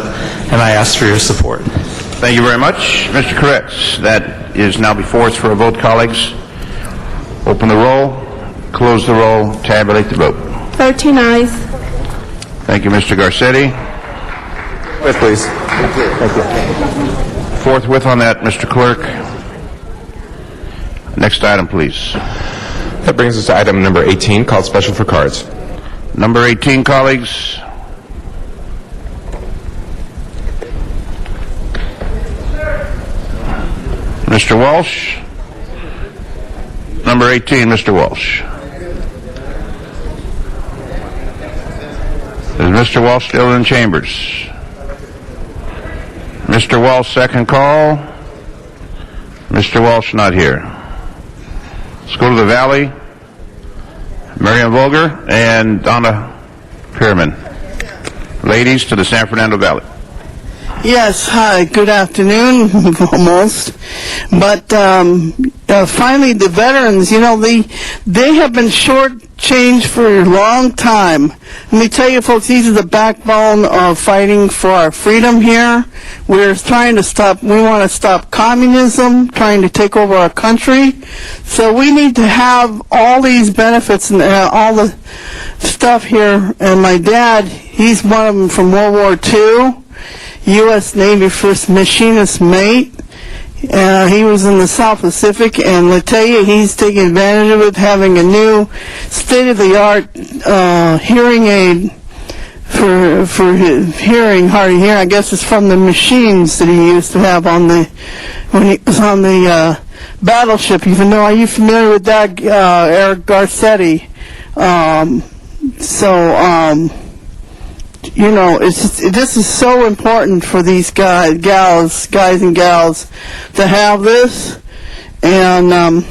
and I ask for your support. Thank you very much. Mr. Koretz, that is now before us for a vote, colleagues. Open the roll, close the roll, tabulate the vote. 13 ayes. Thank you, Mr. Garcetti. Wait, please. Thank you. Forthwith on that, Mr. Clerk. Next item, please. That brings us to item number 18, called Special for Cards. Number 18, colleagues. Mr. Walsh. Number 18, Mr. Walsh. Is Mr. Walsh still in chambers? Mr. Walsh, second call. Mr. Walsh, not here. Let's go to the Valley. Marion Volger and Donna Pierman. Ladies, to the San Fernando Valley. Yes, hi, good afternoon, almost. But finally, the veterans, they have been shortchanged for a long time. Let me tell you, folks, these are the backbone of fighting for our freedom here. We want to stop communism, trying to take over our country. So we need to have all these benefits and all the stuff here. And my dad, he's one of them from World War II. U.S. Navy first machinist mate. He was in the South Pacific, and I tell you, he's taking advantage of it, having a new state-of-the-art hearing aid for his hearing, hard of hearing. I guess it's from the machines that he used to have when he was on the battleship. Even though, are you familiar with that, Eric Garcetti? So, you know, this is so important for these guys and gals to have this. And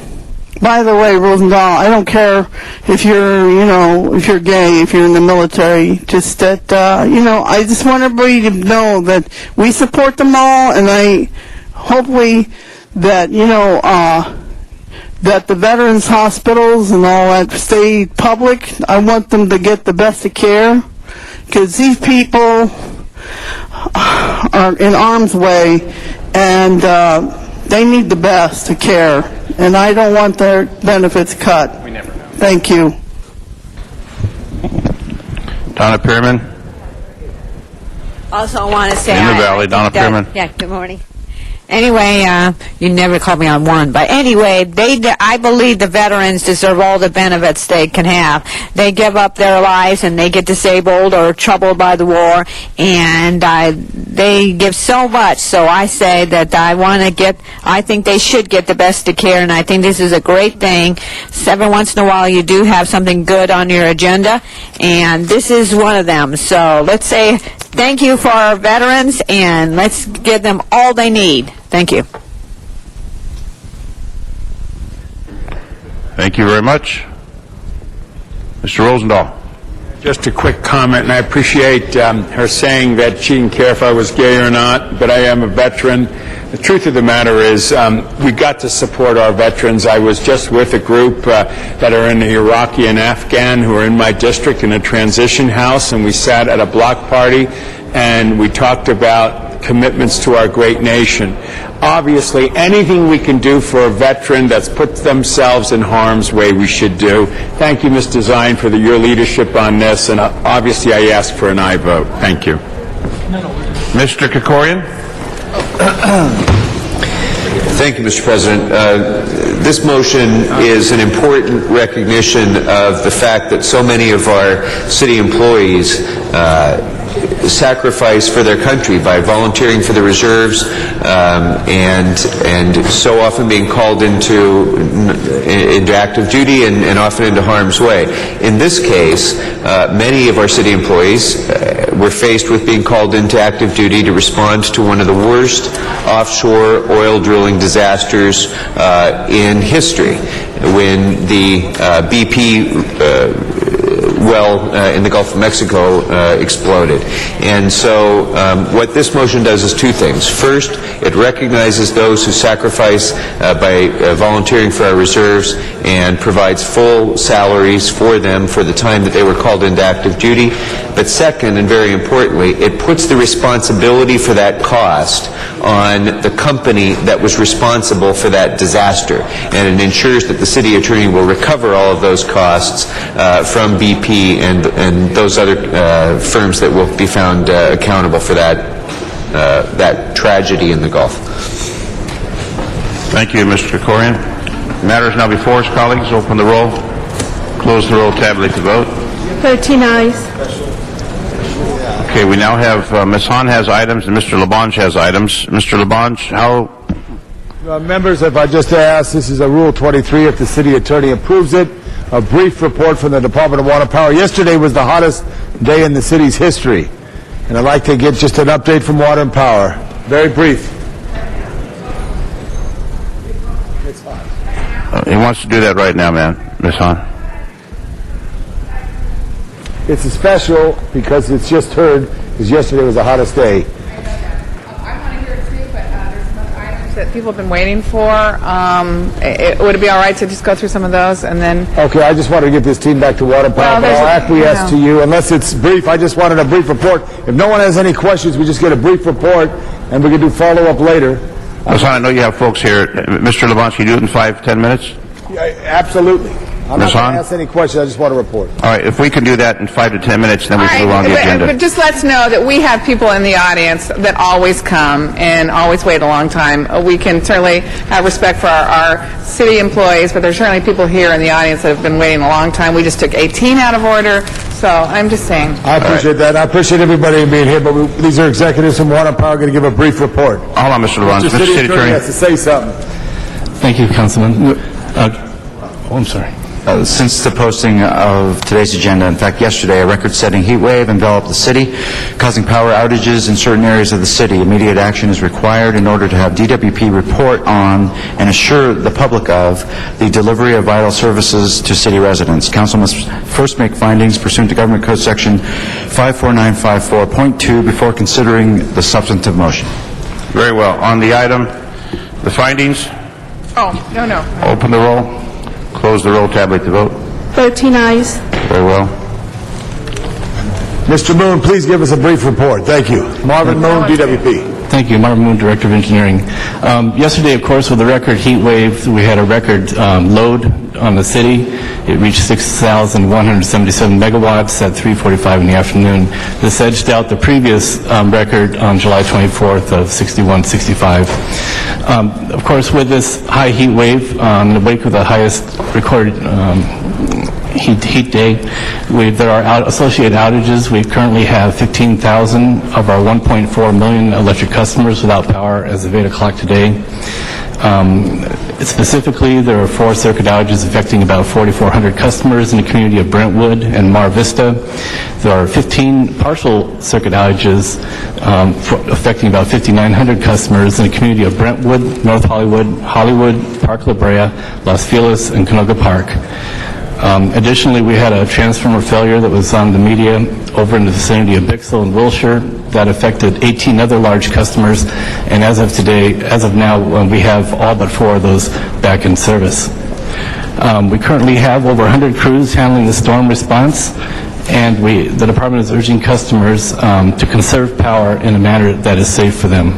by the way, Rosendahl, I don't care if you're, you know, if you're gay, if you're in the military, just that, you know, I just want everybody to know that we support them all, and I hopefully that, you know, that the veterans hospitals and all that stay public. I want them to get the best of care, because these people are in harm's way, and they need the best of care, and I don't want their benefits cut. We never know. Thank you. Donna Pearman. Also want to say... In the Valley, Donna Pearman. Yeah, good morning. Anyway, you never called me on one, but anyway, I believe the veterans deserve all the benefits they can have. They give up their lives and they get disabled or troubled by the war, and they give so much. So I say that I think they should get the best of care, and I think this is a great thing. Every once in a while you do have something good on your agenda, and this is one of them. So let's say thank you for our veterans, and let's give them all they need. Thank you. Thank you very much. Mr. Rosendahl. Just a quick comment, and I appreciate her saying that she didn't care if I was gay or not, but I am a veteran. The truth of the matter is we got to support our veterans. I was just with a group that are in the Iraqi and Afghan who are in my district in a transition house, and we sat at a block party and we talked about commitments to our great nation. Obviously, anything we can do for a veteran that's put themselves in harm's way, we should do. Thank you, Ms. Design, for your leadership on this, and obviously I ask for an aye vote. Thank you. Mr. Krikorian. Thank you, Mr. President. This motion is an important recognition of the fact that so many of our city employees sacrifice for their country by volunteering for the reserves and so often being called into active duty and often into harm's way. In this case, many of our city employees were faced with being called into active duty to respond to one of the worst offshore oil drilling disasters in history, when the BP well in the Gulf of Mexico exploded. And so what this motion does is two things. First, it recognizes those who sacrifice by volunteering for our reserves and provides full salaries for them for the time that they were called into active duty. But second, and very importantly, it puts the responsibility for that cost on the company that was responsible for that disaster. And it ensures that the city attorney will recover all of those costs from BP and those other firms that will be found accountable for that tragedy in the Gulf. Thank you, Mr. Krikorian. Matters now before us, colleagues. Open the roll, close the roll, tabulate the vote. 13 ayes. Okay, we now have Ms. Hahn has items and Mr. Labange has items. Mr. Labange, how... Members, if I just ask, this is a Rule 23, if the city attorney approves it, a brief report from the Department of Water and Power. Yesterday was the hottest day in the city's history, and I'd like to get just an update from Water and Power. Very brief. He wants to do that right now, man. Ms. Hahn. It's a special because it's just heard, because yesterday was the hottest day. That people have been waiting for. Would it be all right to just go through some of those and then... Okay, I just wanted to get this team back to Water and Power, but I'll acquiesce to you. Unless it's brief, I just wanted a brief report. If no one has any questions, we just get a brief report, and we can do follow-up later. Ms. Hahn, I know you have folks here. Mr. Labange, can you do it in 5-10 minutes? Yeah, absolutely. I'm not going to ask any questions. I just want to report. All right, if we can do that in 5 to 10 minutes, then we can move on the agenda. But just let's know that we have people in the audience that always come and always wait a long time. We can certainly have respect for our city employees, but there's certainly people here in the audience that have been waiting a long time. We just took 18 out of order, so I'm just saying. I appreciate that. I appreciate everybody being here, but these are executives from Water and Power going to give a brief report. Hold on, Mr. Labange. Mr. City Attorney has to say something. Thank you, Councilman. I'm sorry. Since the posting of today's agenda, in fact, yesterday, a record-setting heat wave enveloped the city, causing power outages in certain areas of the city. Immediate action is required in order to have DWP report on and assure the public of the delivery of vital services to city residents. Council must first make findings pursuant to Government Code Section 54954.2 before considering the substantive motion. Very well. On the item, the findings, Oh, no. open the roll, close the roll, tabulate the vote. 13 eyes. Very well. Mr. Moon, please give us a brief report. Thank you. Marvin Moon, DWP. Thank you. Marvin Moon, Director of Engineering. Yesterday, of course, with the record heat wave, we had a record load on the city. It reached 6,177 megawatts at 3:45 in the afternoon. This edged out the previous record on July 24th of 6165. Of course, with this high heat wave, in the wake of the highest recorded heat day, there are associated outages. We currently have 15,000 of our 1.4 million electric customers without power as of 8 o'clock today. Specifically, there are 4 circuit outages affecting about 4,400 customers in the community of Brentwood and Mar Vista. There are 15 partial circuit outages affecting about 5,900 customers in the community of Brentwood, North Hollywood, Hollywood, Park La Brea, Los Feliz, and Canoga Park. Additionally, we had a transformer failure that was on the media over in the vicinity of Bixel and Wilshire that affected 18 other large customers, and as of now, we have all but 4 of those back in service. We currently have over 100 crews handling the storm response, and the department is urging customers to conserve power in a manner that is safe for them.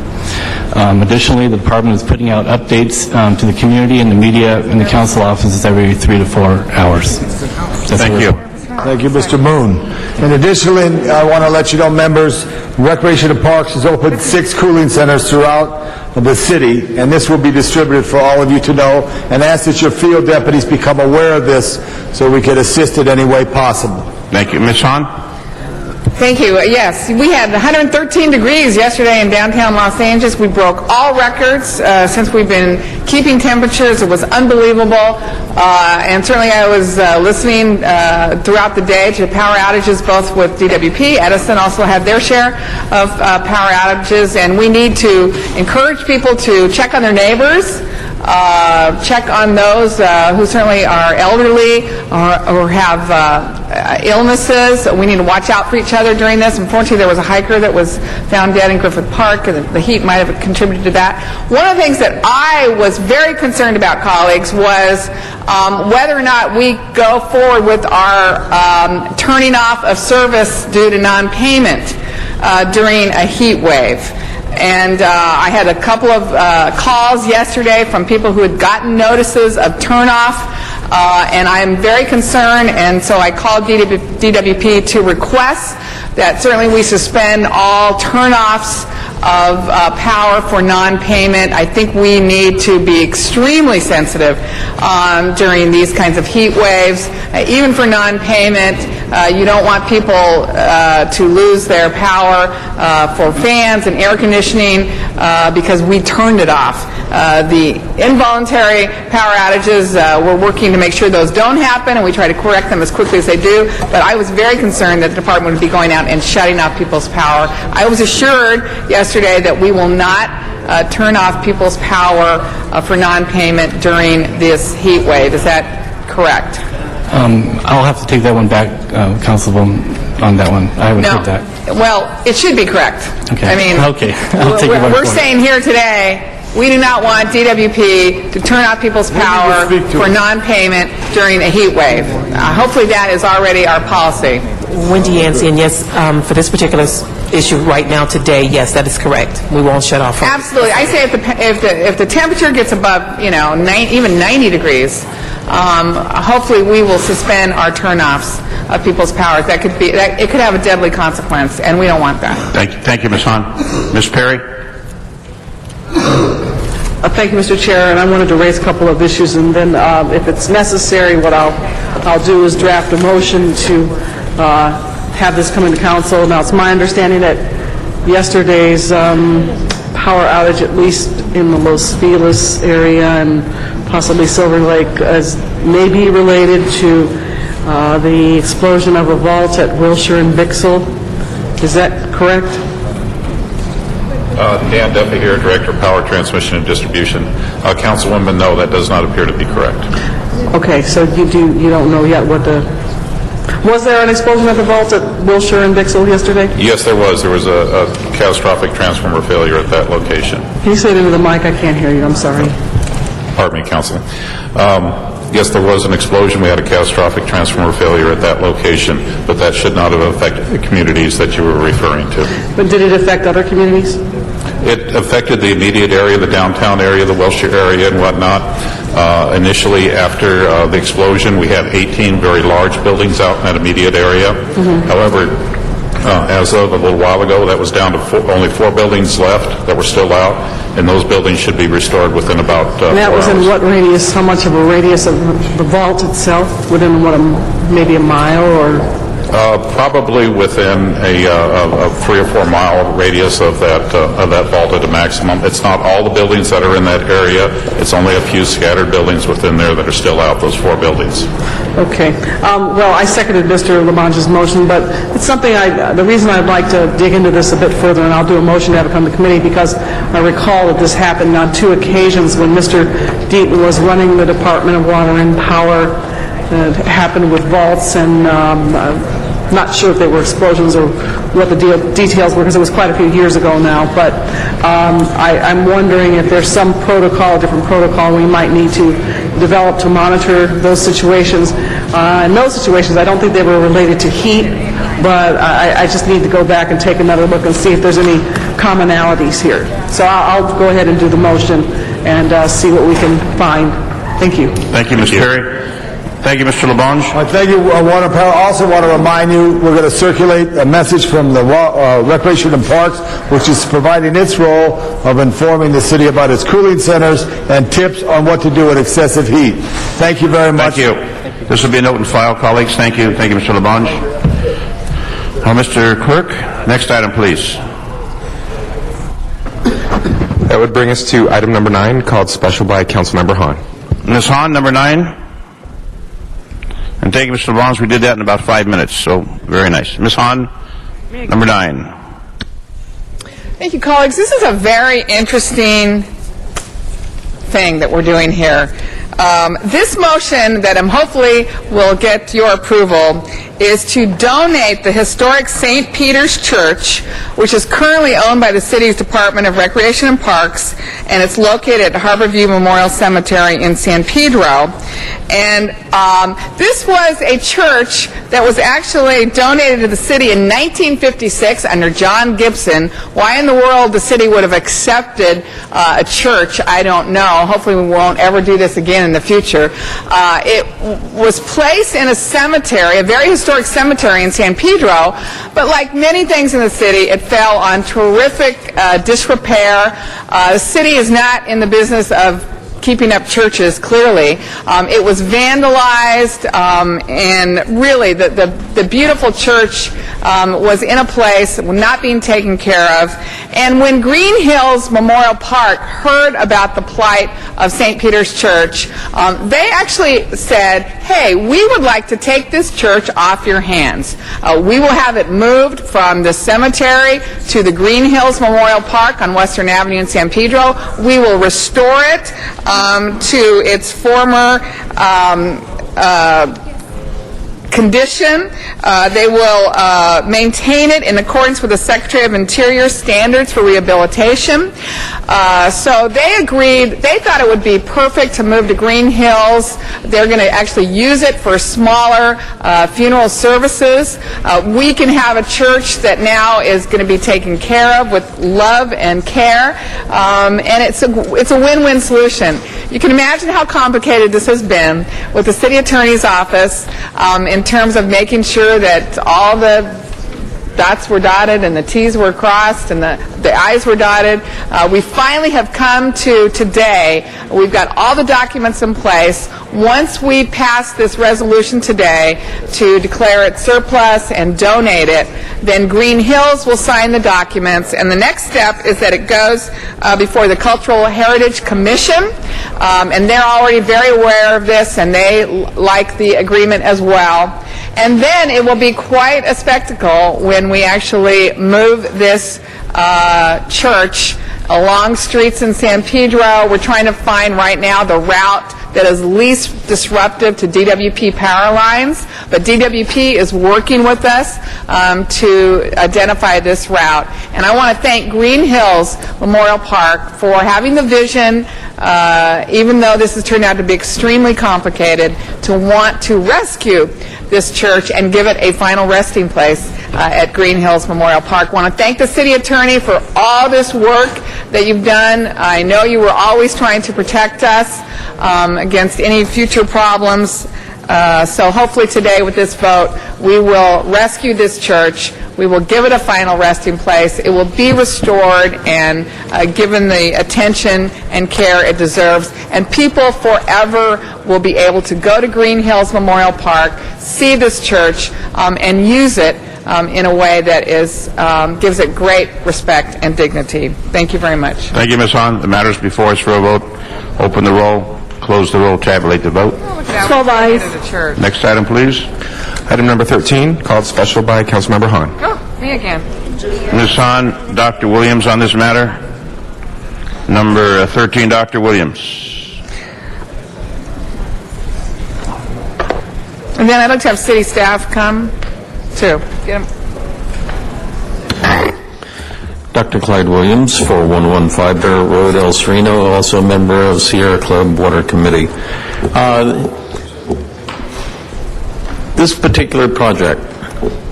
Additionally, the department is putting out updates to the community and the media and the council offices every 3 to 4 hours. Thank you. Thank you, Mr. Moon. And additionally, I want to let you know, members, Recreation and Parks has opened 6 cooling centers throughout the city, and this will be distributed for all of you to know, and ask that your field deputies become aware of this so we can assist in any way possible. Thank you. Ms. Hahn? Thank you. Yes, we had 113 degrees yesterday in downtown Los Angeles. We broke all records since we've been keeping temperatures. It was unbelievable. And certainly I was listening throughout the day to power outages, both with DWP. Edison also had their share of power outages. And we need to encourage people to check on their neighbors, check on those who certainly are elderly or have illnesses. We need to watch out for each other during this. Unfortunately, there was a hiker that was found dead in Griffith Park, and the heat might have contributed to that. One of the things that I was very concerned about, colleagues, was whether or not we go forward with our turning off of service due to non-payment during a heat wave. And I had a couple of calls yesterday from people who had gotten notices of turnoff, and I'm very concerned, and so I called DWP to request that certainly we suspend all turnoffs of power for non-payment. I think we need to be extremely sensitive during these kinds of heat waves. Even for non-payment, you don't want people to lose their power for fans and air conditioning because we turned it off. The involuntary power outages, we're working to make sure those don't happen, and we try to correct them as quickly as they do. But I was very concerned that the department would be going out and shutting off people's power. I was assured yesterday that we will not turn off people's power for non-payment during this heat wave. Is that correct? I'll have to take that one back, Councilwoman, on that one. I haven't heard that. Well, it should be correct. Okay. I mean, okay. I'll take we're saying here today, we do not want DWP to turn off people's power for non-payment during a heat wave. Hopefully that is already our policy. Wendy Yancey, and yes, for this particular issue right now today, yes, that is correct. We won't shut off. Absolutely. I say if the temperature gets above, even 90 degrees, hopefully we will suspend our turnoffs of people's power. It could have a deadly consequence, and we don't want that. Thank you, Ms. Hahn. Ms. Perry? Thank you, Mr. Chair, and I wanted to raise a couple of issues, and then if it's necessary, what I'll do is draft a motion to have this come into council. Now, it's my understanding that yesterday's power outage, at least in the Los Feliz area and possibly Silver Lake, as may be related to the explosion of a vault at Wilshire and Bixel. Is that correct? Dan Duffy here, Director of Power Transmission and Distribution. Councilwoman, no, that does not appear to be correct. Okay, so you don't know yet what the... Was there an explosion at the vault at Wilshire and Bixel yesterday? Yes, there was. There was a catastrophic transformer failure at that location. Can you say it into the mic? I can't hear you. I'm sorry. Pardon me, Councilman. Yes, there was an explosion. We had a catastrophic transformer failure at that location, but that should not have affected the communities that you were referring to. But did it affect other communities? It affected the immediate area, the downtown area, the Wilshire area, and whatnot. Initially, after the explosion, we had 18 very large buildings out in that immediate area. However, as of a little while ago, that was down to only 4 buildings left that were still out, and those buildings should be restored within about 4 hours. And that was in what radius? How much of a radius of the vault itself? Within what, maybe a mile or? Probably within a 3 or 4 mile radius of that vault at a maximum. It's not all the buildings that are in that area. It's only a few scattered buildings within there that are still out, those 4 buildings. Okay. Well, I seconded Mr. Labange's motion, but it's something the reason I'd like to dig into this a bit further, and I'll do a motion to have it come to committee, because I recall that this happened on 2 occasions when Mr. Deaton was running the Department of Water and Power. It happened with vaults, and not sure if they were explosions or what the details were, because it was quite a few years ago now, but I'm wondering if there's some protocol, different protocol we might need to develop to monitor those situations. In those situations, I don't think they were related to heat, but I just need to go back and take another look and see if there's any commonalities here. So I'll go ahead and do the motion and see what we can find. Thank you. Thank you, Mr. Perry. Thank you, Mr. Labange. Thank you, Warner Power. I also want to remind you, we're going to circulate a message from the Recreation and Parks, which is providing its role of informing the city about its cooling centers and tips on what to do with excessive heat. Thank you very much. Thank you. This will be a note and file, colleagues. Thank you. Thank you, Mr. Labange. Mr. Clerk, next item, please. That would bring us to item number 9, called special by Councilmember Hahn. Ms. Hahn, number 9. And thank you, Mr. Labange. We did that in about 5 minutes, so very nice. Ms. Hahn, number 9. Thank you, colleagues. This is a very interesting thing that we're doing here. This motion that hopefully will get your approval is to donate the historic St. Peter's Church, which is currently owned by the city's Department of Recreation and Parks, and it's located at Harborview Memorial Cemetery in San Pedro. And this was a church that was actually donated to the city in 1956 under John Gibson. Why in the world the city would have accepted a church, I don't know. Hopefully we won't ever do this again in the future. It was placed in a cemetery, a very historic cemetery in San Pedro, but like many things in the city, it fell on terrific disrepair. The city is not in the business of keeping up churches, clearly. It was vandalized, and really the beautiful church was in a place not being taken care of. And when Green Hills Memorial Park heard about the plight of St. Peter's Church, they actually said, hey, we would like to take this church off your hands. We will have it moved from the cemetery to the Green Hills Memorial Park on Western Avenue in San Pedro. We will restore it to its former condition. They will maintain it in accordance with the Secretary of Interior standards for rehabilitation. So they agreed. They thought it would be perfect to move to Green Hills. They're going to actually use it for smaller funeral services. We can have a church that now is going to be taken care of with love and care, and it's a win-win solution. You can imagine how complicated this has been with the city attorney's office in terms of making sure that all the dots were dotted and the T's were crossed and the I's were dotted. We finally have come to today. We've got all the documents in place. Once we pass this resolution today to declare it surplus and donate it, then Green Hills will sign the documents, and the next step is that it goes before the Cultural Heritage Commission, and they're already very aware of this, and they like the agreement as well. And then it will be quite a spectacle when we actually move this church along streets in San Pedro. We're trying to find right now the route that is least disruptive to DWP power lines, but DWP is working with us to identify this route. And I want to thank Green Hills Memorial Park for having the vision, even though this has turned out to be extremely complicated, to want to rescue this church and give it a final resting place at Green Hills Memorial Park. I want to thank the city attorney for all this work that you've done. I know you were always trying to protect us against any future problems. So hopefully today with this vote, we will rescue this church. We will give it a final resting place. It will be restored and given the attention and care it deserves. And people forever will be able to go to Green Hills Memorial Park, see this church, and use it in a way that is gives it great respect and dignity. Thank you very much. Thank you, Ms. Hahn. The matter is before us for a vote. Open the roll, close the roll, tabulate the vote. 12 ayes. Next item, please. Item number 13, called special by Councilmember Hahn. Oh, me again. Ms. Hahn, Dr. Williams on this matter. Number 13, Dr. Williams. And then I'd like to have city staff come, too. Get them. Dr. Clyde Williams, 4115 Barrett Road, El Sereno, also a member of Sierra Club Water Committee. This particular project,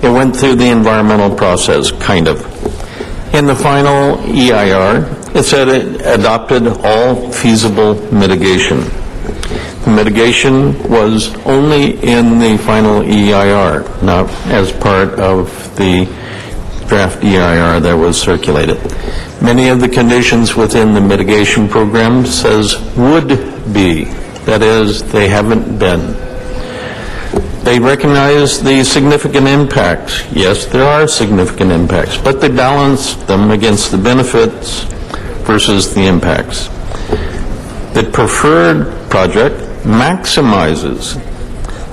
it went through the environmental process, kind of. In the final EIR, it said it adopted all feasible mitigation. The mitigation was only in the final EIR, not as part of the draft EIR that was circulated. Many of the conditions within the mitigation program says would be, that is, they haven't been. They recognize the significant impacts. Yes, there are significant impacts, but they balance them against the benefits versus the impacts. The preferred project maximizes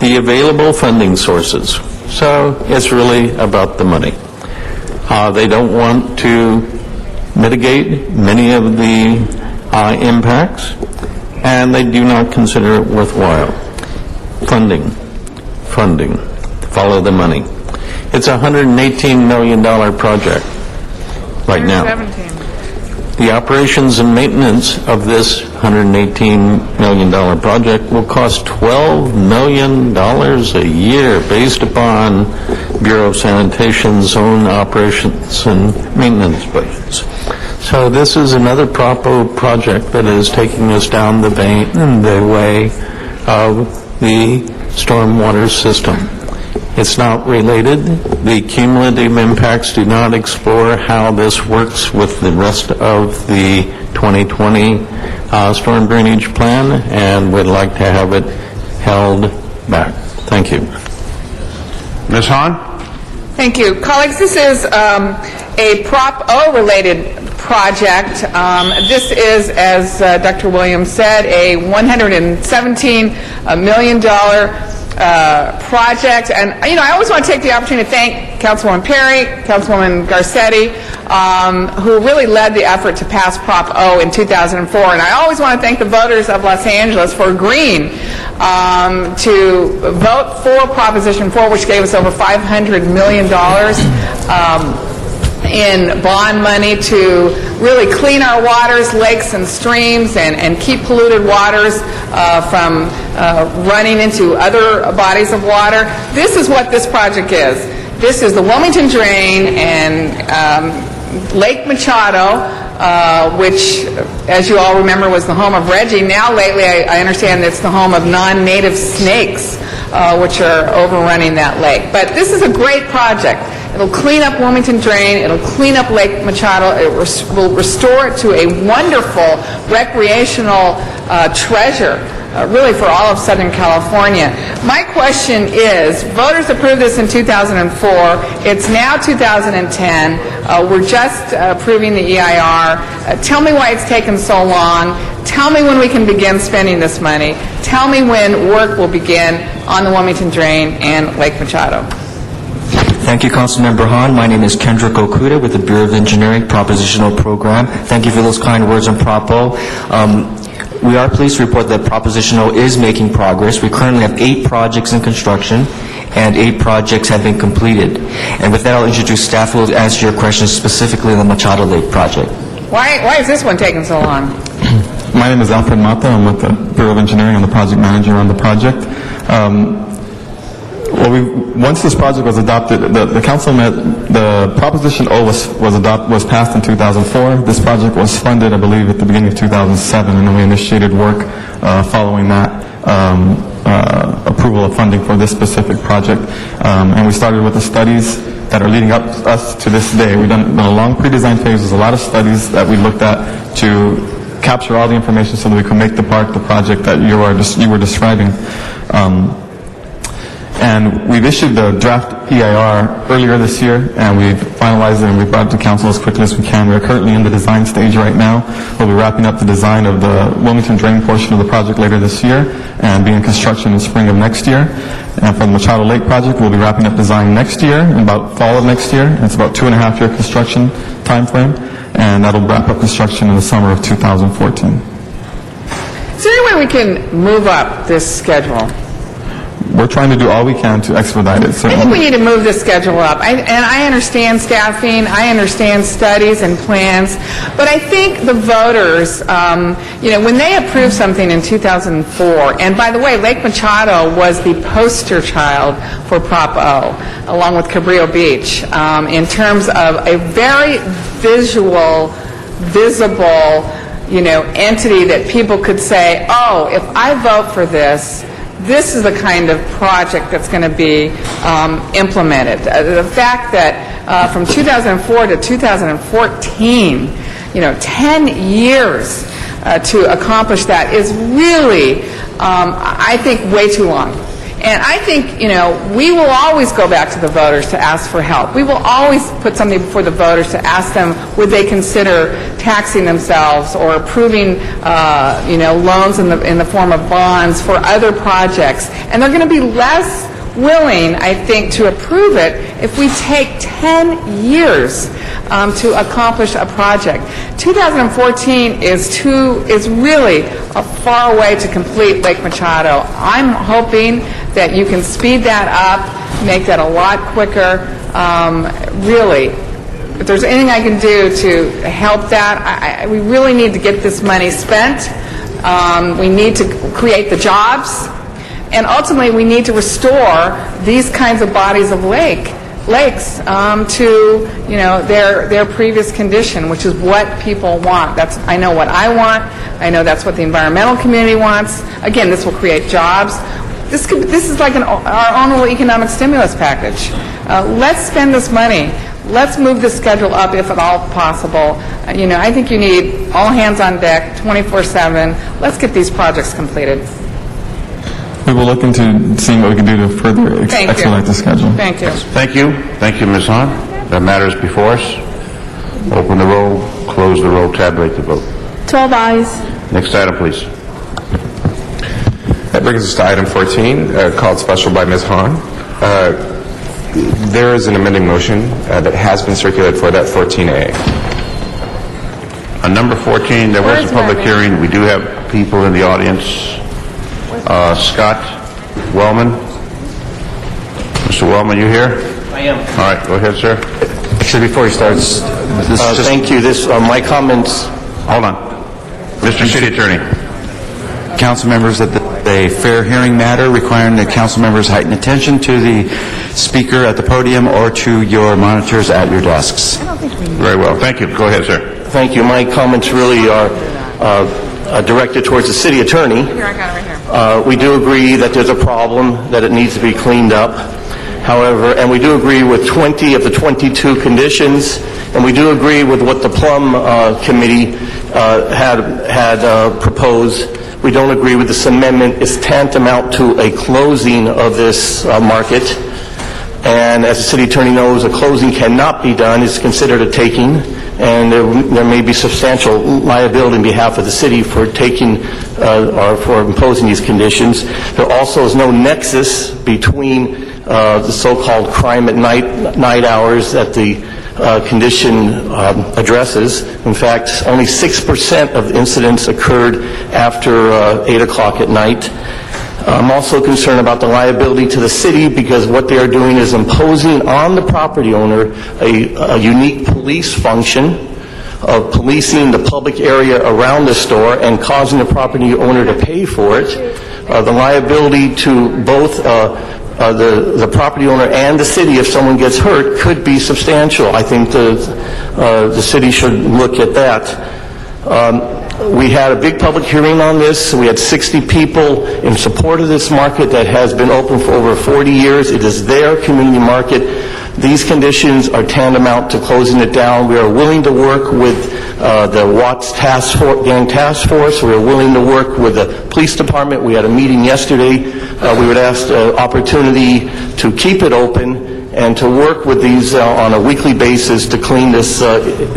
the available funding sources, so it's really about the money. They don't want to mitigate many of the impacts, and they do not consider it worthwhile. Funding, follow the money. It's a $118 million project right now. 17. The operations and maintenance of this $118 million project will cost $12 million a year based upon Bureau of Sanitation's own operations and maintenance budgets. So this is another project that is taking us down the way of the stormwater system. It's not related. The cumulative impacts do not explore how this works with the rest of the 2020 storm drainage plan, and we'd like to have it held back. Thank you. Ms. Hahn? Thank you. Colleagues, this is a Prop O related project. This is, as Dr. Williams said, a $117 million project. And, I always want to take the opportunity to thank Councilwoman Perry, Councilwoman Garcetti, who really led the effort to pass Prop O in 2004. And I always want to thank the voters of Los Angeles for agreeing to vote for Proposition 4, which gave us over $500 million in bond money to really clean our waters, lakes and streams, and keep polluted waters from running into other bodies of water. This is what this project is. This is the Wilmington Drain and Lake Machado, which, as you all remember, was the home of Reggie. Now, lately, I understand it's the home of non-native snakes, which are overrunning that lake. But this is a great project. It'll clean up Wilmington Drain. It'll clean up Lake Machado. It will restore it to a wonderful recreational treasure, really for all of Southern California. My question is, voters approved this in 2004. It's now 2010. We're just approving the EIR. Tell me why it's taken so long. Tell me when we can begin spending this money. Tell me when work will begin on the Wilmington Drain and Lake Machado. Thank you, Councilmember Hahn. My name is Kendrick Okuda with the Bureau of Engineering Propositional Program. Thank you for those kind words on Propo. We are pleased to report that Propositional is making progress. We currently have 8 projects in construction, and 8 projects have been completed. And with that, I'll introduce staff who will answer your questions specifically on the Machado Lake project. Why is this one taking so long? My name is Alfred Mata. I'm with the Bureau of Engineering. I'm the project manager on the project. Once this project was adopted, the council met, the Proposition O was passed in 2004. This project was funded, I believe, at the beginning of 2007, and then we initiated work following that approval of funding for this specific project. And we started with the studies that are leading up us to this day. We've done a long pre-design phase. There's a lot of studies that we looked at to capture all the information so that we could make the project that you were describing. And we've issued the draft EIR earlier this year, and we've finalized it and we've brought it to council as quickly as we can. We're currently in the design stage right now. We'll be wrapping up the design of the Wilmington Drain portion of the project later this year and be in construction in spring of next year. And for the Machado Lake project, we'll be wrapping up design next year, in about fall of next year. It's about 2.5-year construction time frame, and that'll wrap up construction in the summer of 2014. Is there any way we can move up this schedule? We're trying to do all we can to expedite it. I think we need to move the schedule up. I understand staffing, I understand studies and plans, but I think the voters, when they approved something in 2004, and by the way, Lake Machado was the poster child for Prop O, along with Cabrillo Beach, in terms of a very visible, entity that people could say, oh, if I vote for this, this is the kind of project that's going to be implemented. The fact that from 2004 to 2014, 10 years to accomplish that is really, I think, way too long. And I think, we will always go back to the voters to ask for help. We will always put something before the voters to ask them, would they consider taxing themselves or approving, loans in the form of bonds for other projects. And they're going to be less willing, I think, to approve it if we take 10 years to accomplish a project. 2014 is really a far way to complete Lake Machado. I'm hoping that you can speed that up, make that a lot quicker. Really, if there's anything I can do to help that, we really need to get this money spent. We need to create the jobs. And ultimately, we need to restore these kinds of bodies of lakes to their previous condition, which is what people want. I know what I want. I know that's what the environmental community wants. Again, this will create jobs. This is like our own little economic stimulus package. Let's spend this money. Let's move the schedule up if at all possible. I think you need all hands on deck, 24/7. Let's get these projects completed. We will look into seeing what we can do to further expedite the schedule. Thank you. Thank you. Thank you, Ms. Hahn. That matter is before us. Open the roll, close the roll, tabulate the vote. 12 ayes. Next item, please. That brings us to item 14, called special by Ms. Hahn. There is an amending motion that has been circulated for that 14A. On number 14, there was a public hearing. We do have people in the audience. Scott Wellman. Mr. Wellman, you here? I am. All right, go ahead, sir. Actually, before he starts, thank you. My comments... Hold on. Mr. City Attorney. Council members, that a fair hearing matter requiring that council members heighten attention to the speaker at the podium or to your monitors at your desks. Very well. Thank you. Go ahead, sir. Thank you. My comments really are directed towards the city attorney. Here, I got it right here. We do agree that there's a problem, that it needs to be cleaned up. However, and we do agree with 20 of the 22 conditions, and we do agree with what the Plum Committee had proposed. We don't agree with this amendment. It's tantamount to a closing of this market. And as the city attorney knows, a closing cannot be done. It's considered a taking, and there may be substantial liability on behalf of the city for taking or for imposing these conditions. There also is no nexus between the so-called crime at night hours that the condition addresses. In fact, only 6% of incidents occurred after 8 o'clock at night. I'm also concerned about the liability to the city because what they are doing is imposing on the property owner a unique police function of policing the public area around the store and causing the property owner to pay for it. The liability to both the property owner and the city, if someone gets hurt, could be substantial. I think the city should look at that. We had a big public hearing on this. We had 60 people in support of this market that has been open for over 40 years. It is their community market. These conditions are tantamount to closing it down. We are willing to work with the Watts Gang Task Force. We are willing to work with the police department. We had a meeting yesterday. We would ask the opportunity to keep it open and to work with these on a weekly basis to clean this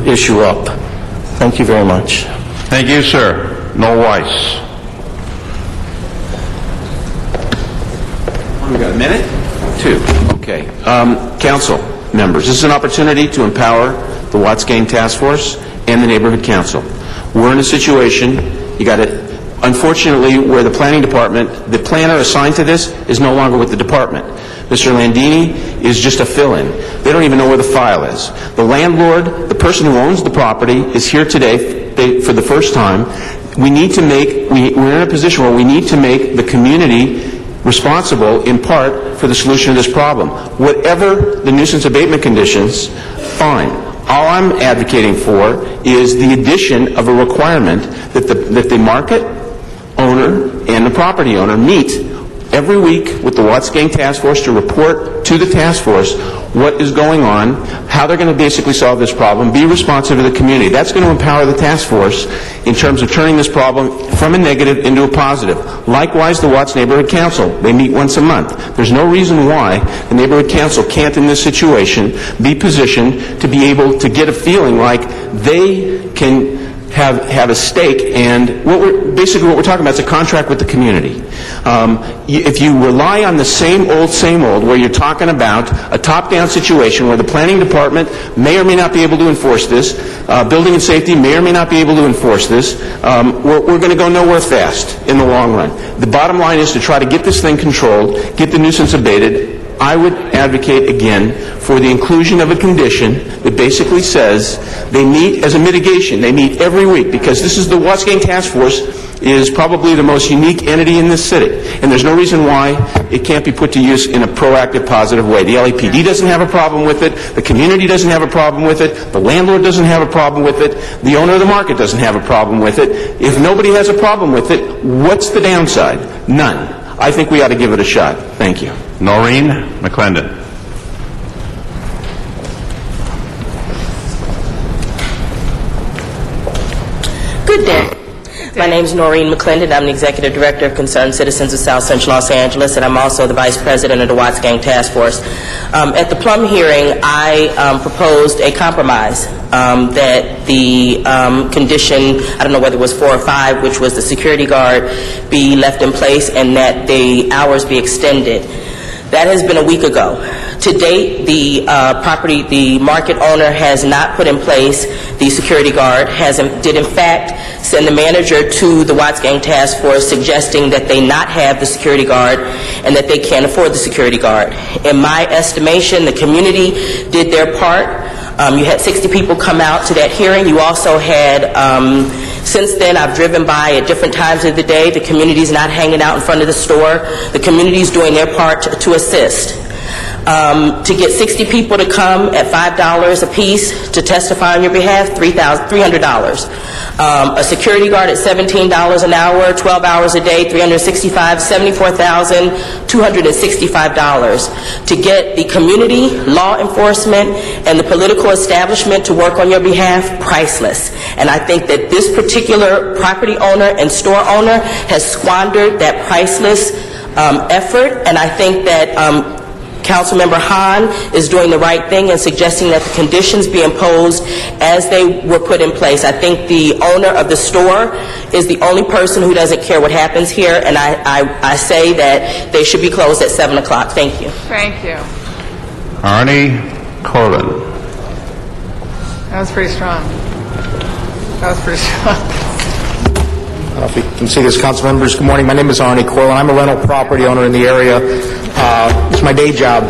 issue up. Thank you very much. Thank you, sir. Noel Weiss. We got a minute? 2. Okay. Council members, this is an opportunity to empower the Watts Gang Task Force and the Neighborhood Council. We're in a situation, you got it, unfortunately, where the planning department, the planner assigned to this is no longer with the department. Mr. Landini is just a fill-in. They don't even know where the file is. The landlord, the person who owns the property, is here today for the first time. We're in a position where we need to make the community responsible in part for the solution of this problem. Whatever the nuisance abatement conditions, fine. All I'm advocating for is the addition of a requirement that the market owner and the property owner meet every week with the Watts Gang Task Force to report to the task force what is going on, how they're going to basically solve this problem, be responsive to the community. That's going to empower the task force in terms of turning this problem from a negative into a positive. Likewise, the Watts Neighborhood Council, they meet once a month. There's no reason why the Neighborhood Council can't, in this situation, be positioned to be able to get a feeling like they can have a stake, and basically what we're talking about is a contract with the community. If you rely on the same old, where you're talking about a top-down situation where the planning department may or may not be able to enforce this, building and safety may or may not be able to enforce this, we're going to go nowhere fast in the long run. The bottom line is to try to get this thing controlled, get the nuisance abated. I would advocate, again, for the inclusion of a condition that basically says they meet as a mitigation. They meet every week, because this is the Watts Gang Task Force is probably the most unique entity in this city, and there's no reason why it can't be put to use in a proactive, positive way. The LAPD doesn't have a problem with it. The community doesn't have a problem with it. The landlord doesn't have a problem with it. The owner of the market doesn't have a problem with it. If nobody has a problem with it, what's the downside? None. I think we ought to give it a shot. Thank you. Noreen McClendon. Good day. My name is Noreen McClendon. I'm the Executive Director of Concerned Citizens of South Central Los Angeles, and I'm also the Vice President of the Watts Gang Task Force. At the Plum hearing, I proposed a compromise that the condition, I don't know whether it was 4 or 5, which was the security guard, be left in place and that the hours be extended. That has been a week ago. To date, the market owner has not put in place the security guard, did in fact send the manager to the Watts Gang Task Force suggesting that they not have the security guard and that they can't afford the security guard. In my estimation, the community did their part. You had 60 people come out to that hearing. You also had, since then, I've driven by at different times of the day. The community's not hanging out in front of the store. The community's doing their part to assist. To get 60 people to come at $5 a piece to testify on your behalf, $300. A security guard at $17 an hour, 12 hours a day, $365, $74,265. To get the community, law enforcement, and the political establishment to work on your behalf, priceless. And I think that this particular property owner and store owner has squandered that priceless effort, and I think that Councilmember Hahn is doing the right thing in suggesting that the conditions be imposed as they were put in place. I think the owner of the store is the only person who doesn't care what happens here, and I say that they should be closed at 7 o'clock. Thank you. Thank you. Arnie Corlin. That was pretty strong. That was pretty strong. If you can see this, council members, good morning. My name is Arnie Corlin. I'm a rental property owner in the area. It's my day job.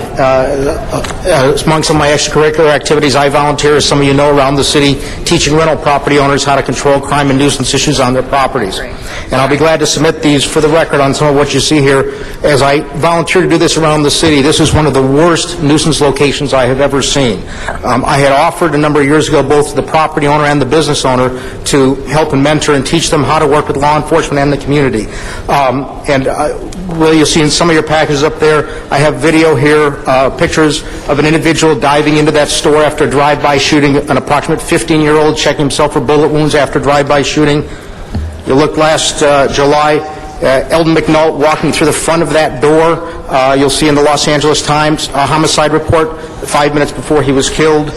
Among some of my extracurricular activities, I volunteer, as some of you know, around the city, teaching rental property owners how to control crime and nuisance issues on their properties. And I'll be glad to submit these for the record on some of what you see here. As I volunteer to do this around the city, this is one of the worst nuisance locations I have ever seen. I had offered a number of years ago both to the property owner and the business owner to help and mentor and teach them how to work with law enforcement and the community. Well, you'll see in some of your packages up there, I have video here, pictures of an individual diving into that store after a drive-by shooting, an approximate 15-year-old checking himself for bullet wounds after drive-by shooting. You look last July, Eldon McNult walking through the front of that door. You'll see in the Los Angeles Times a homicide report 5 minutes before he was killed.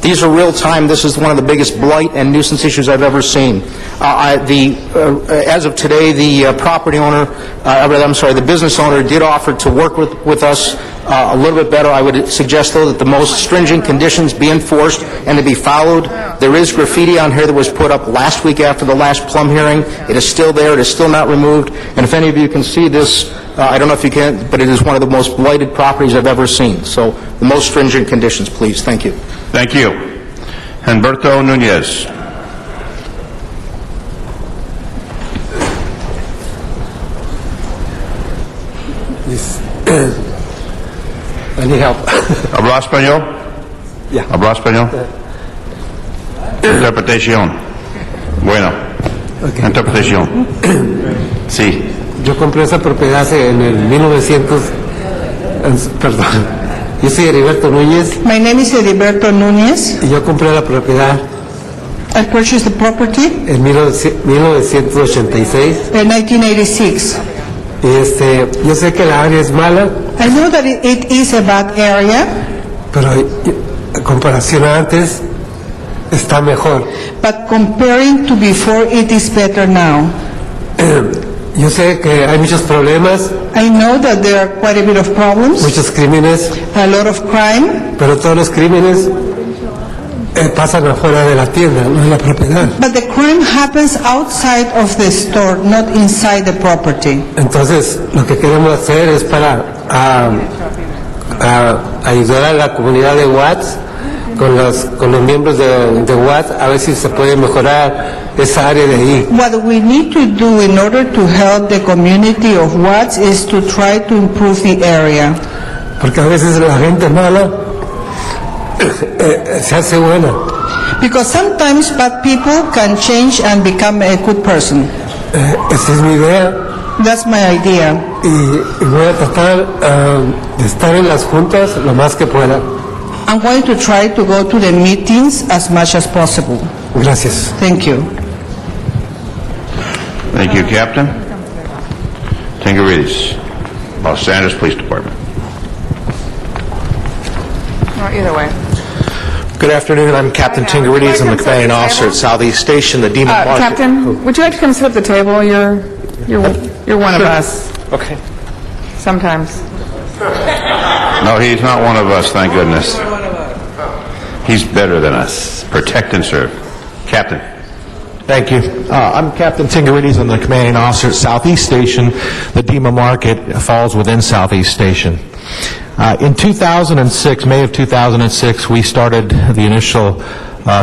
These are real time. This is one of the biggest blight and nuisance issues I've ever seen. As of today, the property owner, the business owner did offer to work with us a little bit better. I would suggest, though, that the most stringent conditions be enforced and to be followed. There is graffiti on here that was put up last week after the last Plum hearing. It is still there. It is still not removed. And if any of you can see this, I don't know if you can, but it is one of the most blighted properties I've ever seen. So the most stringent conditions, please. Thank you. Thank you. Humberto Nunez. I need help. ¿Habla español? Yeah. ¿Habla español? Interpretación. Bueno. Okay. Interpretación. Sí. Yo compré esa propiedad en el 1900. Perdón. Yo soy Heriberto Núñez. My name is Heriberto Núñez. Y yo compré la propiedad. I purchased the property en 1986. in 1986. Y yo sé que la área es mala. I know that it is a bad area. Pero en comparación a antes, está mejor. But comparing to before, it is better now. Yo sé que hay muchos problemas. I know that there are quite a bit of problems. Muchos crímenes. A lot of crime. Pero todos los crímenes pasan afuera de la tienda, no en la propiedad. But the crime happens outside of the store, not inside the property. Entonces, lo que queremos hacer es para ayudar a la comunidad de Watts, con los miembros de Watts, a ver si se puede mejorar esa área de ahí. What we need to do in order to help the community of Watts is to try to improve the area. Porque a veces la gente mala se hace buena. Because sometimes bad people can change and become a good person. Esa es mi idea. That's my idea. Y voy a tratar de estar en las juntas lo más que pueda. I'm going to try to go to the meetings as much as possible. Gracias. Thank you. Thank you, Captain. Tingarides, Los Angeles Police Department. No, either way. Good afternoon. I'm Captain Tingarides. I'm the commanding officer at Southeast Station, the Demon Market. Captain, would you like to come sit at the table? You're one of us. Okay. Sometimes. No, he's not one of us, thank goodness. He's better than us. Protect and serve. Captain. Thank you. I'm Captain Tingarides. I'm the commanding officer at Southeast Station. The Dema Market falls within Southeast Station. In 2006, May of 2006, we started the initial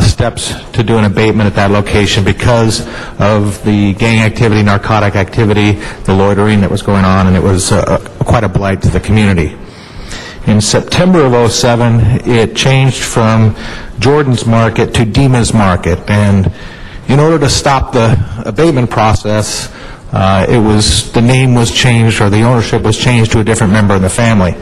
steps to do an abatement at that location because of the gang activity, narcotic activity, the loitering that was going on, and it was quite a blight to the community. In September of '07, it changed from Jordan's Market to Dima's Market, and in order to stop the abatement process, the name was changed, or the ownership was changed to a different member of the family.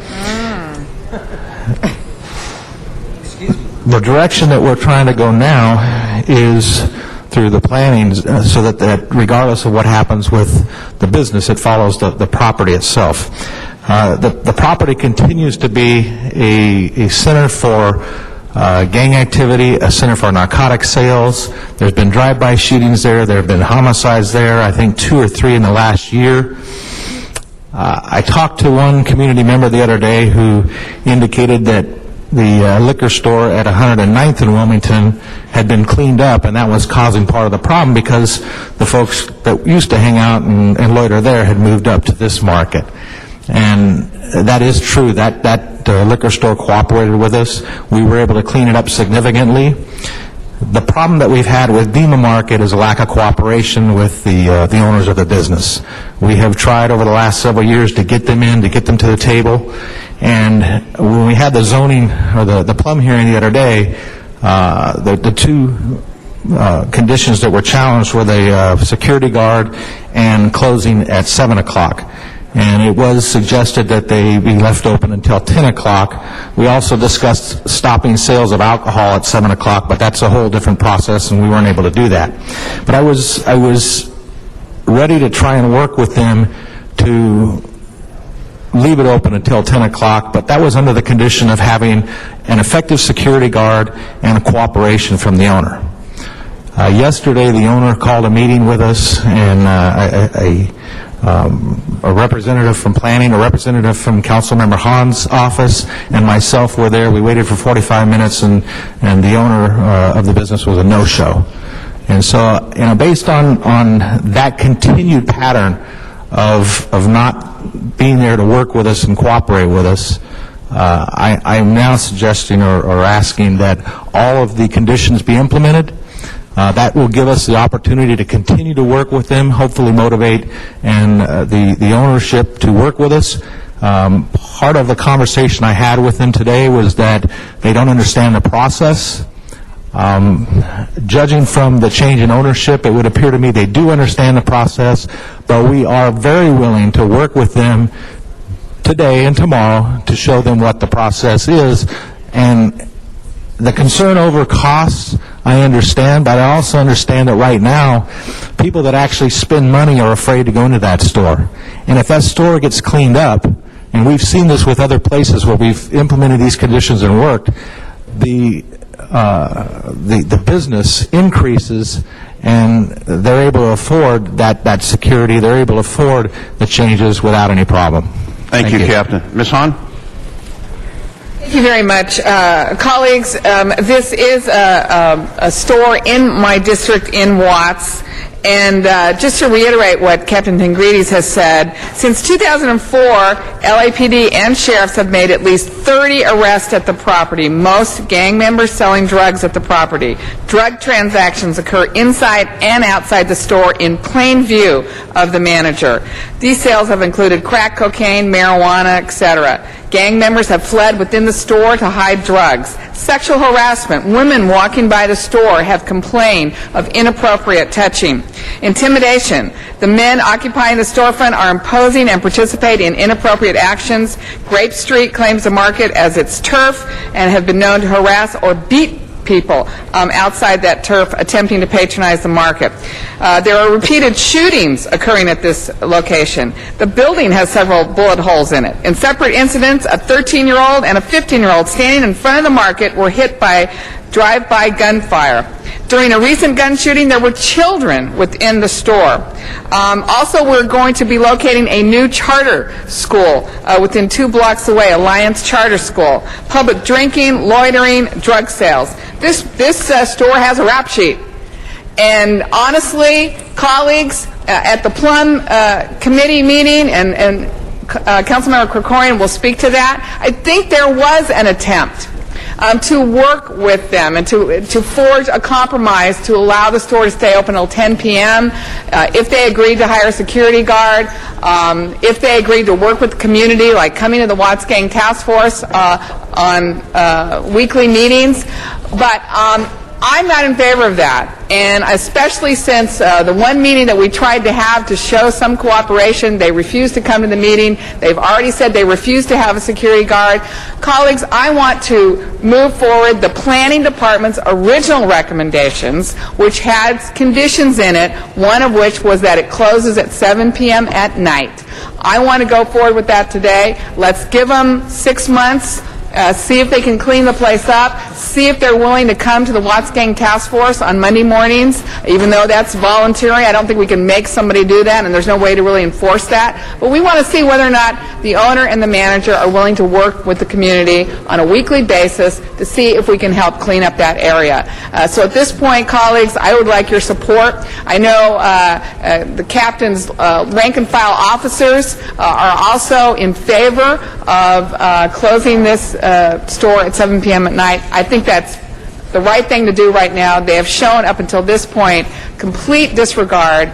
The direction that we're trying to go now is through the planning, so that regardless of what happens with the business, it follows the property itself. The property continues to be a center for gang activity, a center for narcotic sales. There's been drive-by shootings there. There have been homicides there, I think 2 or 3 in the last year. I talked to one community member the other day who indicated that the liquor store at 109th and Wilmington had been cleaned up, and that was causing part of the problem because the folks that used to hang out and loiter there had moved up to this market. And that is true. That liquor store cooperated with us. We were able to clean it up significantly. The problem that we've had with Dima Market is a lack of cooperation with the owners of the business. We have tried over the last several years to get them in, to get them to the table. And when we had the zoning, or the plum hearing the other day, the two conditions that were challenged were the security guard and closing at 7 o'clock. And it was suggested that they be left open until 10 o'clock. We also discussed stopping sales of alcohol at 7 o'clock, but that's a whole different process, and we weren't able to do that. But I was ready to try and work with them to leave it open until 10 o'clock, but that was under the condition of having an effective security guard and a cooperation from the owner. Yesterday, the owner called a meeting with us, and a representative from planning, a representative from Councilmember Hahn's office, and myself were there. We waited for 45 minutes, and the owner of the business was a no-show. And so, based on that continued pattern of not being there to work with us and cooperate with us, I'm now suggesting or asking that all of the conditions be implemented. That will give us the opportunity to continue to work with them, hopefully motivate and the ownership to work with us. Part of the conversation I had with them today was that they don't understand the process. Judging from the change in ownership, it would appear to me they do understand the process, but we are very willing to work with them today and tomorrow to show them what the process is. And the concern over costs, I understand, but I also understand that right now, people that actually spend money are afraid to go into that store. And if that store gets cleaned up, and we've seen this with other places where we've implemented these conditions and worked, the business increases, and they're able to afford that security. They're able to afford the changes without any problem. Thank you, Captain. Ms. Hahn? Thank you very much. Colleagues, this is a store in my district in Watts. And just to reiterate what Captain Tengrides has said, since 2004, LAPD and sheriffs have made at least 30 arrests at the property, most gang members selling drugs at the property. Drug transactions occur inside and outside the store in plain view of the manager. These sales have included crack cocaine, marijuana, etc. Gang members have fled within the store to hide drugs. Sexual harassment. Women walking by the store have complained of inappropriate touching. Intimidation. The men occupying the storefront are imposing and participate in inappropriate actions. Grape Street claims the market as its turf and have been known to harass or beat people outside that turf attempting to patronize the market. There are repeated shootings occurring at this location. The building has several bullet holes in it. In separate incidents, a 13-year-old and a 15-year-old standing in front of the market were hit by drive-by gunfire. During a recent gun shooting, there were children within the store. Also, we're going to be locating a new charter school within 2 blocks away, Alliance Charter School. Public drinking, loitering, drug sales. This store has a rap sheet. And honestly, colleagues, at the Plum Committee meeting, and Councilmember Krikorian will speak to that, I think there was an attempt to work with them and to forge a compromise to allow the store to stay open until 10 p.m. If they agreed to hire a security guard, if they agreed to work with the community, like coming to the Watts Gang Task Force on weekly meetings. But I'm not in favor of that, and especially since the one meeting that we tried to have to show some cooperation, they refused to come to the meeting. They've already said they refuse to have a security guard. Colleagues, I want to move forward the Planning Department's original recommendations, which had conditions in it, one of which was that it closes at 7 p.m. at night. I want to go forward with that today. Let's give them 6 months. See if they can clean the place up, see if they're willing to come to the Watts Gang Task Force on Monday mornings, even though that's voluntary. I don't think we can make somebody do that, and there's no way to really enforce that. But we want to see whether or not the owner and the manager are willing to work with the community on a weekly basis to see if we can help clean up that area. So at this point, colleagues, I would like your support. I know the captain's rank and file officers are also in favor of closing this store at 7 p.m. at night. I think that's the right thing to do right now. They have shown up until this point complete disregard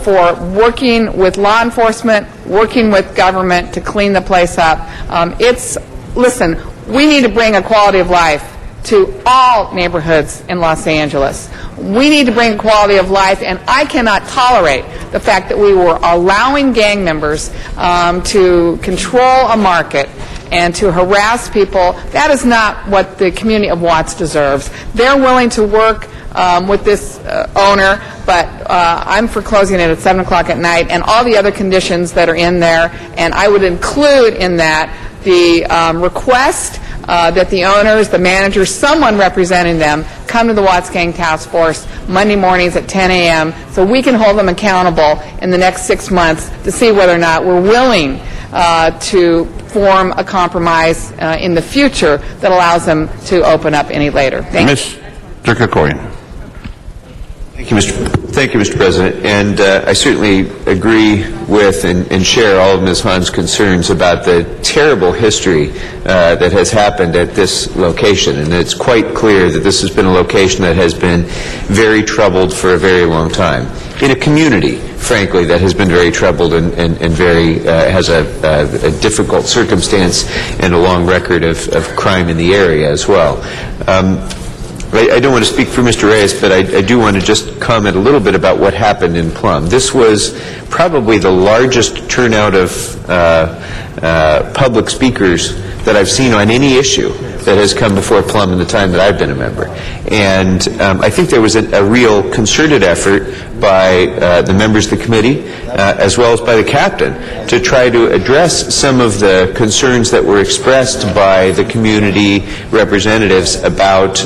for working with law enforcement, working with government to clean the place up. Listen, we need to bring a quality of life to all neighborhoods in Los Angeles. We need to bring quality of life, and I cannot tolerate the fact that we were allowing gang members to control a market and to harass people. That is not what the community of Watts deserves. They're willing to work with this owner, but I'm for closing it at 7 o'clock at night and all the other conditions that are in there, and I would include in that the request that the owners, the managers, someone representing them come to the Watts Gang Task Force Monday mornings at 10 a.m. so we can hold them accountable in the next 6 months to see whether or not we're willing to form a compromise in the future that allows them to open up any later. Thank you. Mr. Krikorian. Thank you, Mr. President. And I certainly agree with and share all of Ms. Hahn's concerns about the terrible history that has happened at this location. And it's quite clear that this has been a location that has been very troubled for a very long time. In a community, frankly, that has been very troubled and very has a difficult circumstance and a long record of crime in the area as well. I don't want to speak for Mr. Reyes, but I do want to just comment a little bit about what happened in Plum. This was probably the largest turnout of public speakers that I've seen on any issue that has come before Plum in the time that I've been a member. And I think there was a real concerted effort by the members of the committee, as well as by the captain, to try to address some of the concerns that were expressed by the community representatives about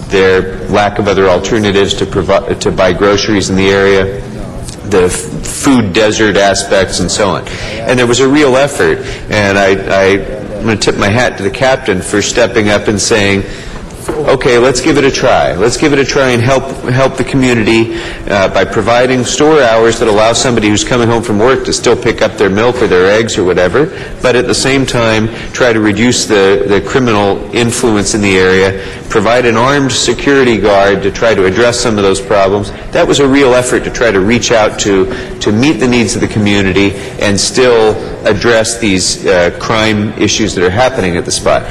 their lack of other alternatives to buy groceries in the area, the food desert aspects, and so on. And there was a real effort, and I'm going to tip my hat to the captain for stepping up and saying, okay, let's give it a try. Let's give it a try and help the community by providing store hours that allow somebody who's coming home from work to still pick up their milk or their eggs or whatever, but at the same time try to reduce the criminal influence in the area, provide an armed security guard to try to address some of those problems. That was a real effort to try to reach out to meet the needs of the community and still address these crime issues that are happening at the spot.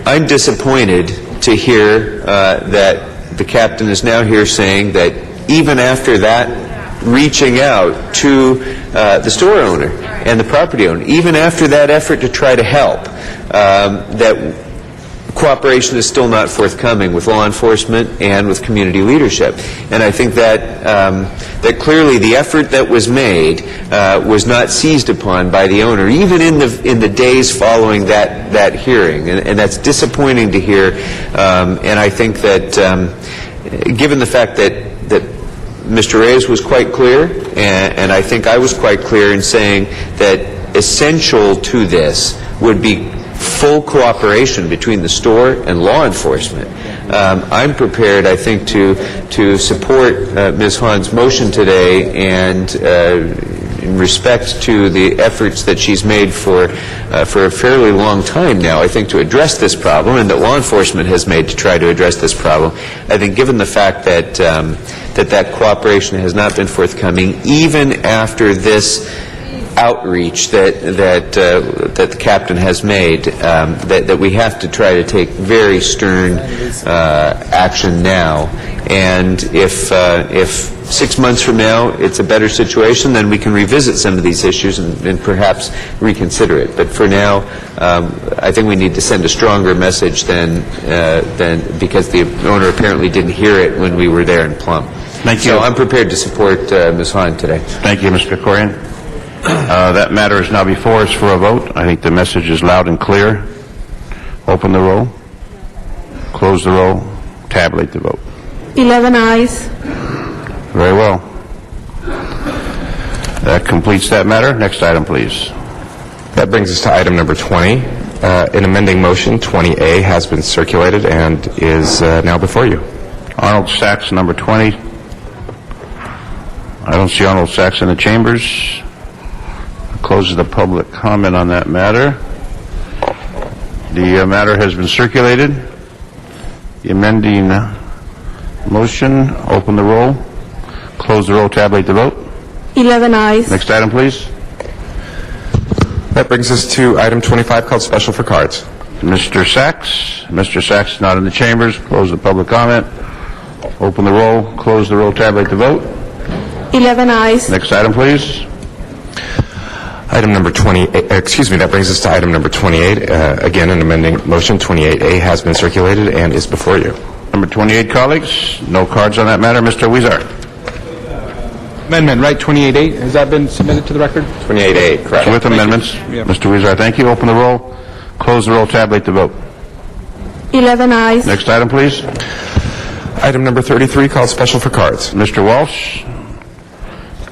I'm disappointed to hear that the captain is now here saying that even after that reaching out to the store owner and the property owner, even after that effort to try to help, that cooperation is still not forthcoming with law enforcement and with community leadership. And I think that that clearly the effort that was made was not seized upon by the owner, even in the days following that hearing. And that's disappointing to hear. And I think that given the fact that Mr. Reyes was quite clear, and I think I was quite clear in saying that essential to this would be full cooperation between the store and law enforcement. I'm prepared, I think, to support Ms. Hahn's motion today and in respect to the efforts that she's made for a fairly long time now, I think, to address this problem, and that law enforcement has made to try to address this problem. I think given the fact that that cooperation has not been forthcoming, even after this outreach that the captain has made, that we have to try to take very stern action now. And if 6 months from now it's a better situation, then we can revisit some of these issues and perhaps reconsider it. But for now, I think we need to send a stronger message than because the owner apparently didn't hear it when we were there in Plum. Thank you. So I'm prepared to support Ms. Hahn today. Thank you, Mr. Corian. That matter is now before us for a vote. I think the message is loud and clear. Open the roll, close the roll, tabulate the vote. 11 ayes. Very well. That completes that matter. Next item, please. That brings us to item number 20. An amending motion, 20A, has been circulated and is now before you. Arnold Sachs, number 20. I don't see Arnold Sachs in the chambers. Closes the public comment on that matter. The matter has been circulated. The amending motion, open the roll, close the roll, tabulate the vote. 11 ayes. Next item, please. That brings us to item 25, called Special for Cards. Mr. Sachs. Mr. Sachs is not in the chambers. Close the public comment. Open the roll, close the roll, tabulate the vote. 11 ayes. Next item, please. Item number 28, that brings us to item number 28. Again, an amending motion, 28A, has been circulated and is before you. Number 28, colleagues. No cards on that matter. Mr. Weezer. Amendment, right, 28A, has that been submitted to the record? 28A, correct. With amendments. Mr. Weezer, thank you. Open the roll, close the roll, tabulate the vote. 11 ayes. Next item, please. Item number 33, called Special for Cards. Mr. Walsh.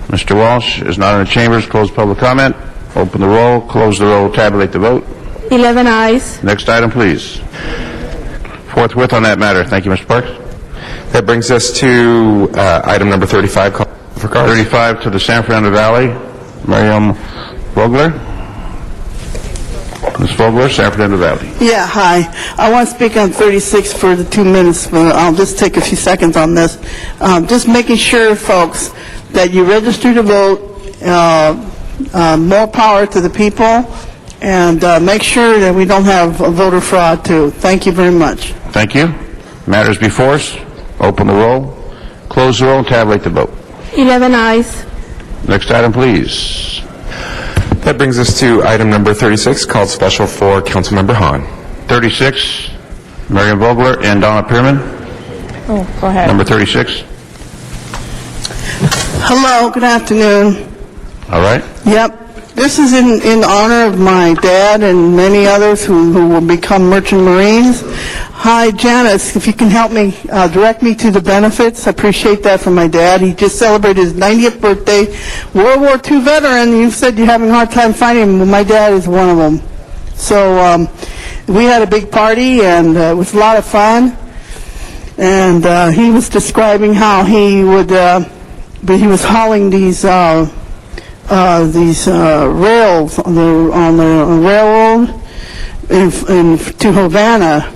Mr. Walsh is not in the chambers. Close public comment. Open the roll, close the roll, tabulate the vote. 11 ayes. Next item, please. Forthwith on that matter. Thank you, Mr. Parks. That brings us to item number 35, called for Cards. 35 to the San Fernando Valley. Miriam Vogler. Ms. Vogler, San Fernando Valley. Yeah, hi. I want to speak on 36 for the 2 minutes, but I'll just take a few seconds on this. Just making sure, folks, that you register to vote. More power to the people, and make sure that we don't have voter fraud, too. Thank you very much. Thank you. Matters before us. Open the roll, close the roll, and tabulate the vote. 11 ayes. Next item, please. That brings us to item number 36, called Special for Councilmember Hahn. 36, Miriam Vogler and Donna Pearman. Oh, go ahead. Number 36. Hello, good afternoon. All right. Yep. This is in honor of my dad and many others who will become merchant marines. Hi, Janice, if you can help me, direct me to the benefits. I appreciate that from my dad. He just celebrated his 90th birthday. World War II veteran. You said you're having a hard time finding him. Well, my dad is one of them. So we had a big party, and it was a lot of fun. And he was describing how he would, he was hauling these rails on the railroad to Havana,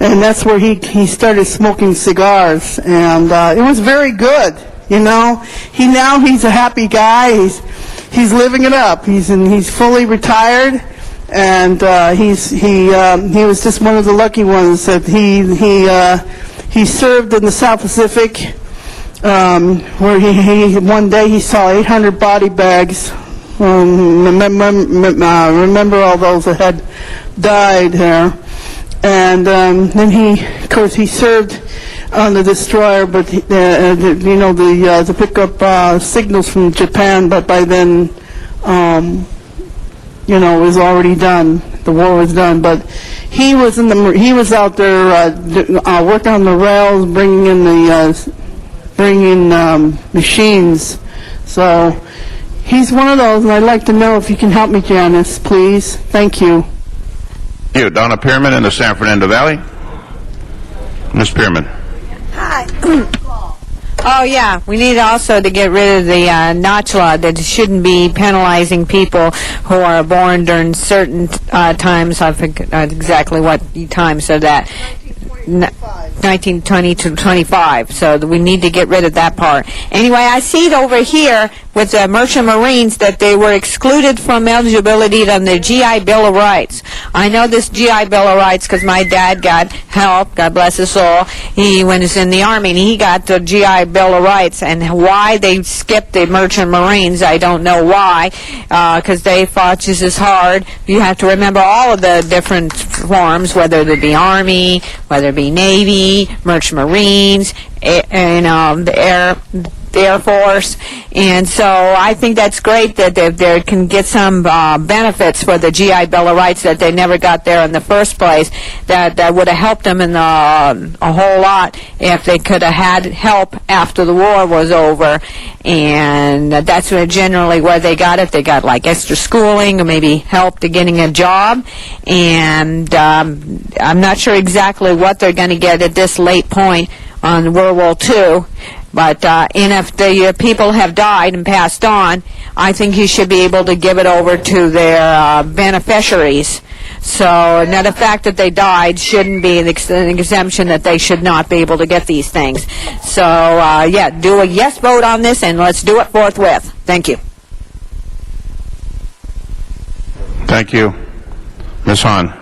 and that's where he started smoking cigars, and it was very good. You know, he's a happy guy. He's living it up. He's fully retired, and he was just one of the lucky ones that he served in the South Pacific. Where he one day he saw 800 body bags. Remember all those that had died there, and then he served on the destroyer, but to pick up signals from Japan. But by then, it was already done. The war was done, but he was out there working on the rails, bringing in machines. So he's one of those, and I'd like to know if you can help me, Janice, please. Thank you. Thank you. Donna Pearman in the San Fernando Valley. Ms. Pearman. Hi. Oh, yeah. We need also to get rid of the notch law that shouldn't be penalizing people who are born during certain times. I forget exactly what times of that. 1920 to 25. So we need to get rid of that part. Anyway, I see it over here with the Merchant Marines that they were excluded from eligibility on the GI Bill of Rights. I know this GI Bill of Rights because my dad got help, God bless his soul. He was in the Army and he got the GI Bill of Rights. And why they skipped the Merchant Marines, I don't know why, because they fought just as hard. You have to remember all of the different forms, whether it be Army, whether it be Navy, Merchant Marines, the Air Force. And so I think that's great that they can get some benefits for the GI Bill of Rights that they never got there in the first place. That would have helped them in a whole lot if they could have had help after the war was over. And that's generally where they got it. They got like extra schooling or maybe help to getting a job. And I'm not sure exactly what they're going to get at this late point on World War II. But and if the people have died and passed on, I think you should be able to give it over to their beneficiaries. So now the fact that they died shouldn't be an exemption that they should not be able to get these things. So, yeah, do a yes vote on this, and let's do it forthwith. Thank you. Thank you. Ms. Hahn.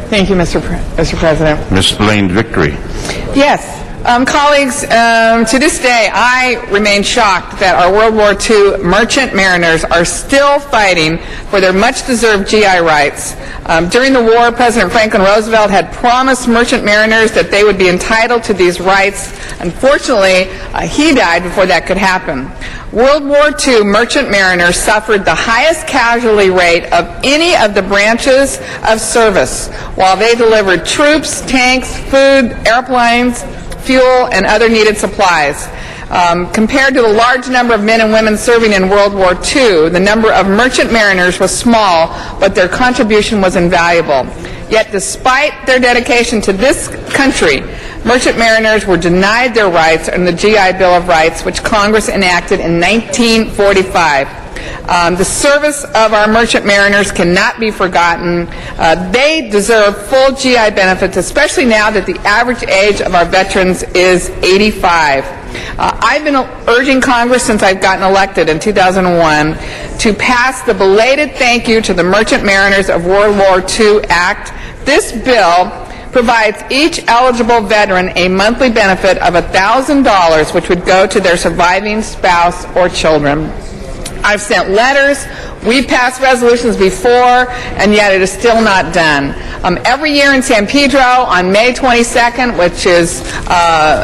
Thank you, Mr. President. Ms. Lane Victory. Yes. Colleagues, to this day, I remain shocked that our World War II merchant mariners are still fighting for their much-deserved GI rights. During the war, President Franklin Roosevelt had promised merchant mariners that they would be entitled to these rights. Unfortunately, he died before that could happen. World War II merchant mariners suffered the highest casualty rate of any of the branches of service while they delivered troops, tanks, food, airplanes, fuel, and other needed supplies. Compared to the large number of men and women serving in World War II, the number of merchant mariners was small, but their contribution was invaluable. Yet despite their dedication to this country, merchant mariners were denied their rights under the GI Bill of Rights, which Congress enacted in 1945. The service of our merchant mariners cannot be forgotten. They deserve full GI benefits, especially now that the average age of our veterans is 85. I've been urging Congress since I've gotten elected in 2001 to pass the belated thank you to the Merchant Mariners of World War II Act. This bill provides each eligible veteran a monthly benefit of $1,000, which would go to their surviving spouse or children. I've sent letters, we've passed resolutions before, and yet it is still not done. Every year in San Pedro, on May 22nd, which is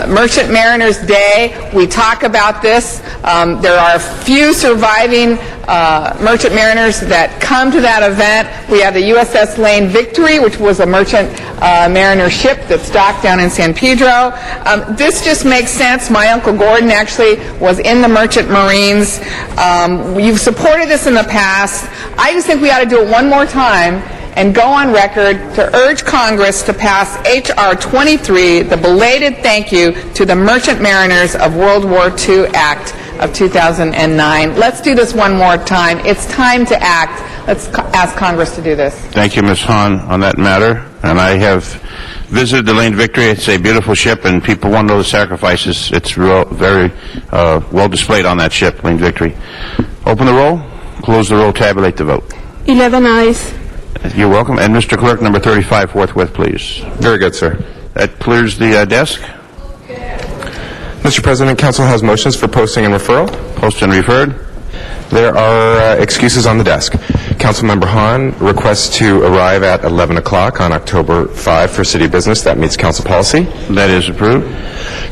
Merchant Mariners Day, we talk about this. There are a few surviving merchant mariners that come to that event. We have the USS Lane Victory, which was a merchant mariner ship that's docked down in San Pedro. This just makes sense. My Uncle Gordon actually was in the Merchant Marines. You've supported this in the past. I just think we ought to do it one more time and go on record to urge Congress to pass H.R. 23, the belated thank you to the Merchant Mariners of World War II Act of 2009. Let's do this one more time. It's time to act. Let's ask Congress to do this. Thank you, Ms. Hahn, on that matter. And I have visited the Lane Victory. It's a beautiful ship, and people want to know the sacrifices. It's very well displayed on that ship, Lane Victory. Open the roll, close the roll, tabulate the vote. 11 ayes. You're welcome. And Mr. Clerk, number 35, forthwith, please. Very good, sir. That clears the desk. Mr. President, Council has motions for posting and referral. Post and referred. There are excuses on the desk. Councilmember Hahn requests to arrive at 11 o'clock on October 5 for city business. That meets council policy. That is approved.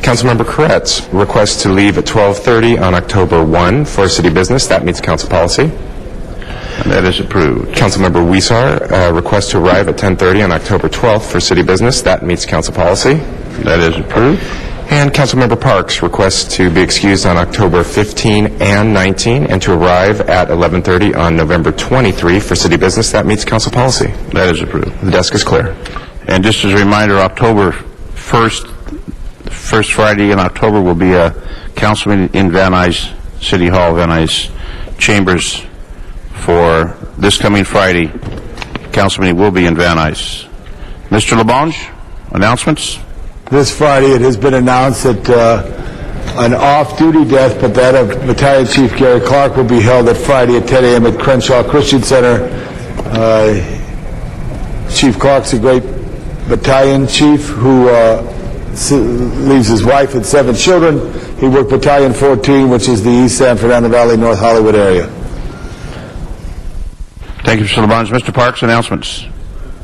Councilmember Koretz requests to leave at 12:30 on October 1 for city business. That meets council policy. And that is approved. Councilmember Huizar requests to arrive at 10:30 on October 12th for city business. That meets council policy. That is approved. And Councilmember Parks requests to be excused on October 15 and 19 and to arrive at 11:30 on November 23 for city business. That meets council policy. That is approved. The desk is clear. And just as a reminder, October 1st first Friday in October will be a council meeting in Van Nuys City Hall, Van Nuys Chambers, for this coming Friday. Council meeting will be in Van Nuys. Mr. Labange, announcements? This Friday, it has been announced that an off-duty death, but that of Battalion Chief Gary Clark, will be held at Friday at 10 a.m. at Crenshaw Christian Center. Chief Clark's a great battalion chief who leaves his wife and 7 children. He worked Battalion 14, which is the East San Fernando Valley, North Hollywood area. Thank you, Mr. Labange. Mr. Parks, announcements.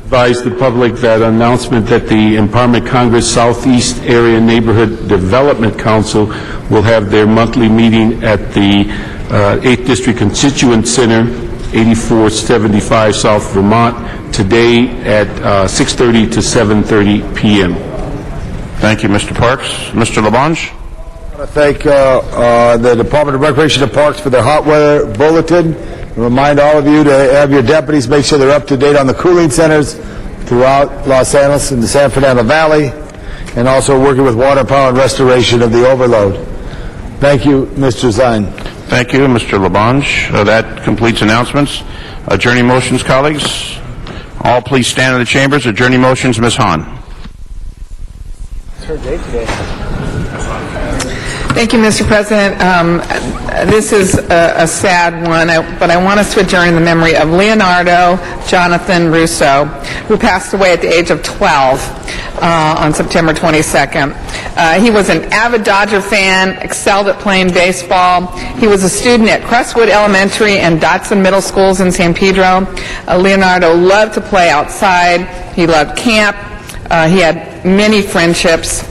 Advise the public that announcement that the Empowerment Congress Southeast Area Neighborhood Development Council will have their monthly meeting at the 8th District Constituent Center, 8475 South Vermont, today at 6:30 to 7:30 p.m. Thank you, Mr. Parks. Mr. Labange? I want to thank the Department of Recreation and Parks for their hot weather bulletin. Remind all of you to have your deputies make sure they're up to date on the cooling centers throughout Los Angeles and the San Fernando Valley, and also working with water power and restoration of the overload. Thank you, Mr. Zine. Thank you, Mr. Labange. That completes announcements. Adjourning motions, colleagues. All please stand in the chambers. Adjourning motions, Ms. Hahn. It's her day today. Thank you, Mr. President. This is a sad one, but I want us to adjourn in the memory of Leonardo Jonathan Russo, who passed away at the age of 12 on September 22nd. He was an avid Dodger fan, excelled at playing baseball. He was a student at Crestwood Elementary and Dotson Middle Schools in San Pedro. Leonardo loved to play outside. He loved camp. He had many friendships.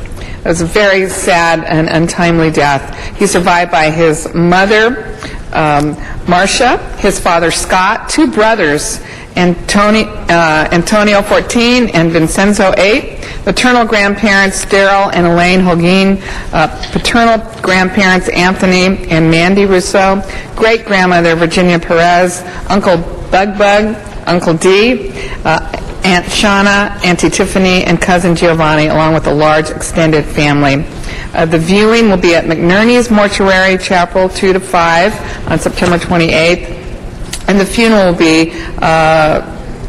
It was a very sad and untimely death. He's survived by his mother, Marcia, his father, Scott, 2 brothers, Antonio 14 and Vincenzo 8, maternal grandparents, Daryl and Elaine Holguin, paternal grandparents, Anthony and Mandy Russo, great-grandmother, Virginia Perez, Uncle Bug, Uncle D, Aunt Shauna, Auntie Tiffany, and Cousin Giovanni, along with a large extended family. The viewing will be at McNerney's Mortuary Chapel, 2 to 5 on September 28th, and the funeral will be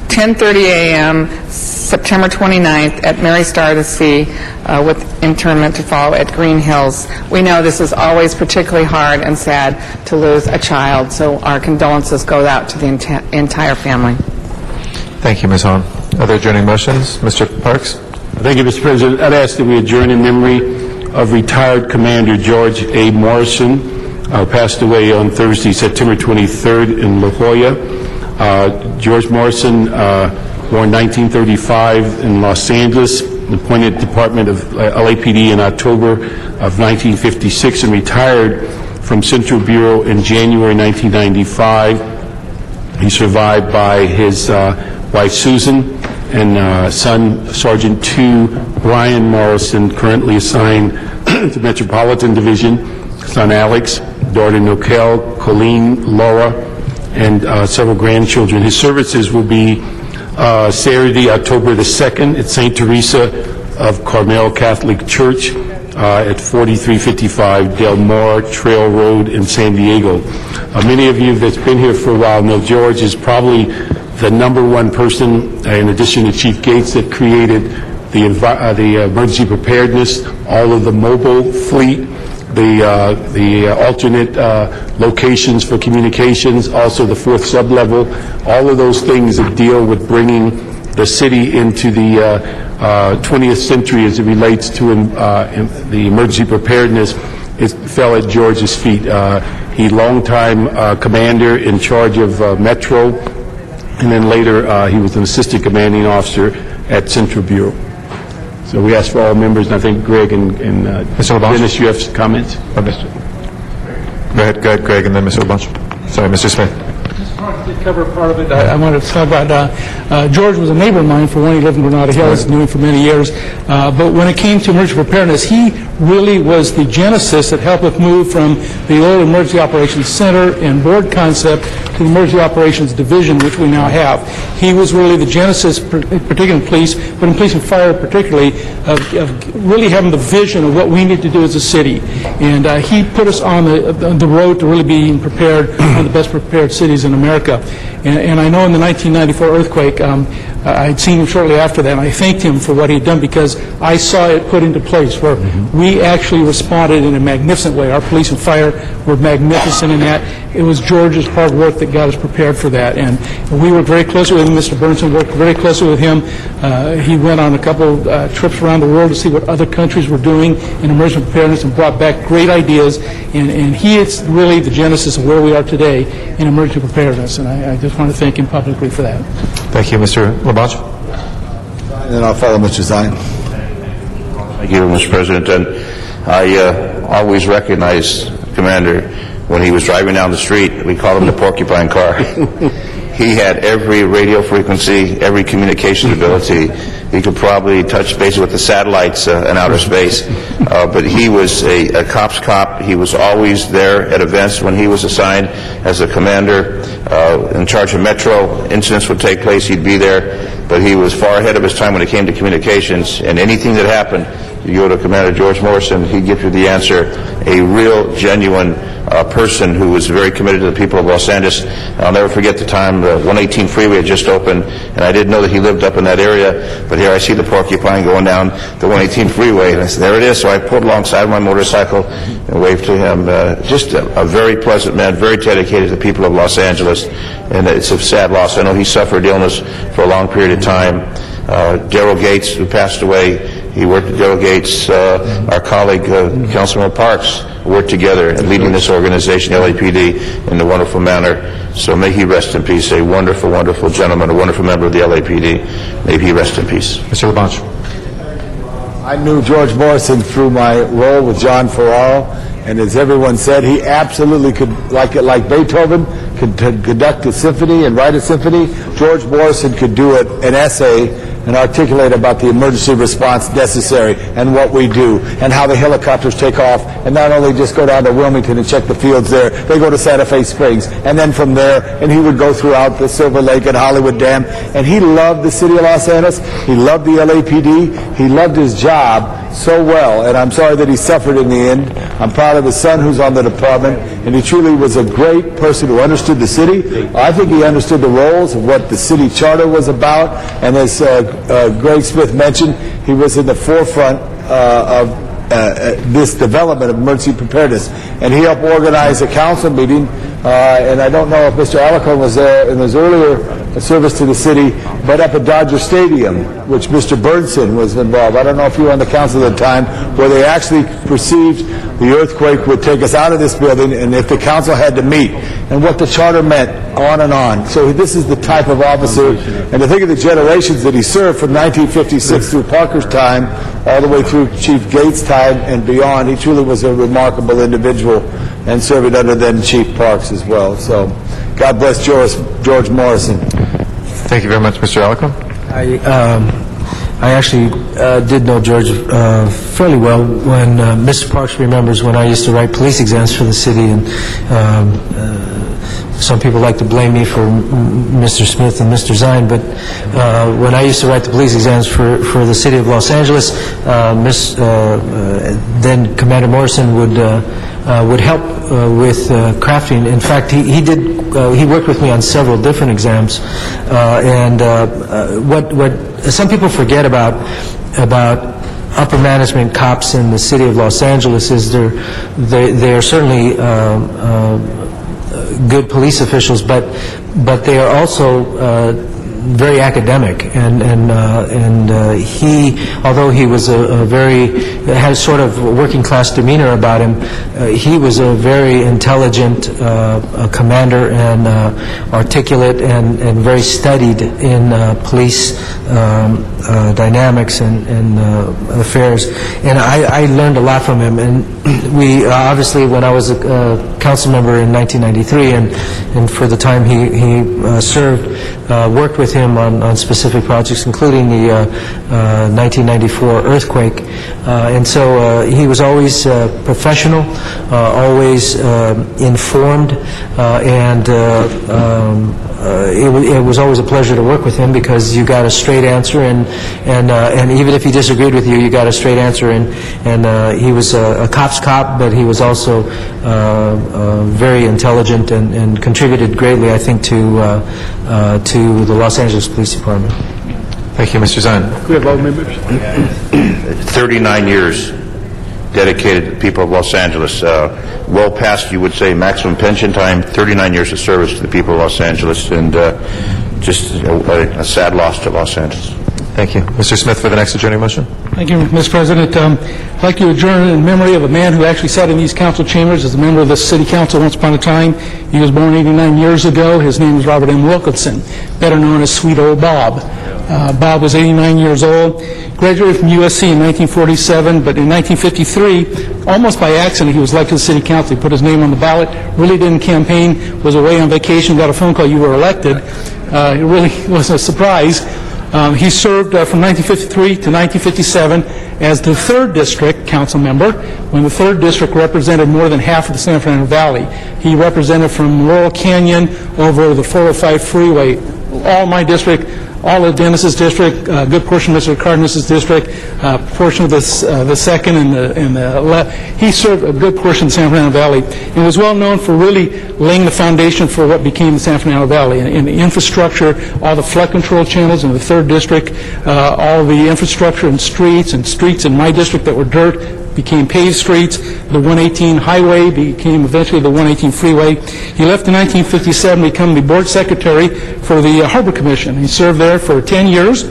10:30 a.m. September 29th at Mary Star of the Sea, with interment to follow at Green Hills. We know this is always particularly hard and sad to lose a child, so our condolences go out to the entire family. Thank you, Ms. Hahn. Other adjourning motions? Mr. Parks? Thank you, Mr. President. I'd ask that we adjourn in memory of retired Commander George A. Morrison, passed away on Thursday, September 23rd in La Jolla. George Morrison, born 1935 in Los Angeles, appointed Department of LAPD in October of 1956, and retired from Central Bureau in January 1995. He's survived by his wife Susan and son Sergeant 2 Brian Morrison, currently assigned to Metropolitan Division, son Alex, daughter Nokel, Colleen, Laura, and several grandchildren. His services will be Saturday, October the 2nd at St. Teresa of Carmel Catholic Church at 4355 Del Mar Trail Road in San Diego. Many of you that's been here for a while know George is probably the #1 person, in addition to Chief Gates, that created the emergency preparedness, all of the mobile fleet, the alternate locations for communications, also the 4th sub-level, all of those things that deal with bringing the city into the 20th century as it relates to the emergency preparedness. It fell at George's feet. He longtime commander in charge of Metro, and then later he was an assistant commanding officer at Central Bureau. So we ask for all members, and I think Greg and Dennis, you have some comments? Go ahead, Greg, and then Mr. Labange. Sorry, Mr. Smith. To cover part of it, I wanted to talk about George was a neighbor of mine. For one, he lived in Granada Hills, knew him for many years. But when it came to emergency preparedness, he really was the genesis that helped us move from the old Emergency Operations Center and board concept to the Emergency Operations Division, which we now have. He was really the genesis, particularly in police, but in police and fire particularly, of really having the vision of what we need to do as a city. And he put us on the road to really being prepared, one of the best prepared cities in America. And I know in the 1994 earthquake, I'd seen him shortly after that, and I thanked him for what he'd done because I saw it put into place where we actually responded in a magnificent way. Our police and fire were magnificent in that. It was George's hard work that got us prepared for that. And we worked very closely with him. Mr. Burnson worked very closely with him. He went on a couple trips around the world to see what other countries were doing in emergency preparedness and brought back great ideas. And he is really the genesis of where we are today in emergency preparedness. And I just want to thank him publicly for that. Thank you, Mr. Labange. And then I'll follow Mr. Zine. Thank you, Mr. President. And I always recognized Commander when he was driving down the street. We called him the porcupine car. He had every radio frequency, every communication ability. He could probably touch base with the satellites in outer space. But he was a cop's cop. He was always there at events when he was assigned as a commander in charge of Metro. Incidents would take place, he'd be there. But he was far ahead of his time when it came to communications. And anything that happened, you go to Commander George Morrison, he'd give you the answer. A real, genuine person who was very committed to the people of Los Angeles. I'll never forget the time the 118 freeway had just opened, and I didn't know that he lived up in that area, but here I see the porcupine going down the 118 freeway, and I said, there it is. So I pulled alongside my motorcycle and waved to him. Just a very pleasant man, very dedicated to the people of Los Angeles, and it's a sad loss. I know he suffered illness for a long period of time. Darrell Gates, who passed away, he worked with Darrell Gates, our colleague, Councilman Parks, worked together in leading this organization, LAPD, in a wonderful manner. So may he rest in peace. A wonderful, wonderful gentleman, a wonderful member of the LAPD. May he rest in peace. Mr. Labange. I knew George Morrison through my role with John Ferraro, and as everyone said, he absolutely could, like Beethoven, could conduct a symphony and write a symphony. George Morrison could do an essay and articulate about the emergency response necessary and what we do and how the helicopters take off and not only just go down to Wilmington and check the fields there, they go to Santa Fe Springs and then from there, and he would go throughout the Silver Lake and Hollywood Dam, and he loved the city of Los Angeles, he loved the LAPD, he loved his job so well, and I'm sorry that he suffered in the end. I'm proud of his son who's on the department, and he truly was a great person who understood the city. I think he understood the roles of what the city charter was about, and as Greg Smith mentioned, he was in the forefront of this development of emergency preparedness, and he helped organize a council meeting, and I don't know if Mr. Alarcon was there in his earlier service to the city, but up at Dodger Stadium, which Mr. Burnson was involved. I don't know if you were on the council at the time, where they actually perceived the earthquake would take us out of this building, and if the council had to meet, and what the charter meant, on and on. So this is the type of officer, and to think of the generations that he served from 1956 through Parker's time, all the way through Chief Gates' time and beyond, he truly was a remarkable individual, and serving under then Chief Parks as well. So God bless George Morrison. Thank you very much, Mr. Alarcon. I actually did know George fairly well when Mr. Parks remembers when I used to write police exams for the city, and some people like to blame me for Mr. Smith and Mr. Zine, but when I used to write the police exams for the city of Los Angeles, then Commander Morrison would help with crafting. In fact, he worked with me on several different exams, and what some people forget about upper management cops in the city of Los Angeles is they are certainly good police officials, but they are also very academic, and he, although he was had a sort of working class demeanor about him, he was a very intelligent commander and articulate and very studied in police dynamics and affairs, and I learned a lot from him. And we obviously, when I was a council member in 1993, and for the time he served, worked with him on specific projects, including the 1994 earthquake. And so he was always professional, always informed, and it was always a pleasure to work with him because you got a straight answer, and even if he disagreed with you, you got a straight answer. And he was a cop's cop, but he was also very intelligent and contributed greatly, I think, to the Los Angeles Police Department. Thank you, Mr. Zine. We have all members. 39 years dedicated to the people of Los Angeles. Well past, you would say, maximum pension time, 39 years of service to the people of Los Angeles, and just a sad loss to Los Angeles. Thank you. Mr. Smith for the next adjourning motion. Thank you, Mr. President. I'd like to adjourn in memory of a man who actually sat in these council chambers as a member of the city council once upon a time. He was born 89 years ago. His name is Robert M. Wilkinson, better known as Sweet Old Bob. Bob was 89 years old, graduated from USC in 1947, but in 1953, almost by accident, he was elected to the city council. He put his name on the ballot, really didn't campaign, was away on vacation, got a phone call, you were elected. It really was a surprise. He served from 1953 to 1957 as the 3rd District council member, when the 3rd District represented more than half of the San Fernando Valley. He represented from Laurel Canyon over the 405 freeway, all my district, all of Dennis's district, a good portion of Mr. Cardenas's district, portion of the 2nd and the left. He served a good portion of the San Fernando Valley and was well known for really laying the foundation for what became the San Fernando Valley. In the infrastructure, all the flood control channels in the 3rd District, all the infrastructure and streets in my district that were dirt became paved streets. The 118 highway became eventually the 118 freeway. He left in 1957 to become the board secretary for the Harbor Commission. He served there for 10 years,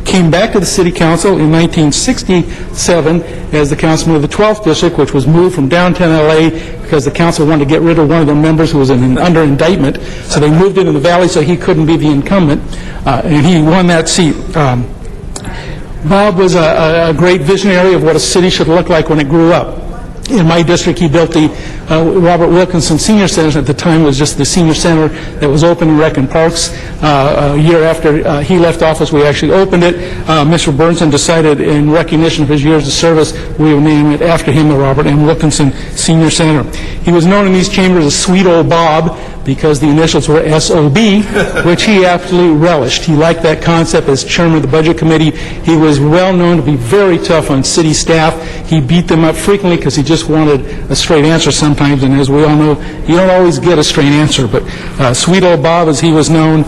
came back to the city council in 1967 as the councilman of the 12th District, which was moved from downtown LA because the council wanted to get rid of one of their members who was under indictment. So they moved into the valley so he couldn't be the incumbent, and he won that seat. Bob was a great visionary of what a city should look like when it grew up. In my district, he built the Robert Wilkinson Senior Center. At the time, it was just the senior center that was open in Rec and Parks. A year after he left office, we actually opened it. Mr. Burnson decided, in recognition of his years of service, we would name it after him, the Robert M. Wilkinson Senior Center. He was known in these chambers as Sweet Old Bob because the initials were S.O.B., which he absolutely relished. He liked that concept as chairman of the Budget Committee. He was well known to be very tough on city staff. He beat them up frequently because he just wanted a straight answer sometimes, and as we all know, you don't always get a straight answer. But Sweet Old Bob, as he was known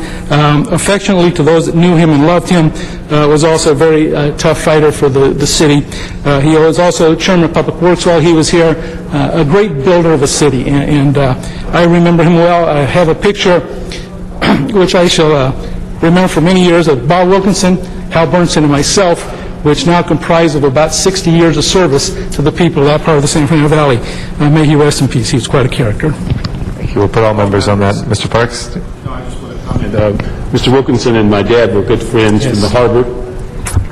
affectionately to those that knew him and loved him, was also a very tough fighter for the city. He was also chairman of Public Works while he was here, a great builder of a city, and I remember him well. I have a picture which I shall remember for many years of Bob Wilkinson, Hal Burnson, and myself, which now comprise of about 60 years of service to the people of that part of the San Fernando Valley. May he rest in peace. He was quite a character. Thank you. We'll put all members on that. Mr. Parks? No, I just want to comment. Mr. Wilkinson and my dad were good friends in the harbor,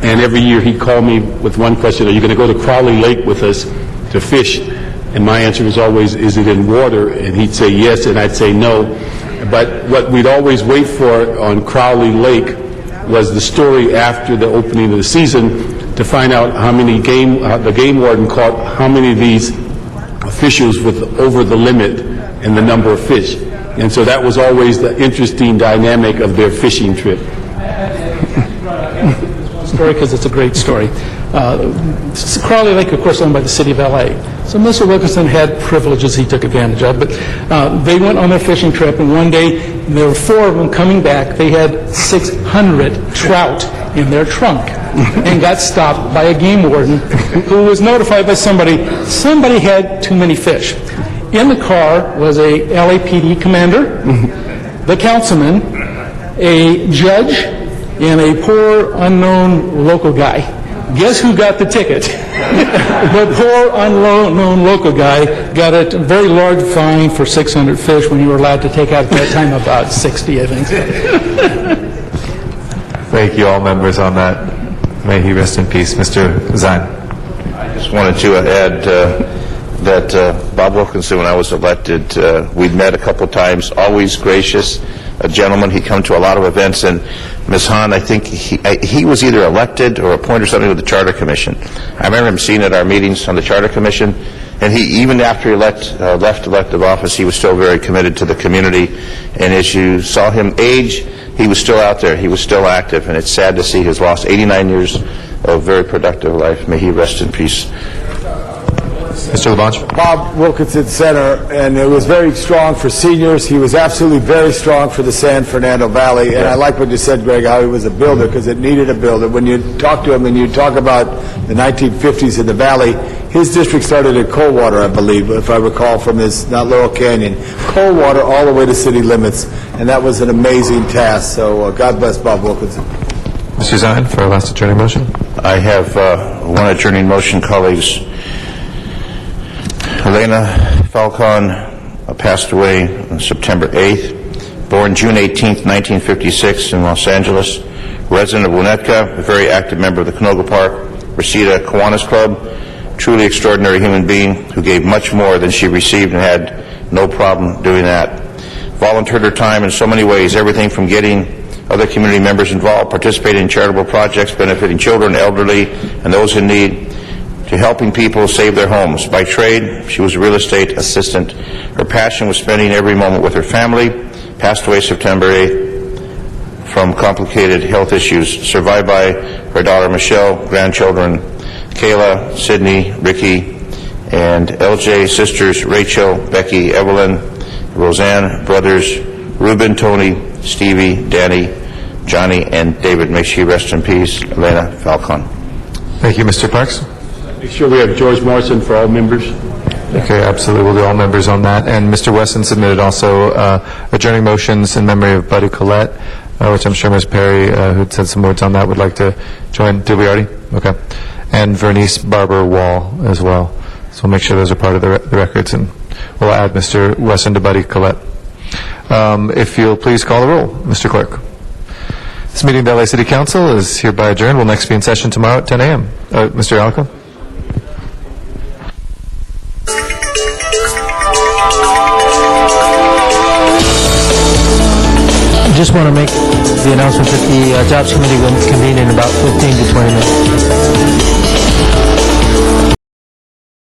and every year he'd call me with one question: are you going to go to Crowley Lake with us to fish? And my answer was always, is it in water? And he'd say yes, and I'd say no. But what we'd always wait for on Crowley Lake was the story after the opening of the season to find out how many the game warden caught how many of these fishers with over the limit in the number of fish. And so that was always the interesting dynamic of their fishing trip. Story because it's a great story. Crowley Lake, of course, owned by the city of L.A. So Mr. Wilkinson had privileges he took advantage of, but they went on their fishing trip, and one day there were 4 of them coming back. They had 600 trout in their trunk and got stopped by a game warden who was notified by somebody had too many fish. In the car was a LAPD commander, the councilman, a judge, and a poor, unknown local guy. Guess who got the ticket? The poor, unknown local guy got a very large fine for 600 fish when you were allowed to take out at that time about 60, I think. Thank you, all members, on that. May he rest in peace. Mr. Zine. I just wanted to add that Bob Wilkinson, when I was elected, we'd met a couple times, always gracious, a gentleman. He'd come to a lot of events, and Ms. Hahn, I think he was either elected or appointed or something with the Charter Commission. I remember him seeing at our meetings on the Charter Commission, and he, even after he left elective office, he was still very committed to the community. And as you saw him age, he was still out there. He was still active, and it's sad to see his loss. 89 years of very productive life. May he rest in peace. Mr. Labange. Bob Wilkinson Center, and it was very strong for seniors. He was absolutely very strong for the San Fernando Valley, and I like what you said, Greg, how he was a builder, because it needed a builder. When you talk to him and you talk about the 1950s in the Valley, his district started at Coldwater, I believe, if I recall, from his, not Laurel Canyon, Coldwater all the way to city limits, and that was an amazing task. So God bless Bob Wilkinson. Mr. Zine, for our last adjourning motion. I have one adjourning motion, colleagues. Elena Falcon passed away on September 8th, born June 18th, 1956 in Los Angeles, resident of Winnetka, a very active member of the Canoga Park, Reseda Kiwanis Club, truly extraordinary human being who gave much more than she received and had no problem doing that. Volunteered her time in so many ways, everything from getting other community members involved, participating in charitable projects benefiting children, elderly, and those in need, to helping people save their homes. By trade, she was a real estate assistant. Her passion was spending every moment with her family. Passed away September 8th from complicated health issues, survived by her daughter Michelle, grandchildren Kayla, Sydney, Ricky, and LJ, sisters Rachel, Becky, Evelyn, Roseanne, brothers Ruben, Tony, Stevie, Danny, Johnny, and David. May she rest in peace. Elena Falcon. Thank you, Mr. Parks. Make sure we have George Morrison for all members. Okay, absolutely. We'll do all members on that. And Mr. Wesson submitted also adjourning motions in memory of Buddy Collette, which I'm sure Ms. Perry, who said some words on that, would like to join. Did we already? Okay. And Vernice Barber Wall as well. So we'll make sure those are part of the records, and we'll add Mr. Wesson to Buddy Collette. If you'll please call the roll, Mr. Clerk. This meeting of the LA City Council is hereby adjourned. We'll next be in session tomorrow at 10 a.m. Mr. Alco? I just want to make the announcement that the Jobs Committee will convene in about 15 to 20 minutes.